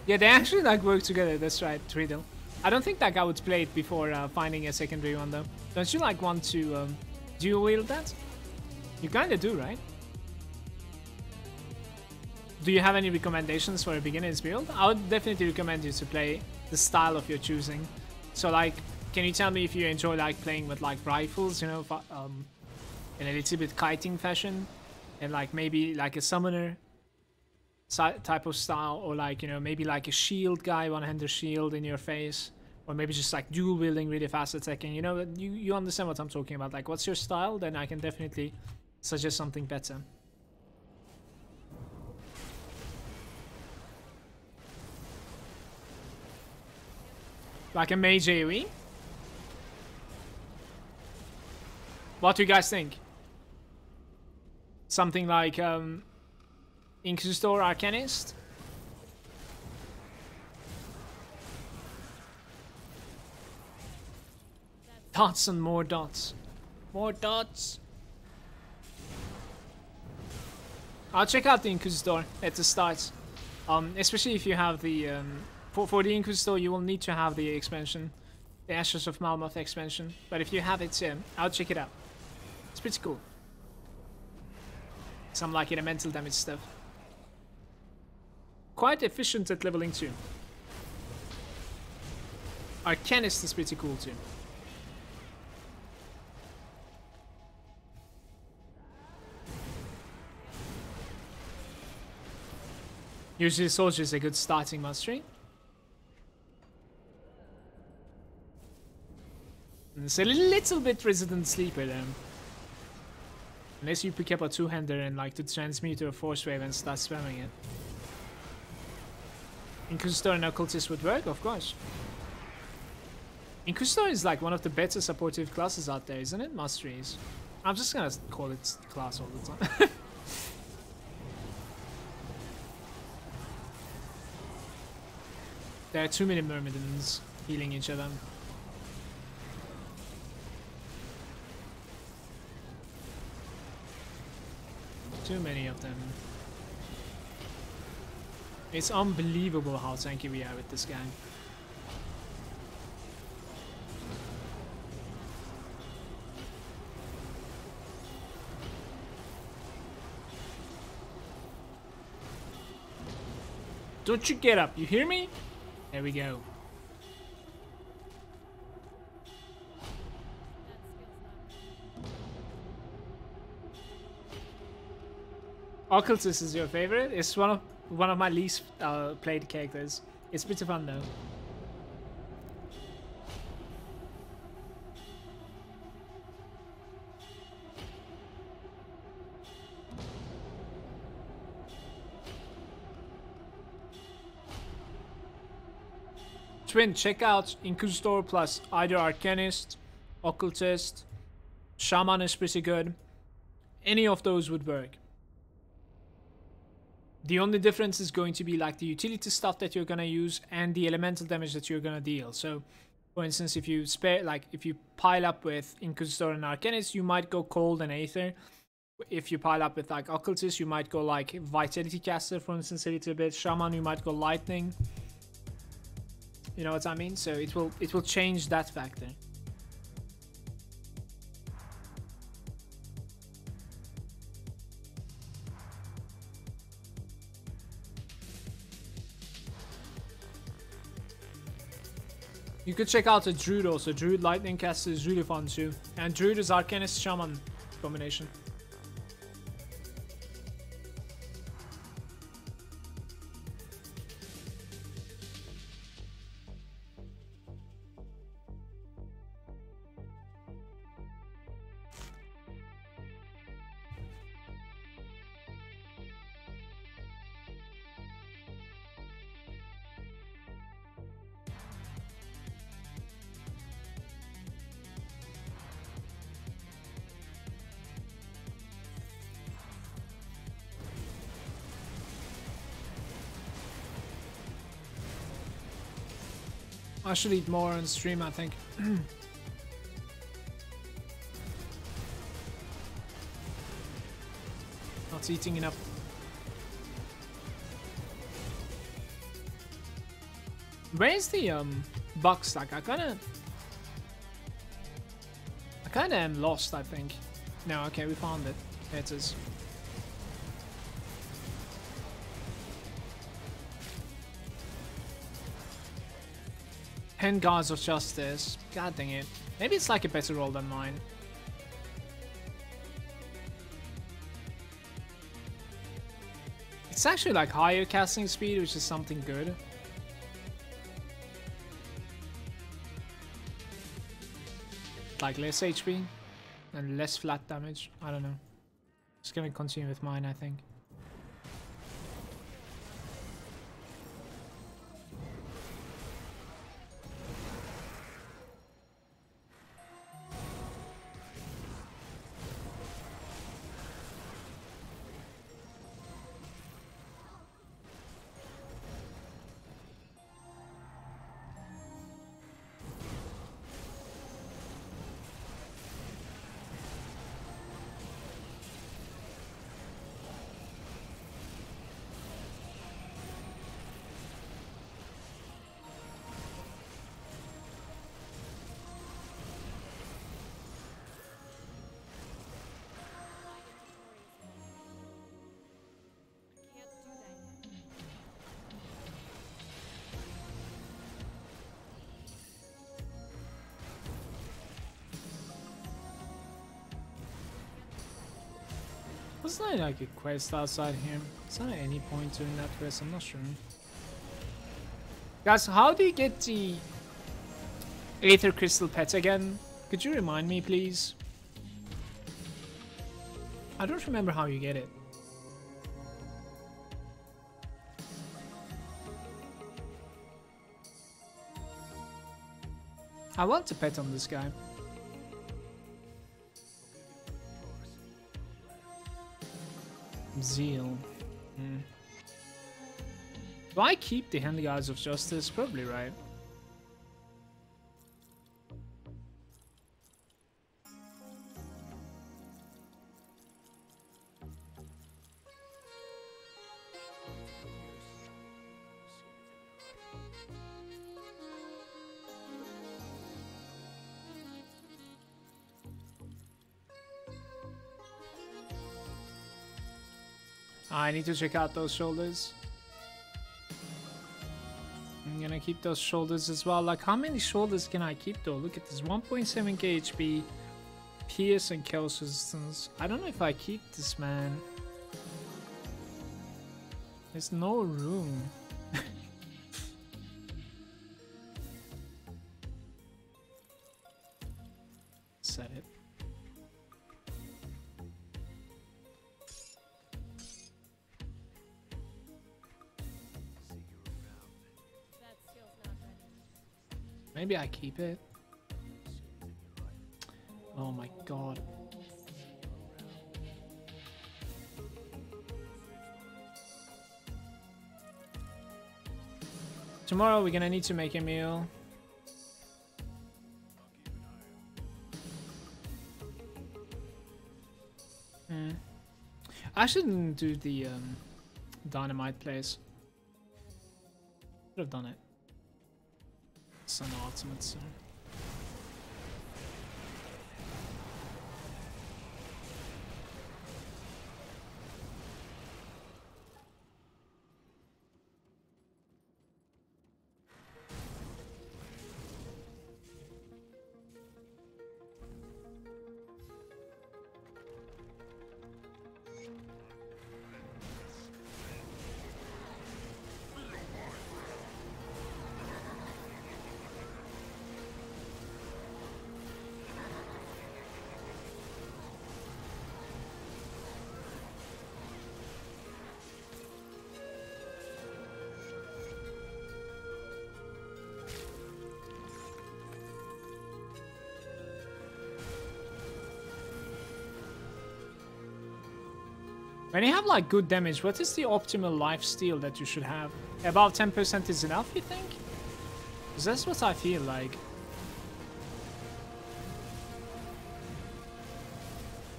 Speaker 1: Yeah, they actually like work together. That's right, Riddle. I don't think that guy would play it before finding a secondary one though. Don't you like want to dual wield that? You kinda do, right? Do you have any recommendations for a beginner's build? I would definitely recommend you to play the style of your choosing. So like, can you tell me if you enjoy like playing with like rifles, you know, in a little bit kiting fashion, and like maybe like a summoner type of style, or like, you know, maybe like a shield guy, one-hander shield in your face, Or maybe just like dual wielding, really fast attacking. You know, you understand what I'm talking about. Like, what's your style? Then I can definitely suggest something better. Like a mage AoE? What do you guys think? Something like Inquisitor Arcanist? Dots and more dots. More dots. I'll check out the Inquisitor at the start. Especially if you have the... for the Inquisitor, you will need to have the expansion. The Ashes of Malmouth expansion. But if you have it, I'll check it out. It's pretty cool. Some like elemental damage stuff. Quite efficient at leveling too. Arcanist is pretty cool too. Usually Soldier is a good starting mastery. And it's a little bit Resident Sleeper then. Unless you pick up a two-hander and like the Transmuter or Force Wave and start spamming it. Inquisitor and Occultist would work, of course. Inquisitor is like one of the better supportive classes out there, isn't it? Masteries. I'm just gonna call it class all the time. There are too many Myrmidons healing each other. Too many of them. It's unbelievable how tanky we are with this gang. Don't you get up, you hear me? There we go. Occultist is your favorite? It's one of my least played characters. It's pretty fun though. Twin, check out Inquisitor plus either Arcanist, Occultist, Shaman is pretty good. Any of those would work. The only difference is going to be like the utility stuff that you're gonna use and the elemental damage that you're gonna deal. So, for instance, if you if you pile up with Inquisitor and Arcanist, you might go Cold and Aether. If you pile up with like Occultist, you might go like Vitality Caster, for instance, a little bit. Shaman, you might go Lightning. You know what I mean? So it will change that factor. You could check out a Druid also. Druid Lightning Caster is really fun too. And Druid is Arcanist Shaman combination. I should eat more on stream, I think. Not eating enough. Where's the box? Like I kinda am lost, I think. No, okay, we found it. There it is. Guards of Justice. God dang it. Maybe it's like a better roll than mine. It's actually like higher casting speed, which is something good. get like less HP and less flat damage. I don't know. Just gonna continue with mine, I think.
Speaker 6: Can't do that yet.
Speaker 1: Wasn't there like a quest outside here? Is there any point doing that quest? I'm not sure. Guys, how do you get the Aether Crystal Pet again? Could you remind me, please? I don't remember how you get it. I want to pet on this guy. Zeal. Do I keep the Hand Guards of Justice? Probably, right? I need to check out those shoulders. I'm gonna keep those shoulders as well. Like, how many shoulders can I keep though? Look at this, 1.7k HP, pierce and chaos resistance. I don't know if I keep this, man. There's no room. Set it.
Speaker 6: That skill's not ready.
Speaker 1: Maybe I keep it. Oh my god. Tomorrow we're gonna need to make a meal. I shouldn't do the dynamite place. Should have done it. It's an ultimate, so. When you have like good damage, what is the optimal life steal that you should have? About 10% is enough, you think? Because that's what I feel like.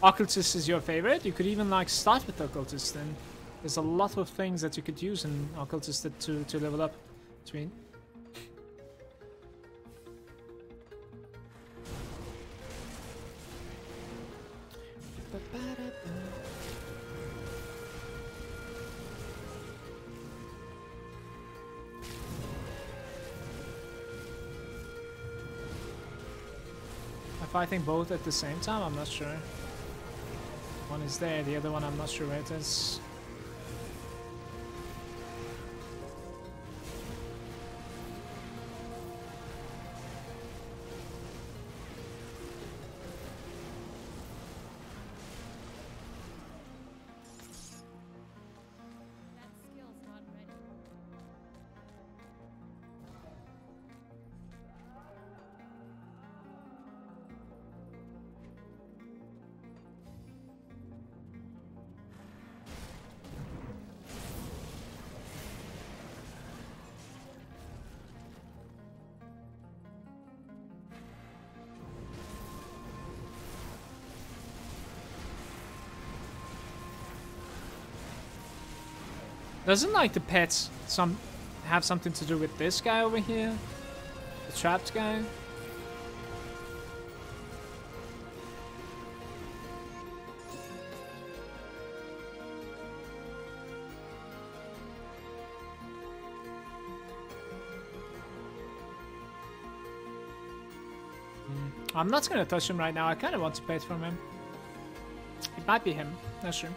Speaker 1: Occultist is your favorite? You could even like start with Occultist then. There's a lot of things that you could use in Occultist to level up between. Fighting both at the same time? I'm not sure. One is there, the other one I'm not sure where it is. Doesn't like the pets have something to do with this guy over here? The trapped guy? I'm not gonna touch him right now. I kind of want to pay it from him. It might be him. That's true.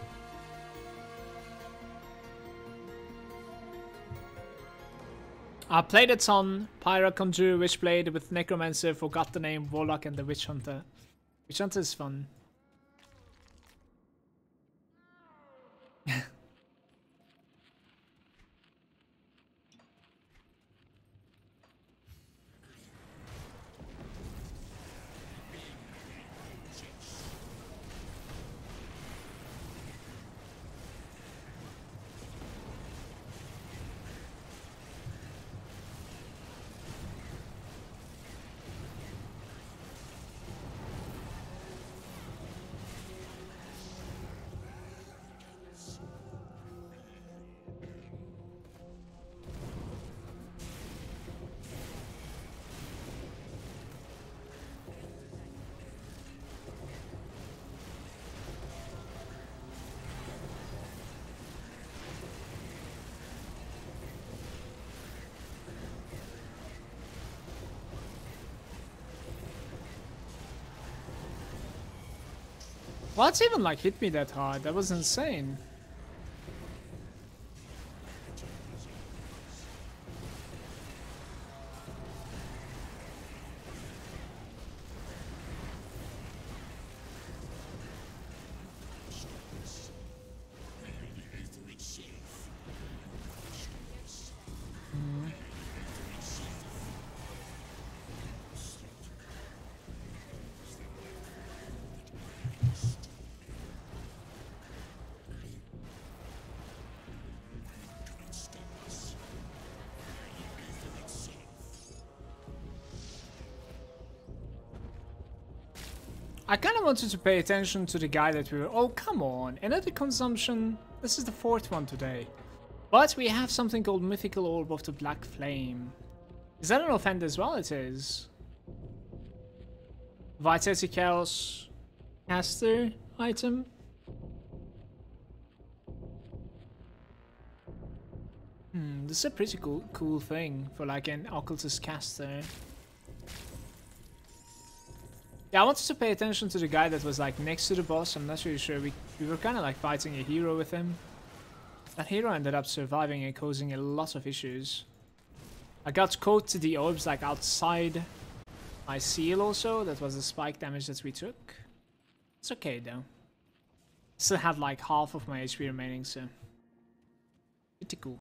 Speaker 1: I played a ton. Pyro, Conjure, Witchblade with Necromancer, forgot the name, Warlock, and the Witch Hunter. Witch Hunter is fun. What's even like hit me that hard? That was insane. I kind of wanted to pay attention to the guy that we were... Oh, come on. Another consumption. This is the 4th one today. But we have something called Mythical Orb of the Black Flame. Is that an offend as well? It is. Vitality Chaos Caster item. This is a pretty cool thing for like an Occultist Caster. Yeah, I wanted to pay attention to the guy that was like next to the boss. I'm not really sure. We were kind of like fighting a hero with him. That hero ended up surviving and causing a lot of issues. I got caught to the orbs like outside my seal also. That was the spike damage that we took. It's okay though. Still had like half of my HP remaining, so pretty cool.